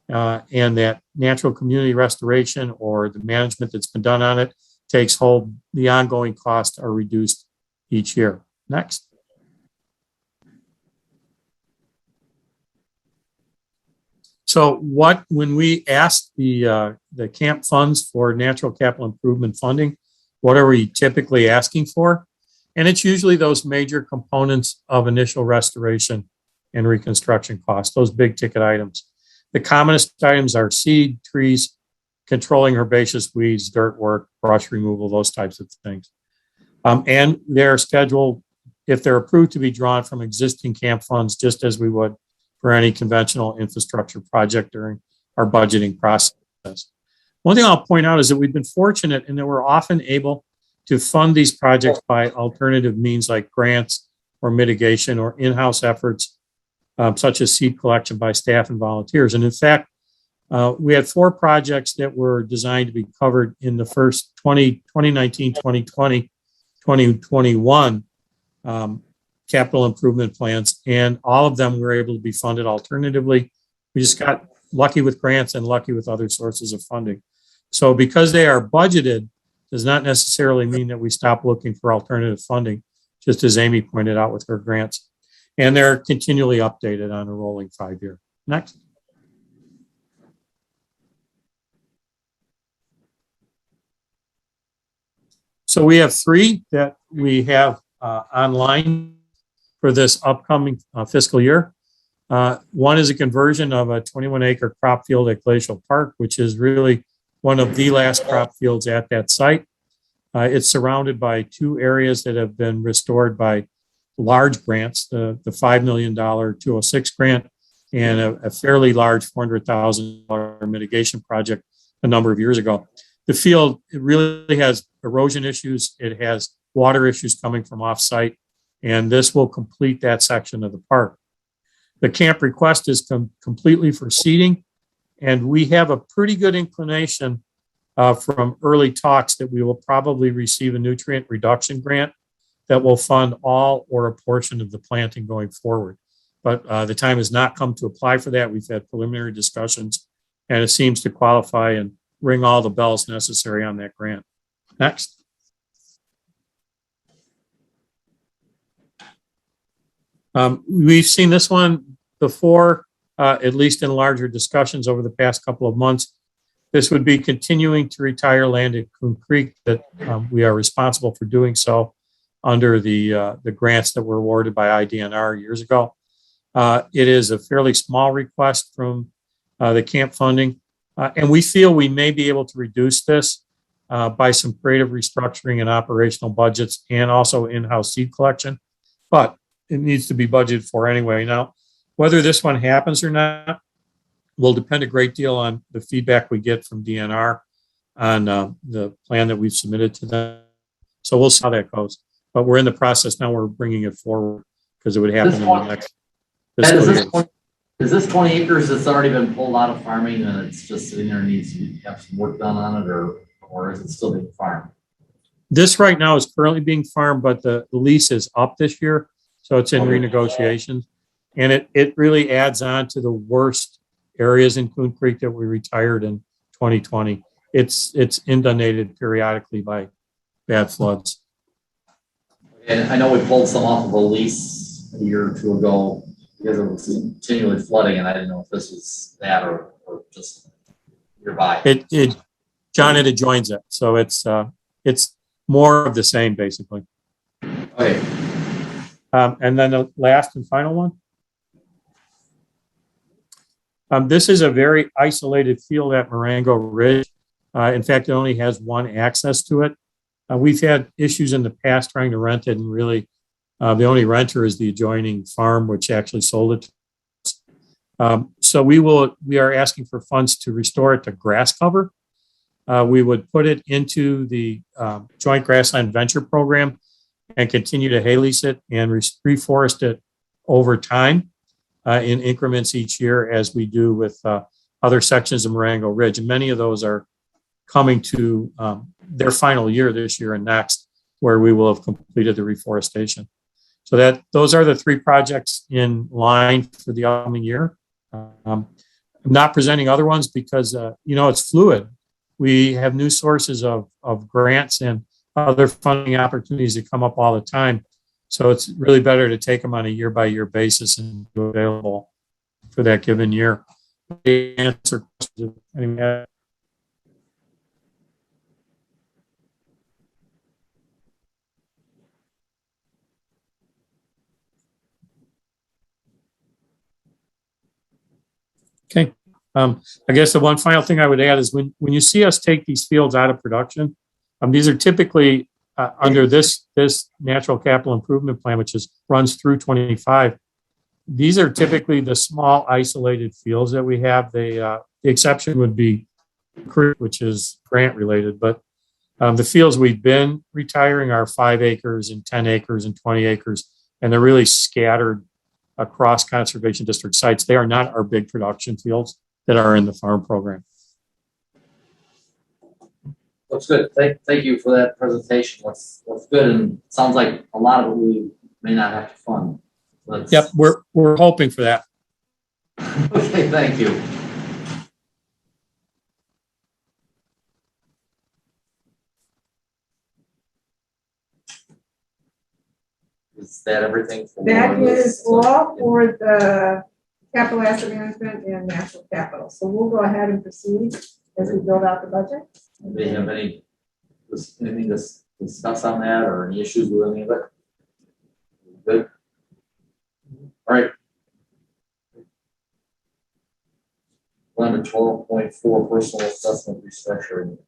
and that natural community restoration or the management that's been done on it takes hold, the ongoing costs are reduced each year. Next. So when we ask the camp funds for natural capital improvement funding, what are we typically asking for? And it's usually those major components of initial restoration and reconstruction costs, those big ticket items. The commonest items are seed, trees, controlling herbaceous weeds, dirt work, brush removal, those types of things. And they're scheduled, if they're approved, to be drawn from existing camp funds, just as we would for any conventional infrastructure project during our budgeting process. One thing I'll point out is that we've been fortunate in that we're often able to fund these projects by alternative means like grants or mitigation or in-house efforts, such as seed collection by staff and volunteers. And in fact, We had 4 projects that were designed to be covered in the first 2019, 2020, 2021 capital improvement plans, and all of them were able to be funded alternatively. We just got lucky with grants and lucky with other sources of funding. So because they are budgeted does not necessarily mean that we stop looking for alternative funding, just as Amy pointed out with her grants. And they're continually updated on a rolling 5-year. Next. So we have 3 that we have online for this upcoming fiscal year. One is a conversion of a 21-acre crop field at Glacial Park, which is really one of the last crop fields at that site. It's surrounded by 2 areas that have been restored by large grants, the $5 million 206 grant and a fairly large $400,000 mitigation project a number of years ago. The field, it really has erosion issues. It has water issues coming from off-site, and this will complete that section of the park. The camp request is completely for seeding, and we have a pretty good inclination from early talks that we will probably receive a nutrient reduction grant that will fund all or a portion of the planting going forward. But the time has not come to apply for that. We've had preliminary discussions, and it seems to qualify and ring all the bells necessary on that grant. Next. We've seen this one before, at least in larger discussions over the past couple of months. This would be continuing to retire land at Coon Creek that we are responsible for doing so under the grants that were awarded by IDNR years ago. It is a fairly small request from the camp funding, and we feel we may be able to reduce this by some creative restructuring and operational budgets and also in-house seed collection, but it needs to be budgeted for anyway. Now, whether this one happens or not will depend a great deal on the feedback we get from DNR on the plan that we've submitted to them. So we'll see how that goes. But we're in the process now. We're bringing it forward because it would happen in the next fiscal year. Is this 20 acres that's already been pulled out of farming and it's just sitting there and needs to have some work done on it, or is it still being farmed? This right now is currently being farmed, but the lease is up this year. So it's in renegotiation. And it really adds on to the worst areas in Coon Creek that we retired in 2020. It's inundated periodically by bad floods. And I know we pulled some off of a lease a year or two ago because it was continually flooding, and I didn't know if this was that or just nearby. John, it adjoins it. So it's more of the same, basically. Okay. And then the last and final one. This is a very isolated field at Marengo Ridge. In fact, it only has one access to it. We've had issues in the past trying to rent it, and really the only renter is the adjoining farm, which actually sold it to us. So we are asking for funds to restore it to grass cover. We would put it into the Joint Grassland Venture Program and continue to hay lease it and reforest it over time in increments each year, as we do with other sections of Marengo Ridge. And many of those are coming to their final year this year and next, where we will have completed the reforestation. So those are the 3 projects in line for the upcoming year. I'm not presenting other ones because, it's fluid. We have new sources of grants and other funding opportunities that come up all the time. So it's really better to take them on a year-by-year basis and be available for that given year. Answer questions. Okay. I guess the one final thing I would add is when you see us take these fields out of production, these are typically under this natural capital improvement plan, which runs through 25. These are typically the small isolated fields that we have. The exception would be Creek, which is grant related, but the fields we've been retiring are 5 acres and 10 acres and 20 acres, and they're really scattered across conservation district sites. They are not our big production fields. that are in the farm program. Looks good. Thank you for that presentation. Looks good, and sounds like a lot of it we may not have to fund. Yep, we're hoping for that. Okay, thank you. Is that everything? That is all for the capital asset management and natural capital. So we'll go ahead and proceed as we build out the budget. Do they have anything to discuss on that or any issues with any of it? Good. All right. 12.4 personal assessment restructuring.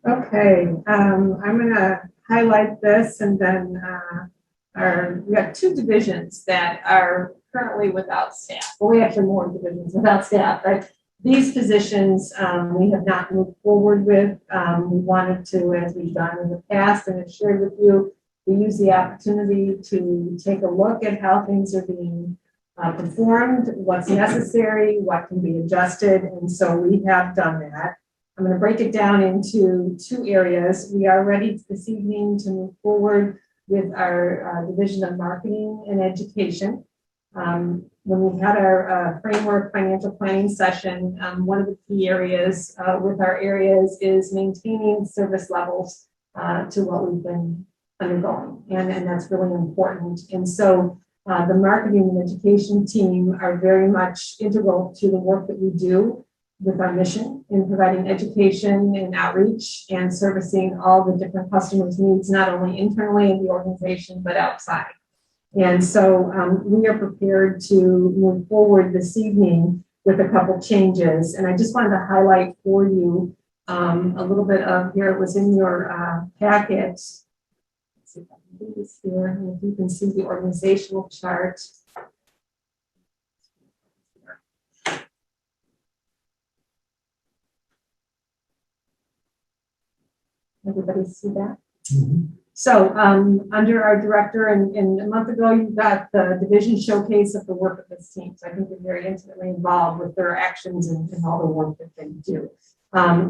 Okay, I'm going to highlight this, and then we have two divisions that are currently without staff. Well, we have some more divisions without staff, but these positions we have not moved forward with. We wanted to, as we've done in the past, and have shared with you, we use the opportunity to take a look at how things are being performed, what's necessary, what can be adjusted, and so we have done that. I'm going to break it down into two areas. We are ready this evening to move forward with our Division of Marketing and Education. When we had our framework financial planning session, one of the key areas with our areas is maintaining service levels to what we've been undergoing, and that's really important. And so the marketing and education team are very much integral to the work that we do with our mission in providing education and outreach and servicing all the different customers' needs, not only internally in the organization, but outside. And so we are prepared to move forward this evening with a couple changes. And I just wanted to highlight for you a little bit of here. It was in your packet. Let's see if I can do this here. And if you can see the organizational chart. Everybody see that? Mm-hmm. So under our director, and a month ago, you got the division showcase of the work of this team. So I think they're very intimately involved with their actions and all the work that they do.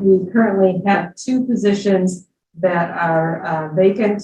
We currently have two positions that are vacant,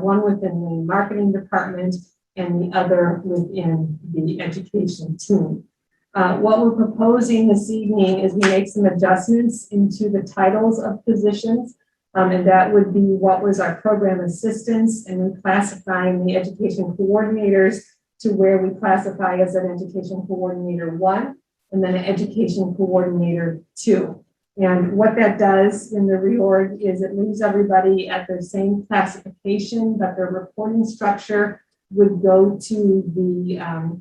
one within the marketing department and the other within the education team. What we're proposing this evening is we make some adjustments into the titles of positions. And that would be what was our program assistants, and we classifying the education coordinators to where we classify as an education coordinator 1 and then an education coordinator 2. And what that does in the reorg is it leaves everybody at their same classification, but their reporting structure would go to the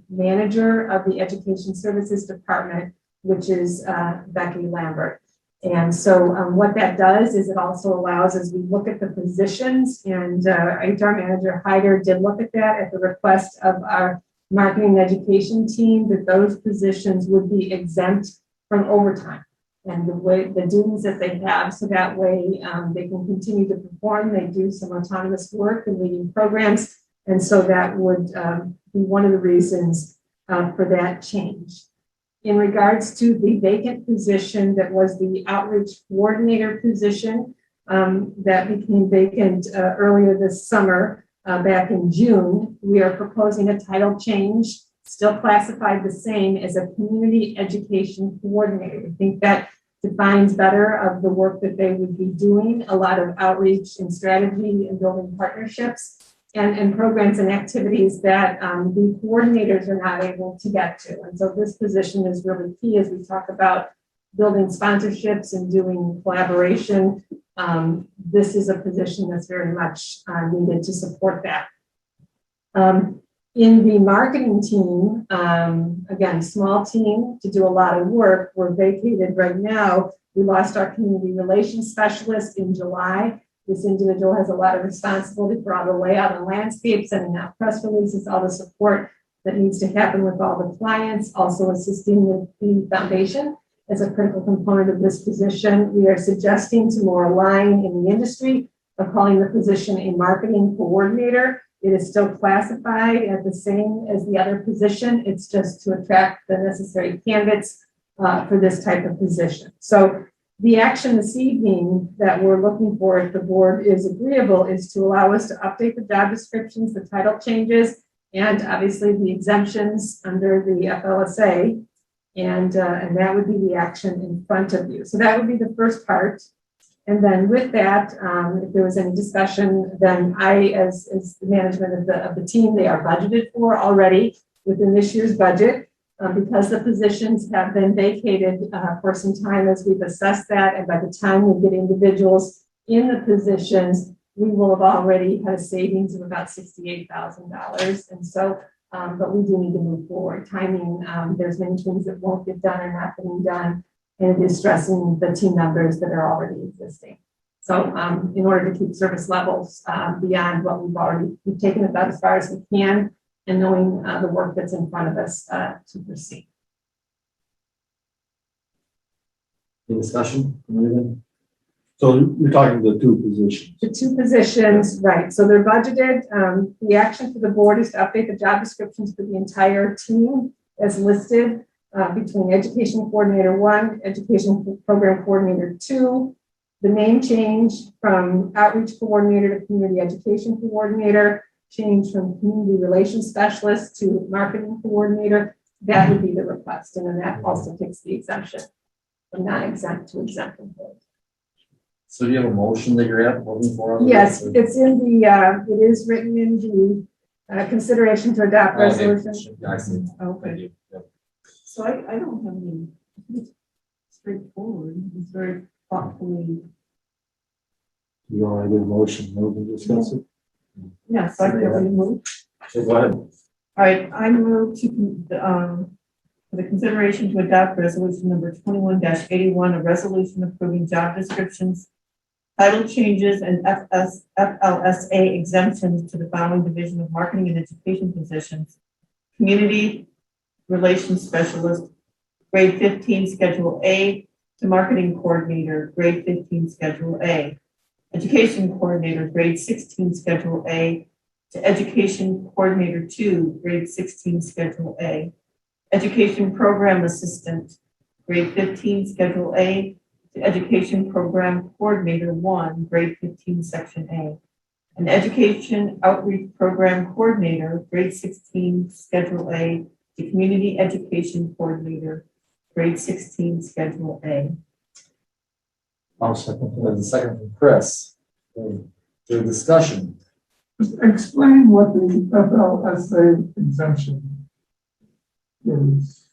manager of the education services department, which is Becky Lambert. And so what that does is it also allows, as we look at the positions, and HR Manager Hyder did look at that at the request of our marketing and education team, that those positions would be exempt from overtime and the duties that they have. So that way they can continue to perform. They do some autonomous work and leading programs. And so that would be one of the reasons for that change. In regards to the vacant position that was the outreach coordinator position that became vacant earlier this summer, back in June, we are proposing a title change, still classified the same as a community education coordinator. I think that defines better of the work that they would be doing, a lot of outreach and strategy and building partnerships. And programs and activities that the coordinators are not able to get to. And so this position is really key as we talk about building sponsorships and doing collaboration. This is a position that's very much needed to support that. In the marketing team, again, small team to do a lot of work. We're vacated right now. We lost our community relations specialist in July. This individual has a lot of responsibility for all the layout and landscape, sending out press releases, all the support that needs to happen with all the clients, also assisting with the foundation as a critical component of this position. We are suggesting to more align in the industry of calling the position a marketing coordinator. It is still classified as the same as the other position. It's just to attract the necessary candidates for this type of position. So the action this evening that we're looking for, if the board is agreeable, is to allow us to update the job descriptions, the title changes, and obviously the exemptions under the FLSA. And that would be the action in front of you. So that would be the first part. And then with that, if there was any discussion, then I, as the management of the team, they are budgeted for already within this year's budget. Because the positions have been vacated for some time as we've assessed that, and by the time we get individuals in the positions, we will have already had a savings of about $68,000. And so, but we do need to move forward. Timing, there's many things that won't get done or not getting done, and it is stressing the team members that are already existing. So in order to keep service levels beyond what we've taken about as far as we can, and knowing the work that's in front of us to proceed. Any discussion? Anything? So you're talking the two positions. The two positions, right. So they're budgeted. The action for the board is to update the job descriptions for the entire team as listed between Education Coordinator 1, Education Program Coordinator 2, the name change from Outreach Coordinator to Community Education Coordinator, change from Community Relations Specialist to Marketing Coordinator. That would be the request. And then that also takes the exemption from non-exempt to exempt employees. So do you have a motion that you're looking for? Yes, it's in the, it is written in the consideration to adopt resolution. Yeah, I see. Okay. Yep. So I don't have any, it's straightforward, it's very thoughtfully. You want to get a motion, move and discuss it? Yes, I can move. So go ahead. All right, I move to, for the consideration to adopt resolution number 21-81, a resolution approving job descriptions, title changes, and FLSA exemptions to the following division of marketing and education positions: Community Relations Specialist, grade 15, Schedule A, to Marketing Coordinator, grade 15, Schedule A. Education Coordinator, grade 16, Schedule A, to Education Coordinator 2, grade 16, Schedule A. Education Program Assistant, grade 15, Schedule A, to Education Program Coordinator 1, grade 15, Section A. An Education Outreach Program Coordinator, grade 16, Schedule A, to Community Education Coordinator, grade 16, Schedule A. I'll second. There's a second from Chris. The discussion. Just explain what the FLSA exemption is.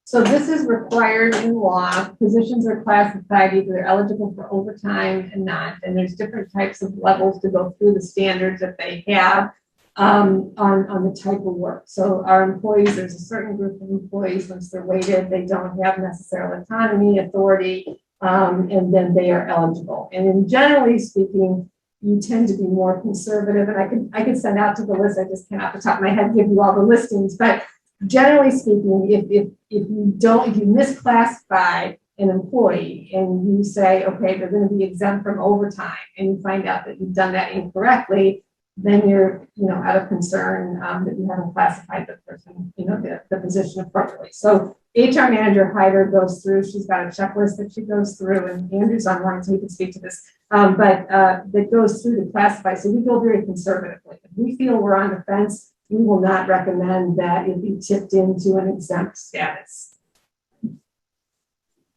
So this is required in law. Positions are classified either they're eligible for overtime and not, and there's different types of levels to go through the standards that they have on the type of work. So our employees, there's a certain group of employees, once they're weighted, they don't have necessarily autonomy, authority, and then they are eligible. And in generally speaking, you tend to be more conservative, and I could send out to the list. I just can't off the top of my head give you all the listings, but generally speaking, if you misclassify an employee and you say, okay, they're going to be exempt from overtime, and you find out that you've done that incorrectly, then you're, out of concern that you haven't classified the person, the position appropriately. So HR manager Hyder goes through, she's got a checklist that she goes through, and Andrew's online, so he can speak to this, but that goes through to classify. So we go very conservatively. If we feel we're on the fence, we will not recommend that it be tipped into an exempt status.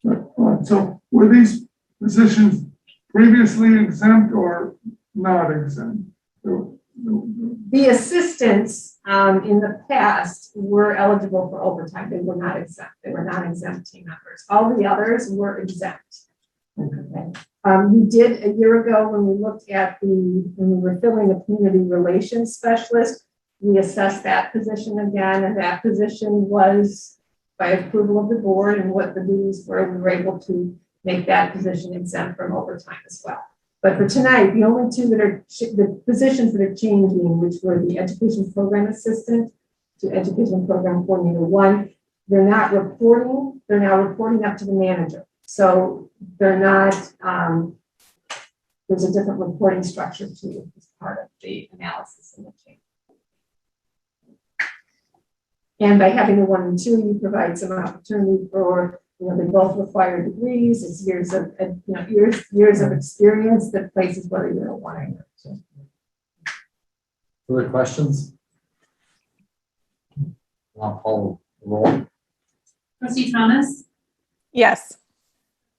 So were these positions previously exempt or not exempt? The assistants in the past were eligible for overtime. They were not exempt. They were non-exempt team members. All the others were exempt. Okay. We did a year ago when we looked at when we were filling the community relations specialist, we assessed that position again, and that position was by approval of the board and what the duties were, we were able to make that position exempt from overtime as well. But for tonight, the only two that are the positions that are changing, which were the education program assistant to education program coordinator 1, they're not reporting, they're now reporting up to the manager. So they're not, there's a different reporting structure to as part of the analysis and the change. And by having the 1 and 2, you provide some opportunity for they both require degrees. It's years of, years of experience that places whether you're a one. Further questions? I'll call the roll. Trustee Thomas, Yes.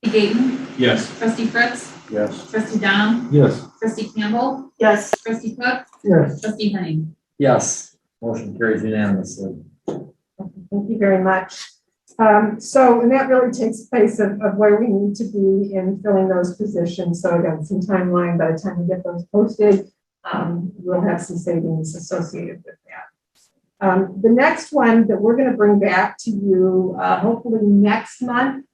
trustee Gayton, Yes. trustee Fritz, Yes. trustee Dom, Yes. trustee Campbell, Yes. trustee Cook, Yes. trustee Henning. Yes, motion carries unanimously. Thank you very much. So, and that really takes place of where we need to be in filling those positions. So again, some timeline by the time we get those posted, we'll have some savings associated with that. The next one that we're going to bring back to you, hopefully next month,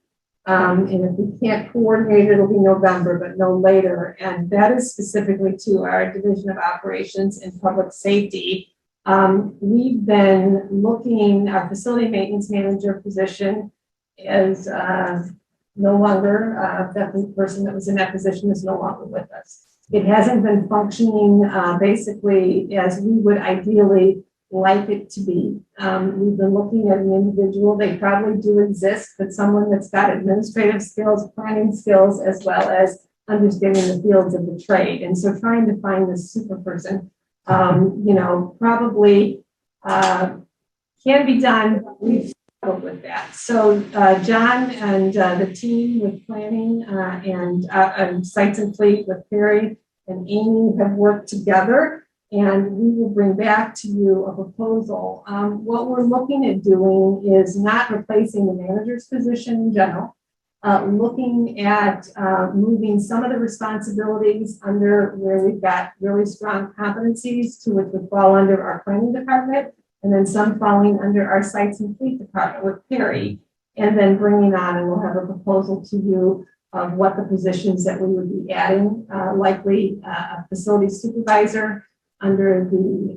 and if we can't coordinate, it'll be November, but no later. And that is specifically to our Division of Operations and Public Safety. We've been looking, our facility maintenance manager position is no longer, that person that was in that position is no longer with us. It hasn't been functioning basically as we would ideally like it to be. We've been looking at an individual, they probably do exist, but someone that's got administrative skills, planning skills, as well as understanding the fields of the trade. And so trying to find this super person, probably can be done, but we've struggled with that. So John and the team with planning and Sites and Fleet with Perry and Amy have worked together, and we will bring back to you a proposal. What we're looking at doing is not replacing the manager's position in general, looking at moving some of the responsibilities under where we've got really strong competencies to which would fall under our planning department, and then some falling under our Sites and Fleet department with Perry, and then bringing on, and we'll have a proposal to you of what the positions that we would be adding, likely a facility supervisor under the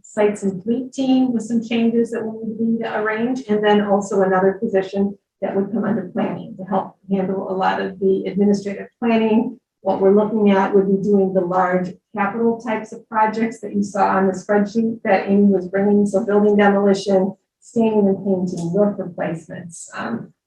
Sites and Fleet team with some changes that we would need to arrange, and then also another position that would come under planning to help handle a lot of the administrative planning. What we're looking at would be doing the large capital types of projects that you saw on the spreadsheet that Amy was bringing. So building demolition, staining and painting, roof replacements,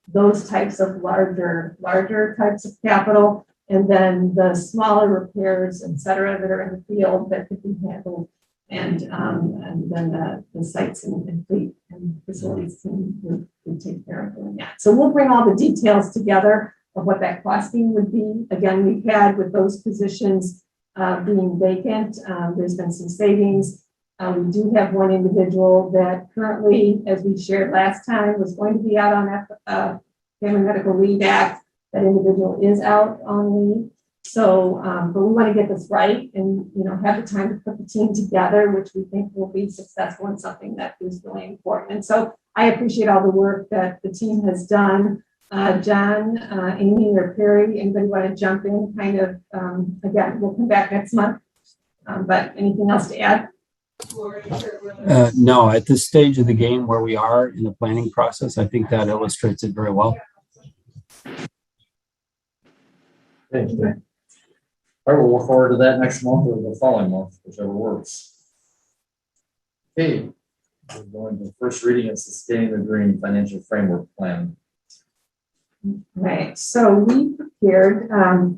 those types of larger types of capital. And then the smaller repairs, et cetera, that are in the field that could be handled. And then the Sites and Fleet and facilities team would take care of doing that. So we'll bring all the details together of what that costing would be. Again, we've had with those positions being vacant, there's been some savings. We do have one individual that currently, as we shared last time, was going to be out on Family Medical Leave Act. That individual is out on leave. So, but we want to get this right and, have the time to put the team together, which we think will be successful in something that is really important. And so I appreciate all the work that the team has done. John, Amy, or Perry, anybody want to jump in? Kind of, again, we'll come back next month. But anything else to add? No, at this stage of the game where we are in the planning process, I think that illustrates it very well. Thank you. I will look forward to that next month or the following month, whichever works. Okay, we're going to the first reading of Sustaining the Green Financial Framework Plan. Right, so we prepared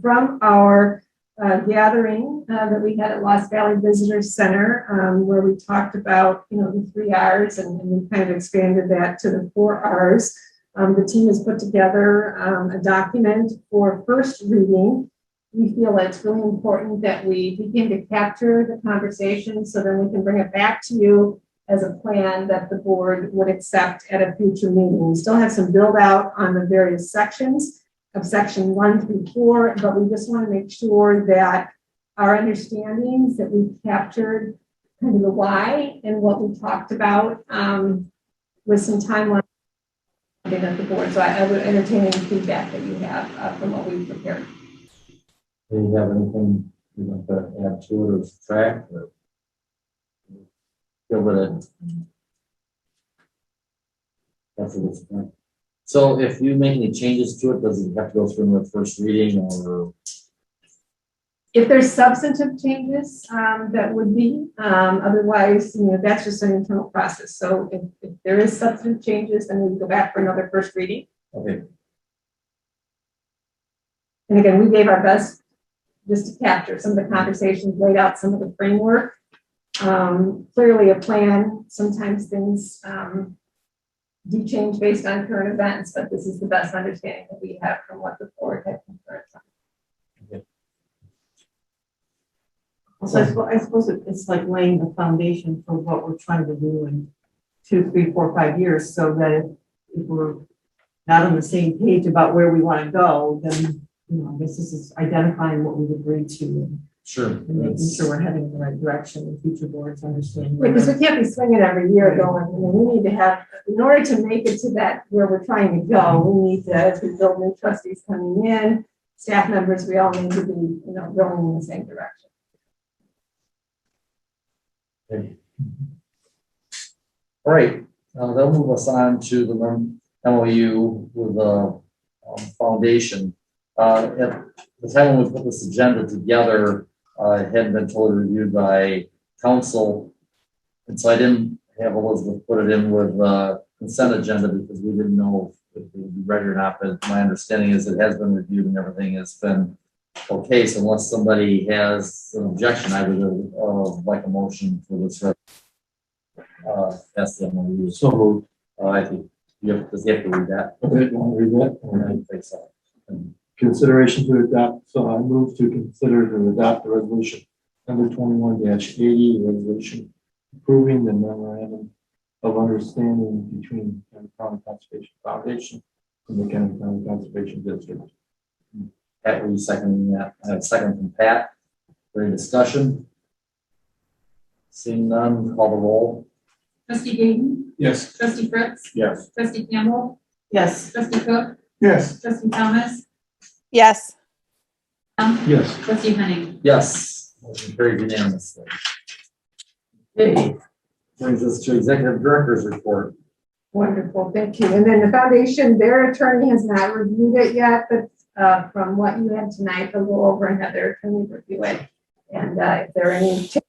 from our gathering that we had at Lost Valley Visitor Center, where we talked about, the 3 R's, and we kind of expanded that to the 4 R's. The team has put together a document for first reading. We feel it's really important that we begin to capture the conversation so then we can bring it back to you as a plan that the board would accept at a future meeting. We still have some build out on the various sections of section 1 through 4, but we just want to make sure that our understandings that we've captured kind of the why and what we talked about with some timeline at the board. So I would entertain any feedback that you have from what we've prepared. Do you have anything you'd like to add to it or subtract or go with it? That's a good point. So if you make any changes to it, does it have to go through the first reading or? If there's substantive changes, that would be, otherwise, that's just an internal process. So if there is substantive changes, then we go back for another first reading. Okay, And again, we gave our best just to capture some of the conversations, laid out some of the framework. Clearly a plan, sometimes things do change based on current events, but this is the best understanding that we have from what the board had concurred on. So I suppose it's like laying the foundation for what we're trying to do in 2, 3, 4, 5 years, so that if we're not on the same page about where we want to go, then, you know, I guess this is identifying what we've agreed to and sure. and making sure we're heading in the right direction and future boards understand. Because we can't be swinging every year going, I mean, we need to have, in order to make it to that where we're trying to go, we need to, as we build new trustees coming in, staff members, we all need to be, you know, going in the same direction. Okay. All right, they'll move us on to the MOU with the foundation. At the time when we put this agenda together, it hadn't been totally reviewed by council, and so I didn't have Elizabeth put it in with the consent agenda because we didn't know if it would be ready or not. But my understanding is it has been reviewed and everything has been okay. So unless somebody has an objection, I would like a motion for this. That's the MOU. So moved. I think does he have to read that? Okay, you want to read that? I think so. Consideration to adopt, so I move to consider to adopt the resolution number 21-80, resolution approving the memorandum of understanding between the County Conservation Foundation and the County Conservation District. Pat, were you seconding that? I have a second from Pat. Any discussion? Seeing none, call the roll. Trustee Gayton, Yes. trustee Fritz, Yes. trustee Campbell, Yes. trustee Cook, Yes. trustee Thomas, Yes. Yes. trustee Henning. Yes, motion carried unanimously. Okay, brings us to executive director's report. Wonderful, thank you. And then the foundation, their attorney has not reviewed it yet, but from what you had tonight, they'll go over and have their attorney review it. And if there are any changes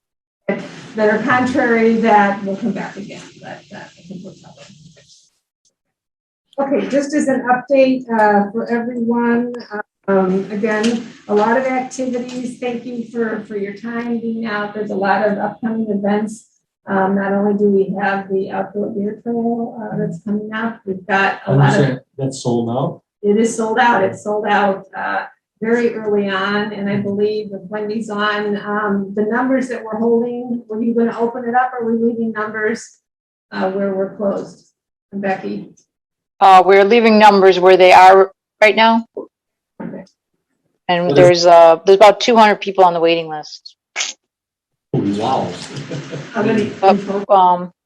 that are contrary, that will come back again, but I think we'll cover it. Okay, just as an update for everyone, again, a lot of activities. Thank you for your time being out. There's a lot of upcoming events. Not only do we have the outdoor beer trail that's coming up, we've got a lot of. That's sold out. It is sold out. It's sold out very early on, and I believe with Wendy's on the numbers that we're holding. Were you going to open it up, or are we leaving numbers where we're closed? And Becky. We're leaving numbers where they are right now. Okay. And there's about 200 people on the waiting list. Wow. How many?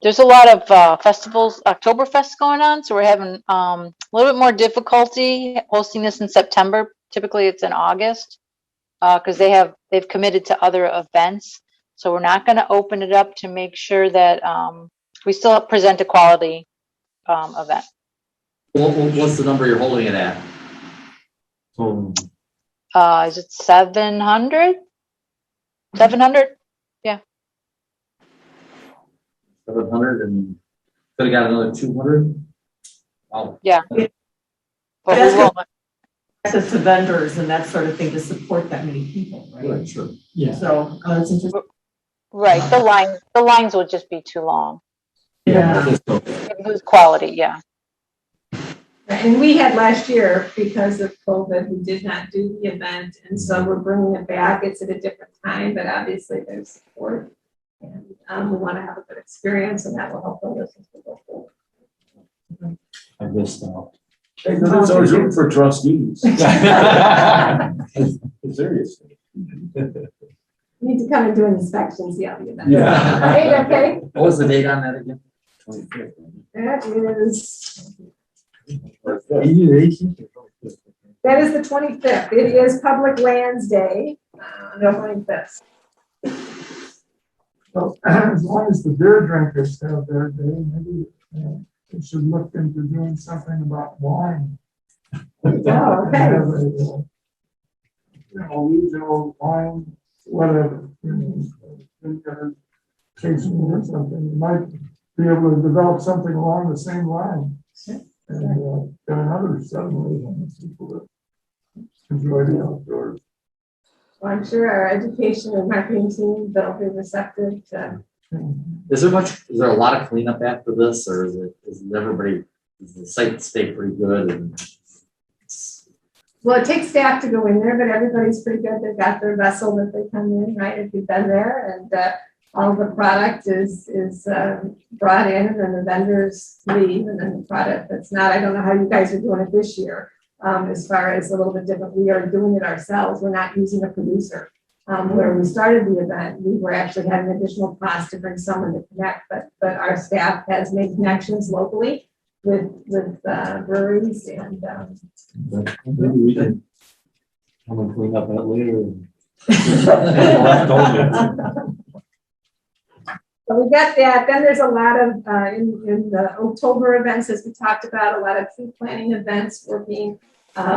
There's a lot of festivals, Oktoberfest going on, so we're having a little bit more difficulty hosting this in September. Typically it's in August because they've committed to other events. So we're not going to open it up to make sure that we still present a quality event. What's the number you're holding it at? Is it 700? 700? Yeah. 700, and could have got another 200. Wow. Yeah. But That's good access to vendors and that sort of thing to support that many people, right? Right, sure. Yeah. So it's interesting. Right. The lines would just be too long. Yeah. You'd lose quality. Yeah. And we had last year, because of COVID, we did not do the event, and so we're bringing it back. It's at a different time, but obviously there's support, and we want to have a good experience, and that will help the listeners to go forward. I missed out. It's always room for trustees. Seriously. You need to come and do an inspection, see how the event. Yeah. Right, okay. What was the date on that again? 25th. That is. That is the 25th. It is Public Lands Day on the 25th. Well, as long as the beer drinkers have their day, maybe we should look into doing something about wine. Oh, okay. Regional wine, whatever, tasting or something. You might be able to develop something along the same line. And another 700 people that enjoy the outdoors. Well, I'm sure our education and marketing team, they'll be receptive to. Is there a lot of cleanup after this, or is the site stay pretty good? And Well, it takes staff to go in there, but everybody's pretty good. They've got their vessel that they come in, right? If you've been there, and all the product is brought in, and then the vendors leave, and then the product that's not. I don't know how you guys are doing it this year. As far as a little bit different, we are doing it ourselves. We're not using a producer. Where we started the event, we were actually having additional costs to bring someone to connect, but our staff has made connections locally with breweries and. Maybe we can come and clean up that later. So we got that. Then there's a lot of, in the October events, as we talked about, a lot of tree planting events working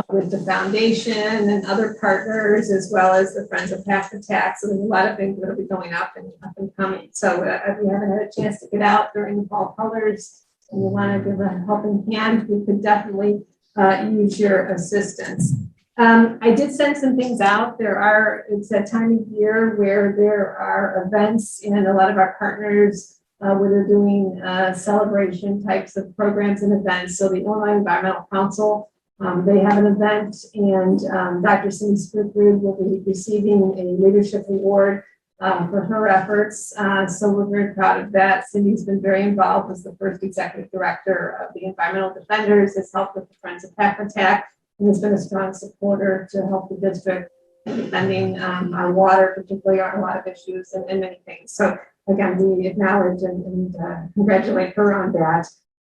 with the foundation and other partners, as well as the Friends of Habitat. So there's a lot of things that will be going up and coming. So if you haven't had a chance to get out during the fall colors and you want to give a helping hand, we could definitely use your assistance. I did send some things out. It's that time of year where there are events and a lot of our partners where they're doing celebration types of programs and events. So the Illinois Environmental Council, they have an event, and Dr. Cindy Sprickwood will be receiving a leadership award for her efforts. So we're very proud of that. Cindy's been very involved as the first executive director of the Environmental Defenders, has helped with the Friends of Habitat, and has been a strong supporter to help the district defending our water, particularly on a lot of issues and many things. So again, we acknowledge and congratulate her on that.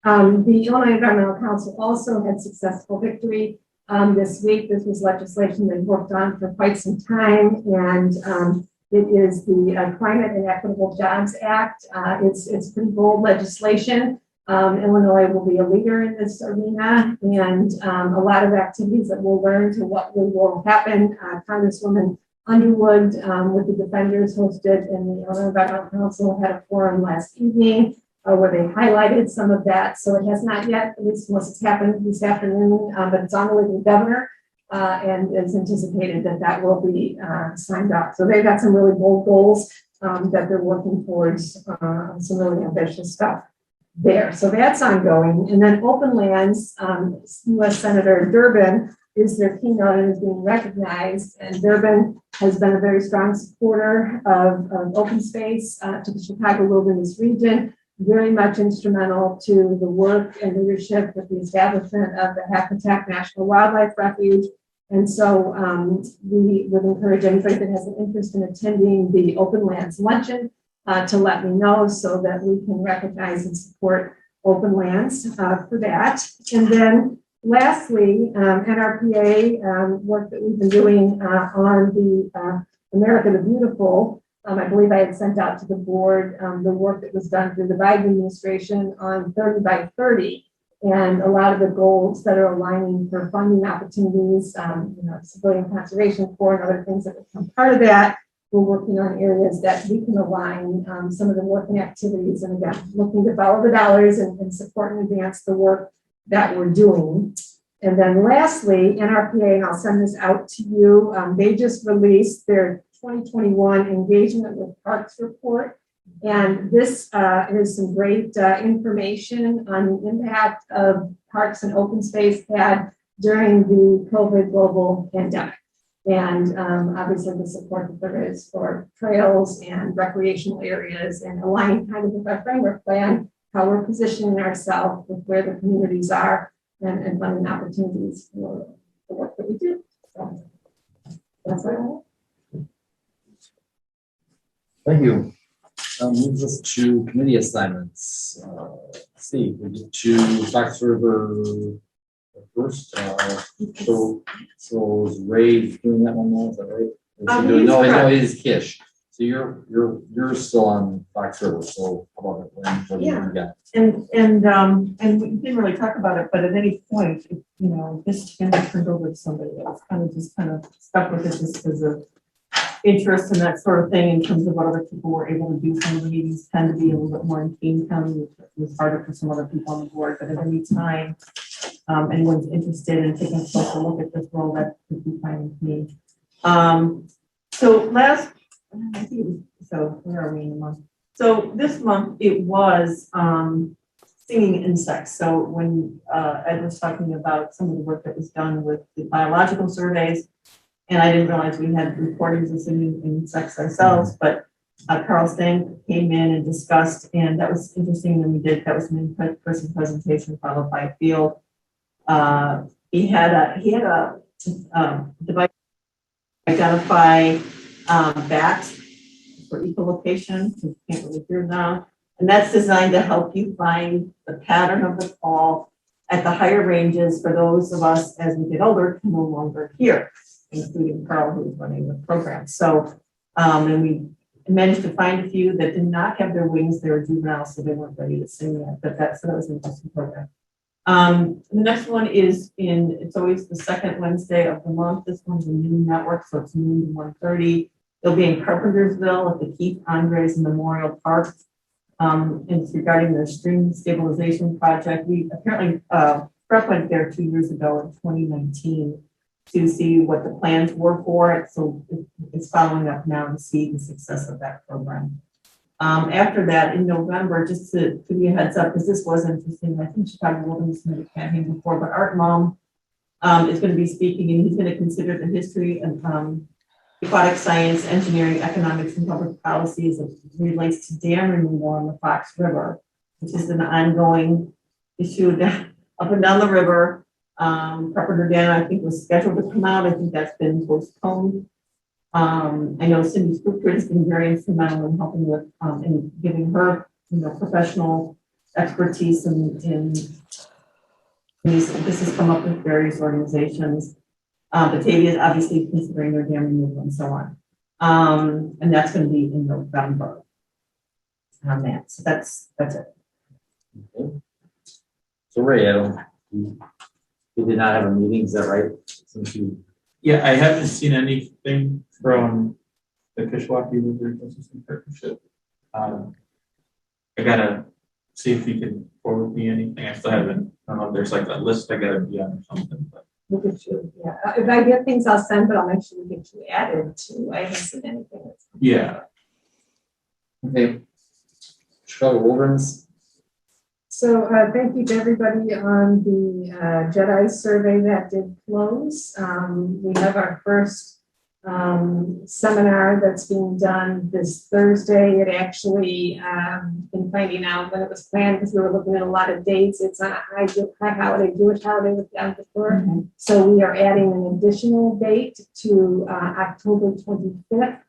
The Illinois Environmental Council also had successful victory this week. This was legislation they worked on for quite some time, and it is the Climate and Equitable Jobs Act. It's pretty bold legislation. Illinois will be a leader in this arena, and a lot of activities that we'll learn to what will happen. Congresswoman Underwood with the Defenders hosted, and the Illinois Environmental Council had a forum last evening where they highlighted some of that. So it has not yet, at least unless it's happened this afternoon, but it's on the way to the governor, and it's anticipated that will be signed up. So they've got some really bold goals that they're working towards, some really ambitious stuff there. So that's ongoing. And then open lands, U.S. Senator Durbin is their keynote and is being recognized. And Durbin has been a very strong supporter of open space to the Chicago wilderness region, very much instrumental to the work and leadership with the establishment of the Habitat National Wildlife Refuge. And so we would encourage anybody that has an interest in attending the Open Lands Luncheon to let me know so that we can recognize and support open lands for that. And then lastly, NRPA work that we've been doing on the America the Beautiful. I believe I had sent out to the board the work that was done through the Biden administration on 30 by 30. And a lot of the goals that are aligning for funding opportunities, Civilian Conservation Corps and other things that become part of that. We're working on areas that we can align some of the working activities, and again, looking to follow the dollars and support and advance the work that we're doing. And then lastly, NRPA, and I'll send this out to you, they just released their 2021 Engagement with Parks report. And this is some great information on the impact of parks and open space had during the COVID global pandemic. And obviously the support that there is for trails and recreational areas, and aligning kind of with our framework plan, how we're positioning ourselves with where the communities are and funding opportunities for the work that we do. So that's what I have. Thank you. Moves us to committee assignments. Let's see, we get to Fox River first. So is Ray doing that one now? Is that right? No, he's Kish. So you're still on Fox River. So how about it? What do you got? And we didn't really talk about it, but at any point, if, this can be turned over to somebody else, kind of stuck with it just because of interest and that sort of thing in terms of what other people were able to do. Some of the meetings tend to be a little bit more in Kane County, which was harder for some other people on the board, but at any time anyone's interested in taking a closer look at this role, that could be fine with me. So I think it was, so where are we in the month? So this month it was stinging insects. So when Ed was talking about some of the work that was done with the biological surveys, and I didn't realize we had recordings of stinging insects ourselves, but Carl Stank came in and discussed, and that was interesting when we did, that was an in-person presentation followed by a field. He had a device to identify bats for echolocation, you can't really hear now. And that's designed to help you find the pattern of the call at the higher ranges for those of us as we get older can no longer hear, including Carl, who was running the program. So, and we managed to find a few that did not have their wings. They were juvenile, so they weren't ready to sing yet, but that was an interesting program. The next one is it's always the second Wednesday of the month. This one's a new network, so it's noon to 1:30. It'll be in Carpentersville at the Keith Andres Memorial Park. And it's regarding the stream stabilization project. We apparently, Brett went there 2 years ago in 2019 to see what the plans were for it. So it's following up now to see the success of that program. After that, in November, just to give you a heads up, because this was interesting, I think Chicago Wilderness Committee campaign before, but Art Malm is going to be speaking, and he's going to consider the history of aquatic science, engineering, economics, and public policies as it relates to dam removal on the Fox River, which is an ongoing issue up and down the river. Carpenter Dam, I think, was scheduled to come out. I think that's been postponed. I know Cindy Spookford has been very instrumental in helping with and giving her, professional expertise in these. This has come up with various organizations. Batavia is obviously considering their dam removal and so on. And that's going to be in November on that. So that's it. Okay. So Ray, you did not have a meeting, is that right? Since you. Yeah, I haven't seen anything from the Kishwaukee River Ecosystem Partnership. I gotta see if you can forward me anything. I still haven't. I don't know if there's like a list I gotta be on or something. But. Look at you. Yeah. If I get things, I'll send, but I'll make sure we get you added to. I haven't seen anything. Yeah. Okay. Chicago Wilderness. So thank you to everybody on the Jedi survey that did close. We have our first seminar that's being done this Thursday. It actually been finding out when it was planned because we were looking at a lot of dates. It's on a high holiday, Jewish holiday with Yom Kippur. Mm-hmm. So we are adding an additional date to October 25th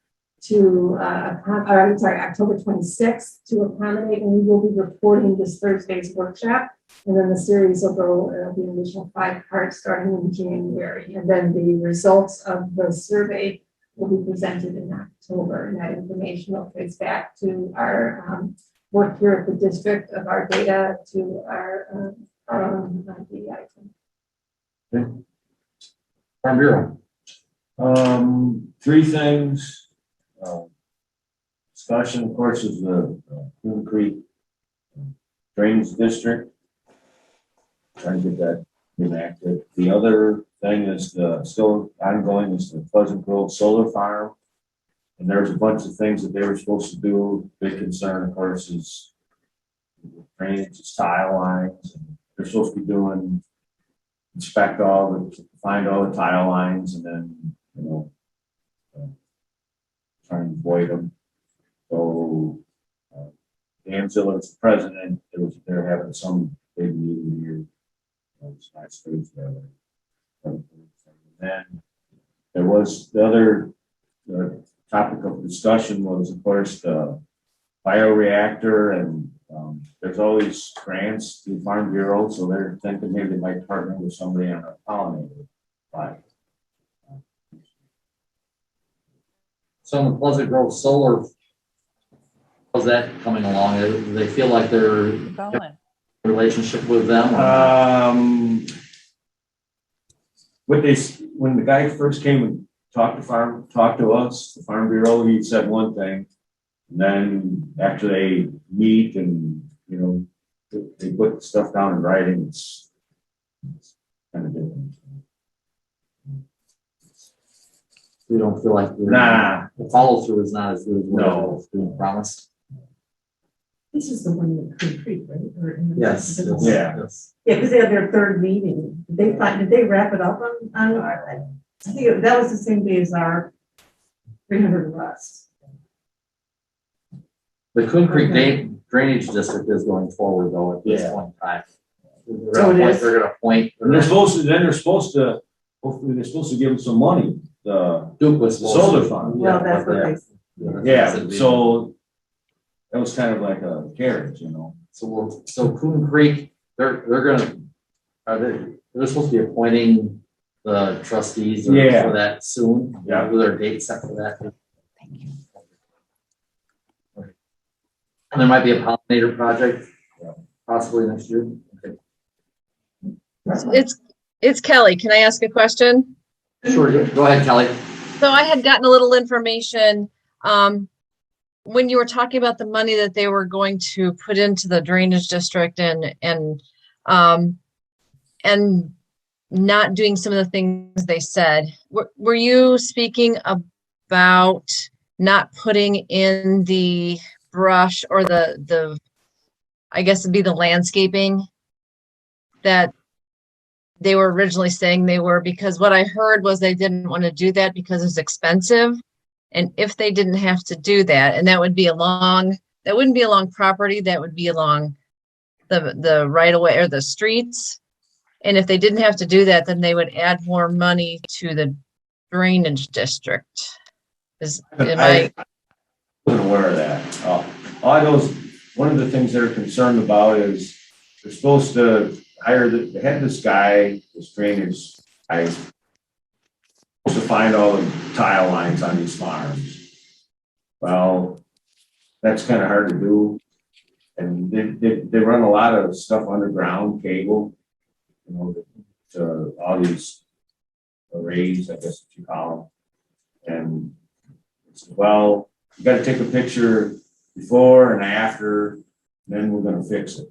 to October 26th to accommodate, and we will be reporting this Thursday's workshop. And then the series will go, be an additional 5 parts starting in January. And then the results of the survey will be presented in October. And that information will trace back to our work here at the district of our data to our own DEI. Okay. Farm Bureau. 3 things. Discussion, of course, is the Coon Creek Drainage District. Trying to get that enacted. The other thing is still ongoing is the Pleasant Grove Solar Farm. And there's a bunch of things that they were supposed to do. Big concern, of course, is drainage, tile lines. They're supposed to be doing, find all the tile lines and then, try and avoid them. So, Dan Ziller's president, they're having some big meeting here. It's nice things there. And then there was the other topic of discussion was, of course, the bioreactor, and there's always grants through Farm Bureau, so they're thinking maybe they might partner with somebody on a pollinator project. So on the Pleasant Grove Solar, how's that coming along? Do they feel like they're Going. relationship with them? When the guy first came and talked to us, the Farm Bureau, he said one thing, and then after they meet and they put stuff down in writing, Kind of different. We don't feel like the follow through is not as good as what was being promised. This is the one with Coon Creek, right? Yes. Yeah, because they had their third meeting. Did they wrap it up on I think that was the same day as our 300 West. The Coon Creek Drainage District is going forward though at this point in time. So They're gonna point. And they're supposed to, hopefully they're supposed to give them some money, the Duke was solar fund. Well, that's what they said. Yeah, so that was kind of like a carrot, you know. So Coon Creek, they're supposed to be appointing the trustees for that soon. Yeah. With their date set for that. And there might be a pollinator project possibly next year. Okay. It's Kelly. Can I ask a question? Sure, go ahead, Kelly. So I had gotten a little information when you were talking about the money that they were going to put into the drainage district and not doing some of the things they said. Were you speaking about not putting in the brush or the I guess it'd be the landscaping that they were originally saying they were, because what I heard was they didn't want to do that because it's expensive. And if they didn't have to do that, and that wouldn't be along property, that would be along the right of way or the streets. And if they didn't have to do that, then they would add more money to the drainage district. I wasn't aware of that. All I know is one of the things they're concerned about is they're supposed to hire they had this guy, this drainage guy, supposed to find all the tile lines on these farms. Well, that's kind of hard to do. And they run a lot of stuff underground, cable, you know, to all these arrays, I guess what you call them. And it's, well, you got to take a picture before and after, then we're going to fix it.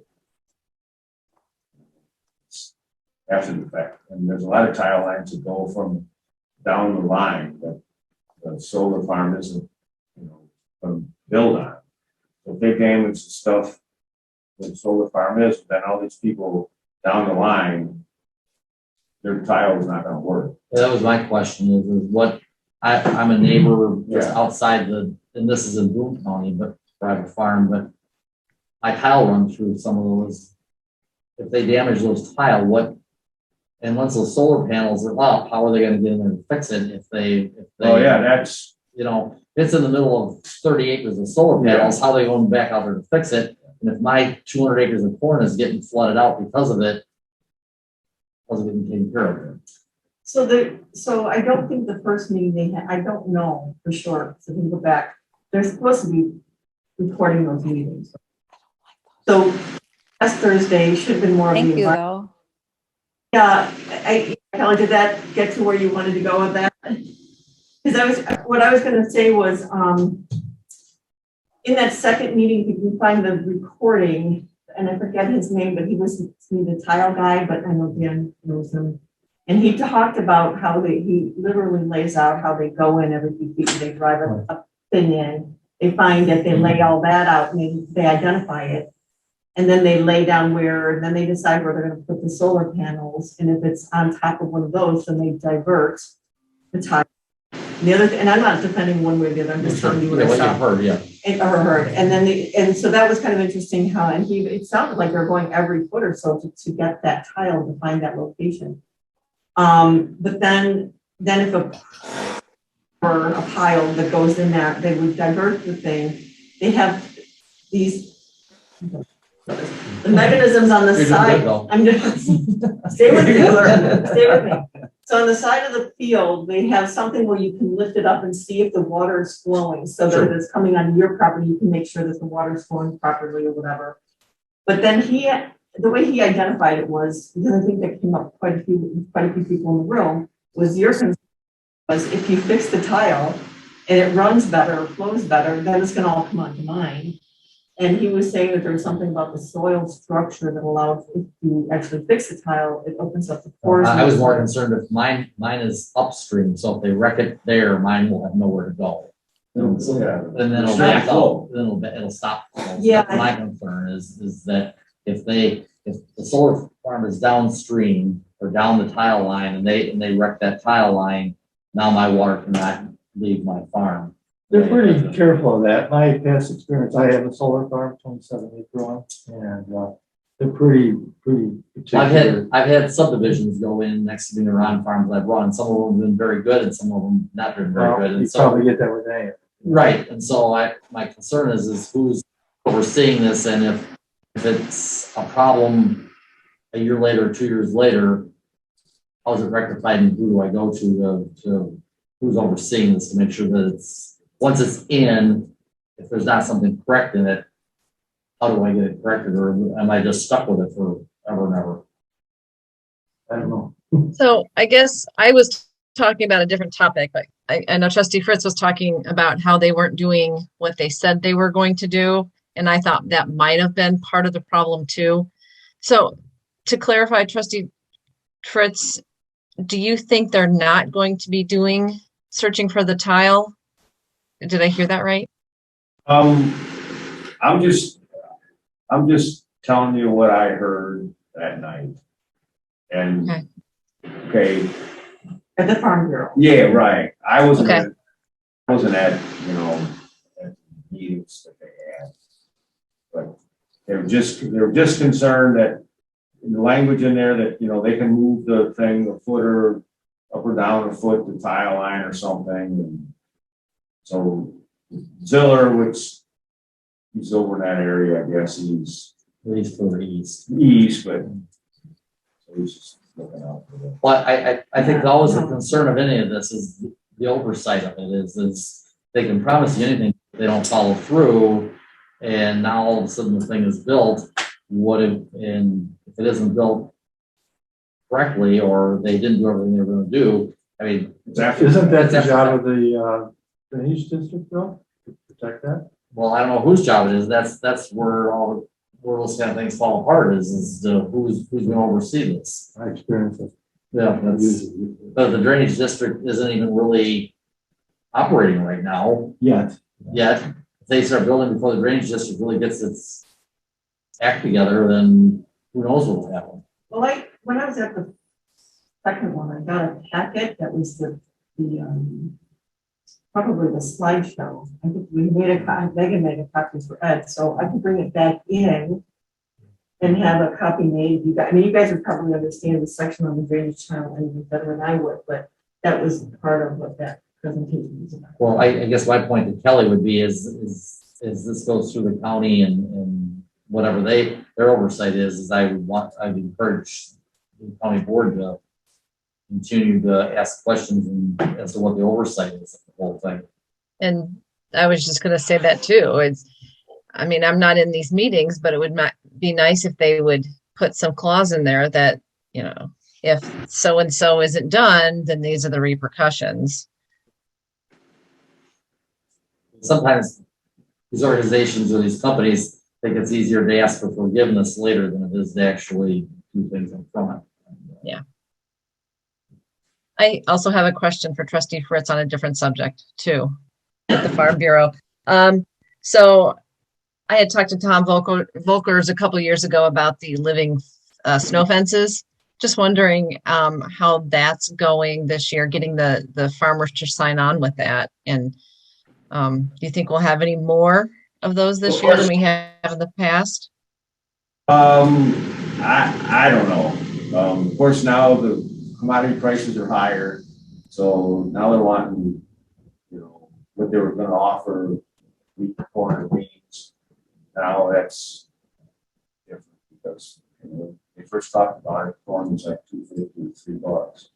After the fact. And there's a lot of tile lines that go from down the line that the solar farm isn't, you know, going to build on. So if they damage the stuff where the solar farm is, then all these people down the line, their tile is not going to work. Yeah, that was my question is what I'm a neighbor just outside and this is in Boone County, but private farm, but I tile run through some of those. If they damage those tile, and once those solar panels are up, how are they going to get in there and fix it if they oh yeah, that's, you know, it's in the middle of 30 acres of solar panels, how are they going back out there to fix it? And if my 200 acres of corn is getting flooded out because of it, how's it getting taken care of? So I don't think the first meeting they had, I don't know for sure. So we can go back. They're supposed to be recording those meetings. So last Thursday should have been more. Thank you though. Yeah, Kelly, did that get to where you wanted to go with that? Because what I was going to say was, in that second meeting, you can find the recording, and I forget his name, but he was the tile guy, but I know Dan knows him. And he talked about how he literally lays out how they go in every few feet, they drive a thing in, they find it, they lay all that out, and they identify it. And then they lay down and then they decide where they're going to put the solar panels. And if it's on top of one of those, then they divert the tile. And I'm not defending one way or the other. I'm just telling you what I saw. Heard. And then and so that was kind of interesting how, and it sounded like they're going every foot or so to get that tile to find that location. But then if a pile that goes in there, they would divert the thing. They have these. The mechanisms on the side. I'm just stay with me. Stay with me. So on the side of the field, they have something where you can lift it up and see if the water is flowing, so that if it's coming onto your property, you can make sure that the water is flowing properly or whatever. But then the way he identified it was, because I think that came up quite a few people in the room, was your concern was if you fix the tile and it runs better, flows better, then it's going to all come onto mine. And he was saying that there's something about the soil structure that allows, if you actually fix the tile, it opens up the pores. I was more concerned if mine is upstream, so if they wreck it there, mine will have nowhere to go. And then it'll back out, then it'll stop. Yeah. That's my concern is that if the solar farm is downstream or down the tile line and they wreck that tile line, now my water cannot leave my farm. They're pretty careful of that. My past experience, I have a solar farm, 27 acre one, and they're pretty particular. I've had subdivisions go in next to me around farms I've run. Some of them have been very good and some of them not been very good. And You so, probably get that with any. right. And so my concern is who's overseeing this, and if it's a problem a year later, 2 years later, how's it rectified and who do I go to who's overseeing this to make sure that it's, once it's in, if there's not something correct in it, how do I get it corrected, or am I just stuck with it forever and ever? I don't know. So I guess I was talking about a different topic, but I know Trustee Fritz was talking about how they weren't doing what they said they were going to do. And I thought that might have been part of the problem too. So to clarify, Trustee Fritz, do you think they're not going to be searching for the tile? Did I hear that right? I'm just telling you what I heard that night. And okay. At the Farm Bureau. Yeah, right. I wasn't Okay. at, at the meetings that they had. But they were just concerned that in the language in there that, they can move the thing a foot or up or down a foot, the tile line or something. And so Ziller, which he's over in that area, I guess he's At least for the east. but so he's just looking out for that. Well, I think always the concern of any of this is the oversight of it is they can promise you anything, they don't follow through, and now all of a sudden the thing is built. If it isn't built correctly or they didn't do everything they were going to do, I mean, Isn't that the job of the drainage district though, to protect that? well, I don't know whose job it is. That's where those kind of things fall apart is who's going to oversee this. I experience it. Yeah, but the drainage district isn't even really operating right now Yet. yet. If they start building before the drainage district really gets its act together, then who knows what will happen. Well, when I was at the second one, I got a packet that was the probably the slideshow. I think Megan made a copy for Ed, so I can bring it back in and have a copy made. You guys would probably understand the section on the drainage tile and better than I would, but that was part of what that presentation was about. Well, I guess my point to Kelly would be is this goes through the county and whatever their oversight is I'd encourage the county board to continue to ask questions as to what the oversight is of the whole thing. And I was just going to say that too. I'm not in these meetings, but it would be nice if they would put some clause in there that, if so-and-so isn't done, then these are the repercussions. Sometimes these organizations or these companies think it's easier to ask for forgiveness later than it is to actually do things in front. Yeah. I also have a question for Trustee Fritz on a different subject too, at the Farm Bureau. So I had talked to Tom Volkers a couple of years ago about the living snow fences. Just wondering how that's going this year, getting the farmers to sign on with that. And do you think we'll have any more of those this year than we have in the past? I don't know. Of course, now the commodity prices are higher, so now they're wanting, what they were going to offer wheat, corn, and beans. Now that's different because they first talked about it, corn was like $2.50 to $3.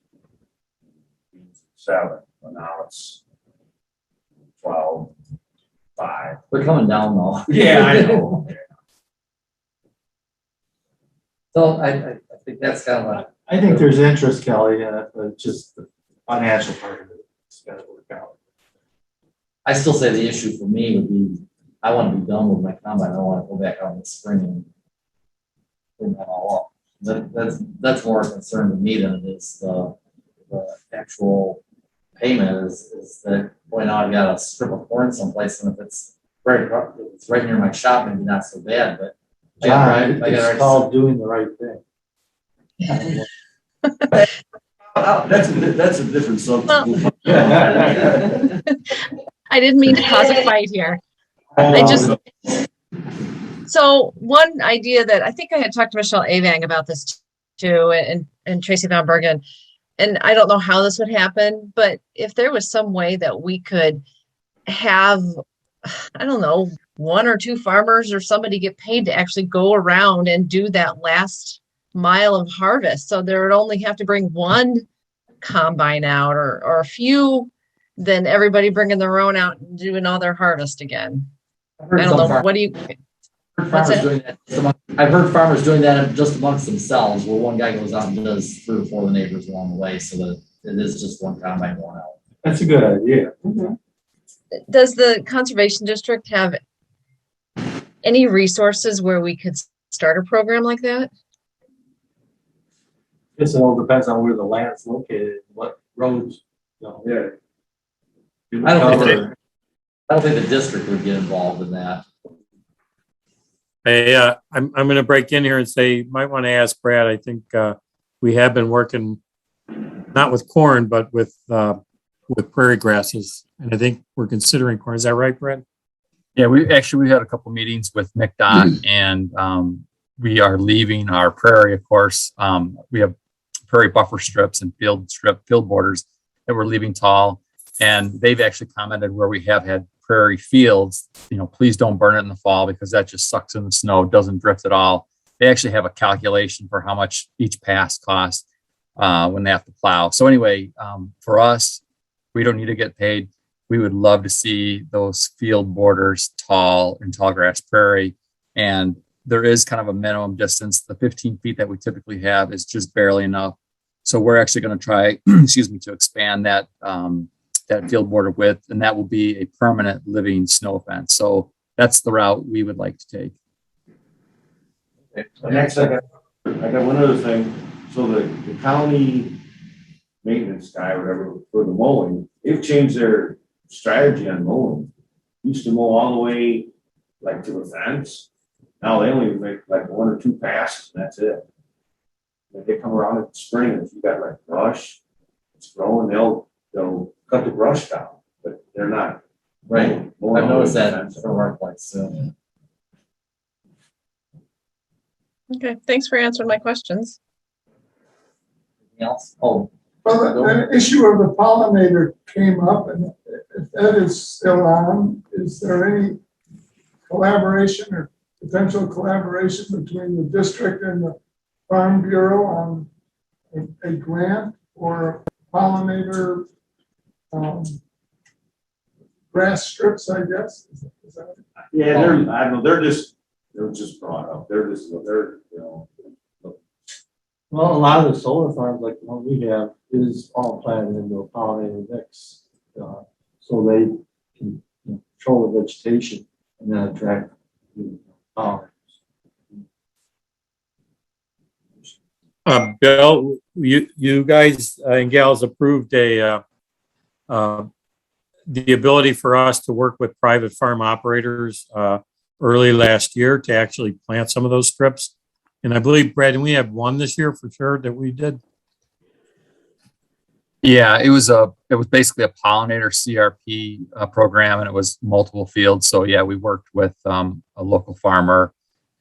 Beans $7, but now it's 12, 5. They're coming down though. Yeah, I know. So I think that's kind of I think there's interest, Kelly, in it, but just the financial part of it's got to work out. I still say the issue for me would be I want to be done with my combine. I don't want to go back out in the spring and clean that all up. That's more a concern to me than it is the actual payment is that, boy, now I've got a strip of corn someplace, and if it's right near my shop, maybe not so bad, but John, it's called doing the right thing. That's a different subject. I didn't mean to cause a fight here. So one idea that I think I had talked to Michelle Avang about this too, and Tracy Van Bergen, and I don't know how this would happen, but if there was some way that we could have, I don't know, 1 or 2 farmers or somebody get paid to actually go around and do that last mile of harvest. So there would only have to bring 1 combine out or a few, then everybody bringing their own out and doing all their harvest again. I don't know. What do you? I've heard farmers doing that just amongst themselves, where one guy goes out and does 3 or 4 of the neighbors along the way, so that it is just 1 combine going out. That's a good idea. Does the conservation district have any resources where we could start a program like that? This all depends on where the land's located, what roads, I don't think the district would get involved in that. Hey, I'm going to break in here and say, you might want to ask Brad. I think we have been working not with corn, but with prairie grasses, and I think we're considering corn. Is that right, Brad? Yeah, we had a couple meetings with McDOT, and we are leaving our prairie, of course. We have prairie buffer strips and field borders that we're leaving tall, and they've actually commented where we have had prairie fields, please don't burn it in the fall because that just sucks in the snow, doesn't drift at all. They actually have a calculation for how much each pass costs when they have to plow. So anyway, for us, we don't need to get paid. We would love to see those field borders tall in tall grass prairie. And there is kind of a minimum distance. The 15 feet that we typically have is just barely enough. So we're actually going to try, to expand that field border width, and that will be a permanent living snow fence. So that's the route we would like to take. Okay. Next, I got one other thing. So the county maintenance guy or whatever for the mowing, they've changed their strategy on mowing. Used to mow all the way like to the fence. Now they only make like 1 or 2 passes, and that's it. If they come around in the spring, if you got like brush, it's growing, they'll cut the brush down, but they're not. Right. I've noticed that from our place. So. Okay, thanks for answering my questions. Anything else? Oh. Well, the issue of the pollinator came up, and if that is still on, is there any collaboration or potential collaboration between the district and the Farm Bureau on a grant or pollinator grass strips, I guess? Is that it? Yeah, I don't know. They're just brought up. Well, a lot of the solar farms, like the one we have, is all planted into a pollinator mix, so they can control the vegetation and then attract pollinators. Bill, you guys and gals approved the ability for us to work with private farm operators early last year to actually plant some of those strips. And I believe, Brad, we have one this year for sure that we did. Yeah, it was basically a pollinator CRP program, and it was multiple fields. So yeah, we worked with a local farmer,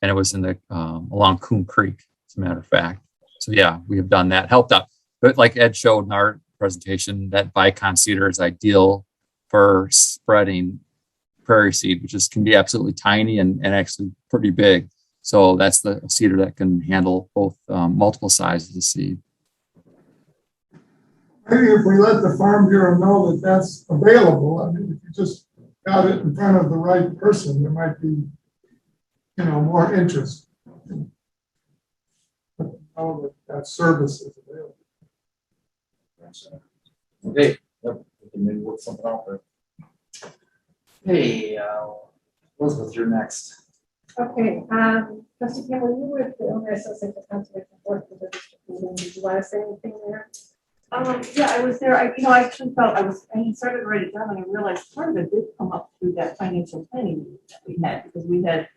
and it was in the along Coon Creek, as a matter of fact. So yeah, we have done that, helped out. But like Ed showed in our presentation, that Vicon cedar is ideal for spreading prairie seed, which can be absolutely tiny and actually pretty big. So that's the cedar that can handle both multiple sizes of seed. Maybe if we let the Farm Bureau know that that's available, I mean, if you just got it in front of the right person, there might be, more interest. Know that service is available. Okay, yep, we can maybe work something out there. Hey, Elizabeth, you're next. Okay, Trustee Campbell, you were the owner associate of conservation board for the district meeting. Did you want to say anything there? Yeah, I was there. I actually felt I had started to write it down and I realized part of it did come up through that financial planning meeting that we had, because we had,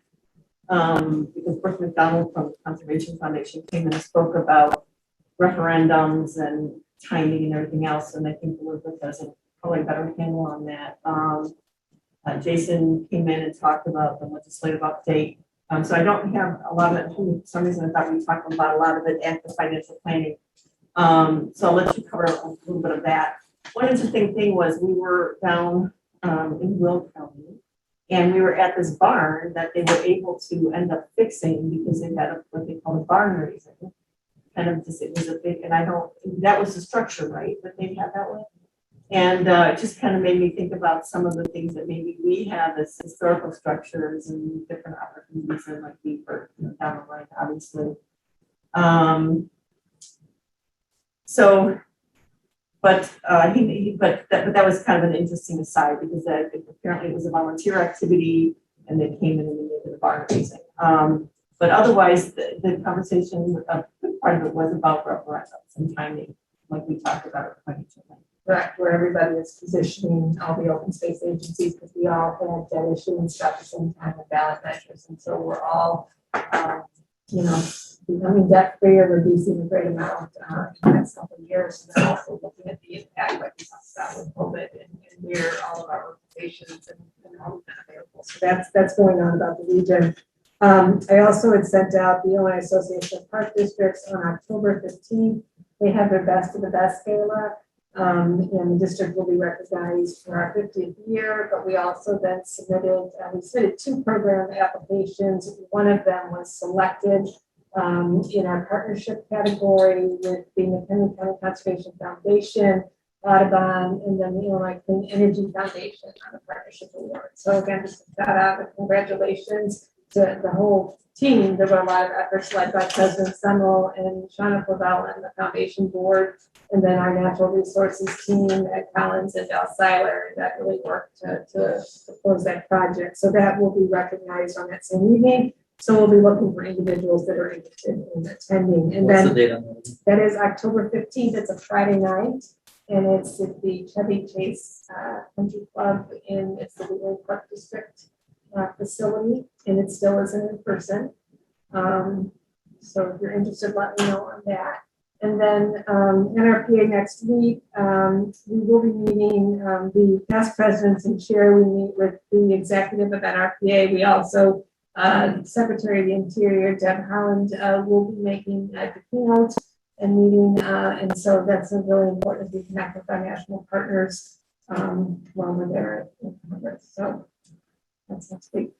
because Brooke McDonald from the Conservation Foundation came and spoke about referendums and timing and everything else. And I think Elizabeth has probably a better handle on that. Jason came in and talked about the legislative update. So I don't have a lot of it. For some reason, I thought we talked about a lot of it at the financial planning. So I'll let you cover a little bit of that. One interesting thing was we were down in Will County, and we were at this barn that they were able to end up fixing because they had what they call a barn raising. Kind of just, it was a big, and that was the structure, right, that they had that way. And it just kind of made me think about some of the things that maybe we have as historical structures and different opportunities that might be for down the line, obviously. But that was kind of an interesting aside, because apparently it was a volunteer activity and they came in and they did the barn raising. But otherwise, the conversation, a good part of it was about referendums and timing, like we talked about. Correct, where everybody is positioning all the open space agencies, because we all had debt issuance at the same time with ballot measures. And so we're all, becoming debt free or reducing a great amount in the next couple of years. And then also looking at the impact, like we talked about with COVID and where all of our organizations and all of that available. So that's going on about the region. I also had sent out the Illinois Association of Park Districts on October 15th. They have their Best of the Best gala. And the district will be recognized for our 50th year, but we also then submitted 2 program applications. One of them was selected in our partnership category with the McHenry County Conservation Foundation, Audubon, and then the Illinois Clean Energy Foundation on the partnership award. So again, just a shout out and congratulations to the whole team. There were a lot of efforts led by President Semmel and Shauna Flavelle and the foundation board, and then our natural resources team at Collins and Del Seiler that really worked to close that project. So that will be recognized on that same evening. So we'll be looking for individuals that are interested in attending. And What's then the date on that? that is October 15th. It's a Friday night, and it's at the Chevy Chase Country Club it's the Wheeling Park District facility, and it still isn't in person. So if you're interested, let me know on that. And then NRPA next week, we will be meeting the past presidents and chair. We meet with the executive of NRPA. We also, Secretary of the Interior, Deb Holland, will be making the keynote and meeting. And so that's a really important to connect with our national partners while we're there in Congress. So that's next week.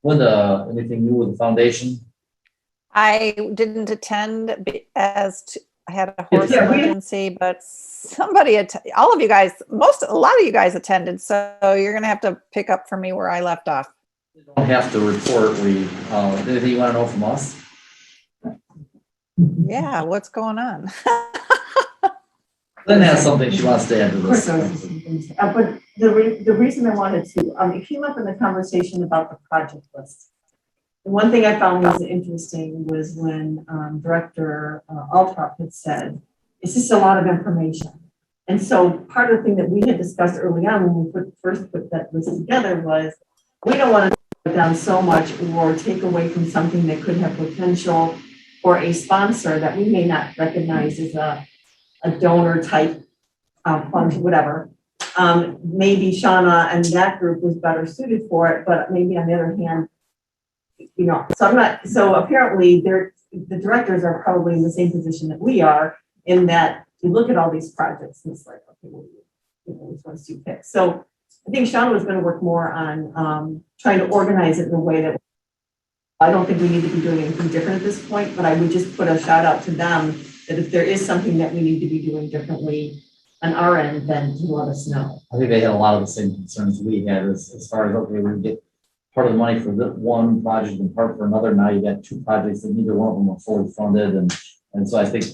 Linda, anything new with the foundation? I didn't attend I had a horse emergency, but all of you guys, a lot of you guys attended. So you're going to have to pick up for me where I left off. You don't have to report. Anything you want to know from us? Yeah, what's going on? Lynn has something she wants to add to this. But the reason I wanted to, it came up in the conversation about the project list. The one thing I found was interesting was when Director Altrop had said, it's just a lot of information. And so part of the thing that we had discussed early on when we first put that list together was, we don't want to put down so much or take away from something that could have potential for a sponsor that we may not recognize as a donor type fund, whatever. Maybe Shauna and that group was better suited for it, but maybe on the other hand, so apparently the directors are probably in the same position that we are, in that you look at all these projects and it's like, okay, well, which ones do you pick? So I think Shauna was going to work more on trying to organize it in a way that I don't think we need to be doing anything different at this point, but I would just put a shout out to them that if there is something that we need to be doing differently on our end, then to let us know. I think they had a lot of the same concerns we had as far as, okay, we get part of the money for this one project and part for another. Now you got 2 projects and neither one of them are fully funded. And so I think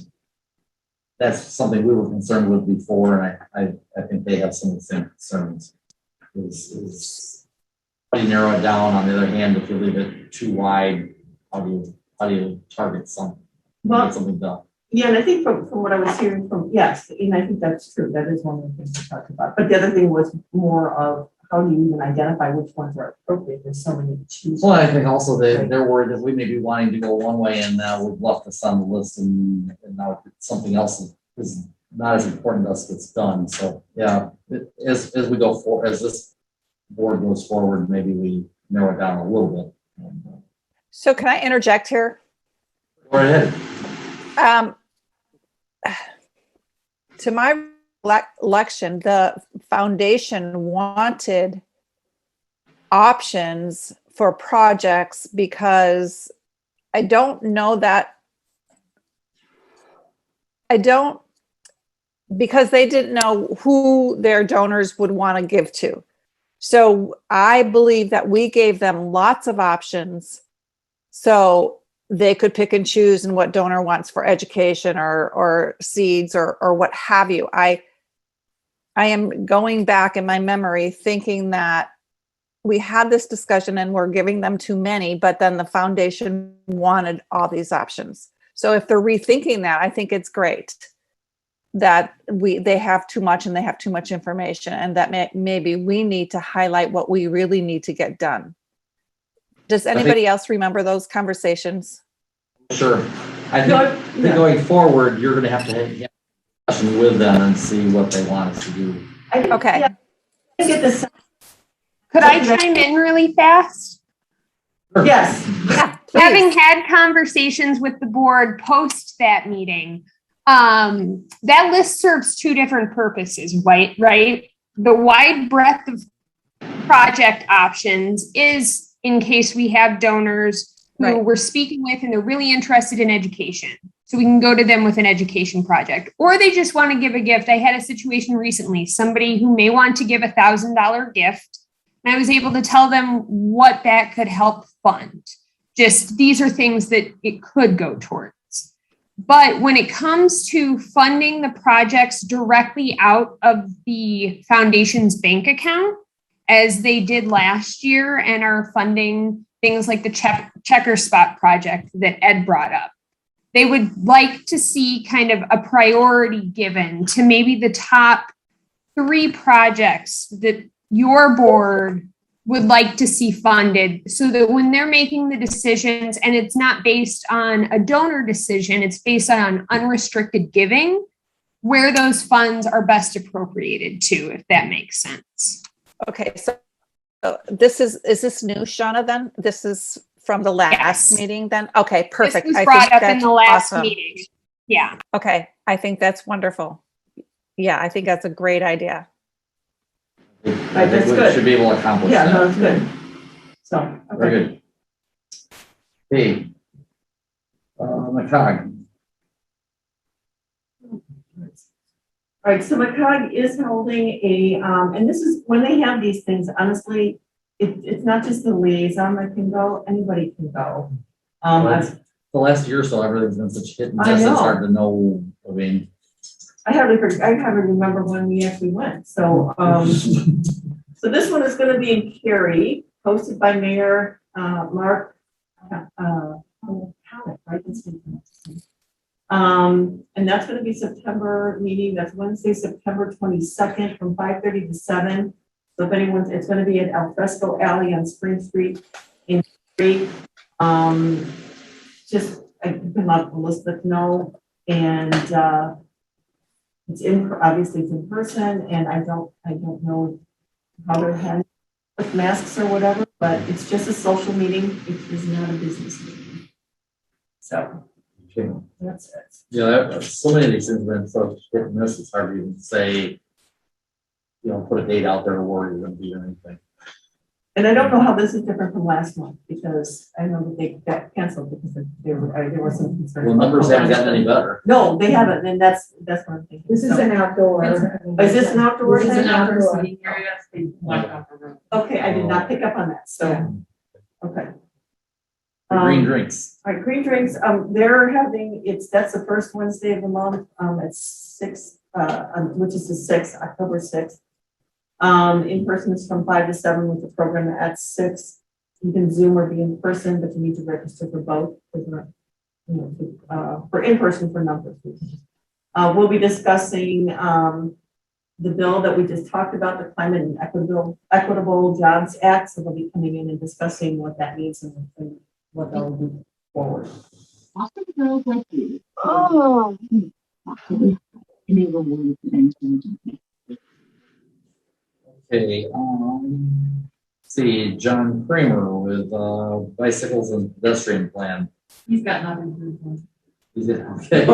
that's something we were concerned with before, and I think they have some of the same concerns. Is how do you narrow it down? On the other hand, if you leave it too wide, how do you target something? Well, Get something done. Yeah, and I think from what I was hearing from, yes, and I think that's true. That is one of the things we talked about. But the other thing was more of how do you even identify which ones are appropriate? There's so many to choose. Well, I think also they're worried that we may be wanting to go one way and now we've left this on the list and now something else is not as important to us gets done. So yeah, as we go forward, as this board goes forward, maybe we narrow it down a little bit. So can I interject here? Go ahead. To my recollection, the foundation wanted options for projects because because they didn't know who their donors would want to give to. So I believe that we gave them lots of options so they could pick and choose in what donor wants for education or seeds or what have you. I am going back in my memory thinking that we had this discussion and we're giving them too many, but then the foundation wanted all these options. So if they're rethinking that, I think it's great that they have too much and they have too much information, and that maybe we need to highlight what we really need to get done. Does anybody else remember those conversations? Sure. I think going forward, you're going to have a discussion with them and see what they want us to do. Okay. Yeah, I get this. Could I chime in really fast? Yes. Yeah, having had conversations with the board post that meeting, that list serves two different purposes, right? The wide breadth of project options is in case we have donors who we're speaking with and they're really interested in education. So we can go to them with an education project, or they just want to give a gift. I had a situation recently, somebody who may want to give $1,000 gift. And I was able to tell them what that could help fund. Just these are things that it could go towards. But when it comes to funding the projects directly out of the foundation's bank account, as they did last year and are funding things like the checker spot project that Ed brought up, they would like to see kind of a priority given to maybe the top 3 projects that your board would like to see funded, so that when they're making the decisions, and it's not based on a donor decision, it's based on unrestricted giving, where those funds are best appropriated to, if that makes sense. Okay, so is this new, Shauna, then? This is from the last meeting then? Okay, perfect. This was brought up in the last meeting. Yeah. Okay, I think that's wonderful. Yeah, I think that's a great idea. I think we should be able to accomplish that. Yeah, no, it's good. So, okay. Very good. Hey, McCog. All right, so McCog is holding a, and this is when they have these things, honestly, it's not just the liaison that can go, anybody can go. The last year or so, everything's been such hit and miss, it's hard to know. I mean, I hardly remember when we actually went. So, so this one is going to be in Cary, hosted by Mayor Mark. Right? And that's going to be September meeting. That's Wednesday, September 22nd, from 5:30 to 7. So if anyone's, it's going to be at Al Fresco Alley on Spring Street in Cary. Just I can let Elizabeth know, and obviously it's in person, and I don't know how they're handling with masks or whatever, but it's just a social meeting. It is not a business meeting. So that's it. Yeah, so many of these things have been so hit and miss, it's hard to even say, put a date out there where you're going to be or anything. And I don't know how this is different from last month, because I know that they got canceled because there were some concerns. Well, numbers haven't gotten any better. No, they haven't, and that's what I'm thinking. This is an outdoor. Is this an outdoor? This is an outdoor. Okay, I did not pick up on that, so, okay. The green drinks. All right, green drinks, they're having, that's the first Wednesday of the month, at 6, which is the 6th, October 6th. In person is from 5 to 7 with the program at 6. You can Zoom or be in person, but you need to register for both. For in person for numbers. We'll be discussing the bill that we just talked about, the Climate and Equitable Jobs Act. So they'll be coming in and discussing what that means and what they'll do forward. Oh. Okay, see, John Kramer with bicycles and pedestrian plan. He's got nothing to do. Is it okay?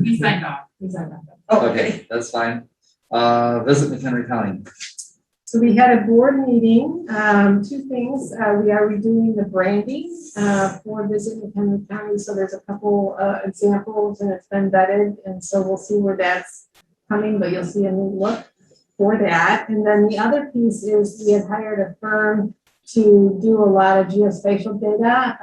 He signed off. He signed off. Okay, that's fine. Visit McHenry County. So we had a board meeting, 2 things. We are redoing the branding for Visit McHenry County. So there's a couple examples and it's been vetted. And so we'll see where that's coming, but you'll see a new look for that. And then the other piece is we had hired a firm to do a lot of geospatial data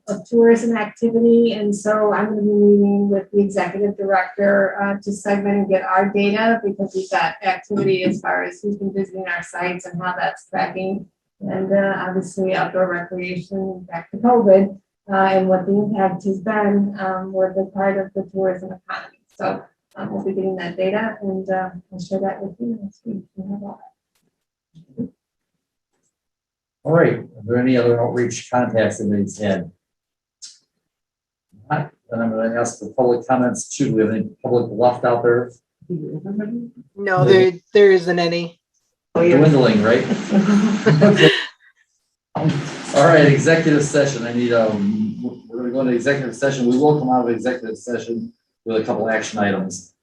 of tourism activity. And so I'm going to be meeting with the executive director to segment and get our data because we've got activity as far as who's been visiting our sites and how that's tracking. And obviously outdoor recreation back to COVID and what the impact has been with the part of the tourism economy. So we'll be getting that data and I'll share that with you next week. All right, are there any other outreach contacts that anybody's had? All right, then I'm going to ask for public comments too. Do we have any public left out there? No, there isn't any. Dwindling, right? Okay. All right, executive session. I need we're going to go into executive session. We will come out of executive session with a couple action items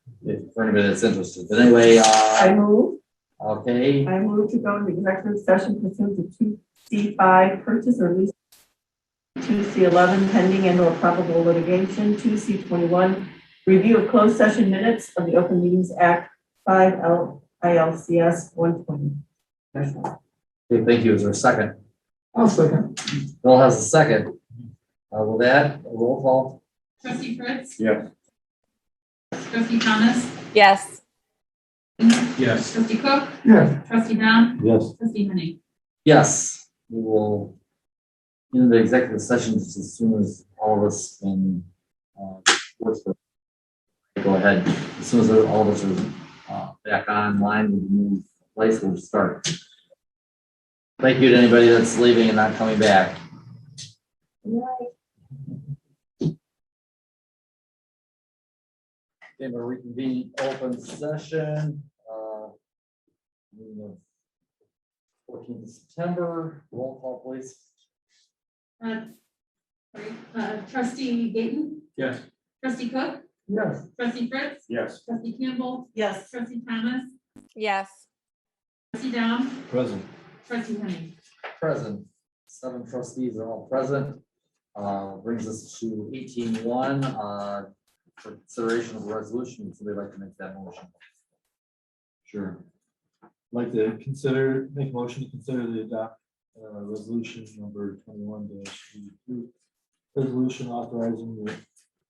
for anybody that's interested. But anyway, I move. Okay. I move to go into executive session pursuant to 2C5 purchase or lease, 2C11 pending and or probable litigation, 2C21 review of closed session minutes of the Open Meetings Act 5 ILCS 120. Okay, thank you. Is there a second? I'll second. Bill has a second. With that, a roll call. Trustee Fritz? Yes. Trustee Thomas? Yes. Yes. Trustee Cook? Yes. Trustee Dom? Yes. Trustee Henning? Yes, we will in the executive session just as soon as all of us can work. Go ahead. As soon as all of us are back online, we move place. We'll start. Thank you to anybody that's leaving and not coming back. Okay, we're reconvening open session. 14th of September. Roll call, please. Trustee Gayton? Yes. Trustee Cook? Yes. Trustee Fritz? Yes. Trustee Campbell? Yes. Trustee Thomas? Yes. Trustee Dom? Present. Trustee Henning? Present. 7 trustees are all present. Brings us to 18-1 for consideration of a resolution. Would somebody like to make that motion? Sure. I'd like to make a motion to consider the adopt resolution number 21-82. Resolution authorizing the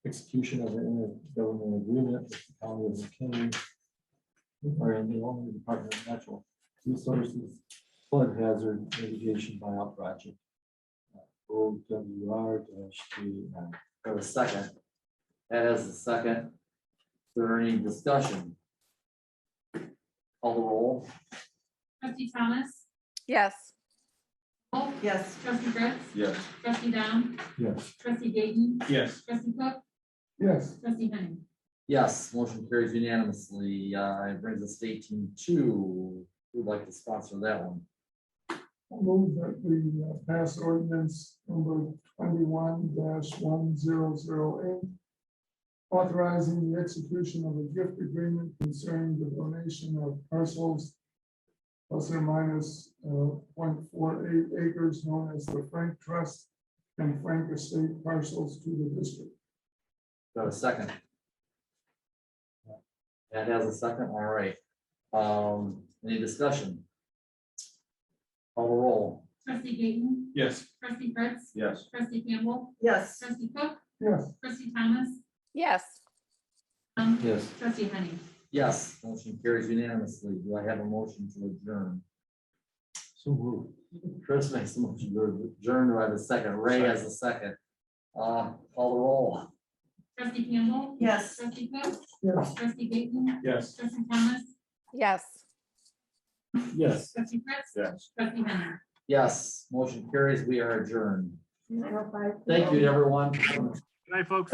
execution of an intergovernmental agreement with the County of McHenry or in the Illinois Department of Natural Resources Flood Hazard Mitigation Buyout Project. OWR-39. Got a second. That has a second. Is there any discussion? Call the roll. Trustee Thomas? Yes. Yes. Trustee Fritz? Yes. Trustee Dom? Yes. Trustee Gayton? Yes. Trustee Cook? Yes. Trustee Henning? Yes, motion carries unanimously. It brings us to 18-2. Who would like to sponsor that one? I'll move that we pass ordinance number 21-1008, authorizing the execution of a gift agreement concerning the donation of parcels plus or minus 0.48 acres known as the Frank Trust and Frank Estate parcels to the district. Got a second. That has a second. All right. Any discussion? Call the roll. Trustee Gayton, Yes. trustee Fritz, Yes. trustee Campbell, Yes. trustee Cook, Yes. trustee Thomas, Yes. Yes. trustee Henning. Yes, motion carries unanimously. Do I have a motion to adjourn? So moved. Chris makes a motion to adjourn. Do I have a second? Ray has a second. Call the roll. Trustee Campbell. Yes. Trustee Cook, Yes. trustee Gayton, Yes. trustee Thomas, Yes. Yes. trustee Fritz, Yes. trustee Henning. Yes, motion carries. We are adjourned. 9:05. Thank you to everyone. Good night, folks.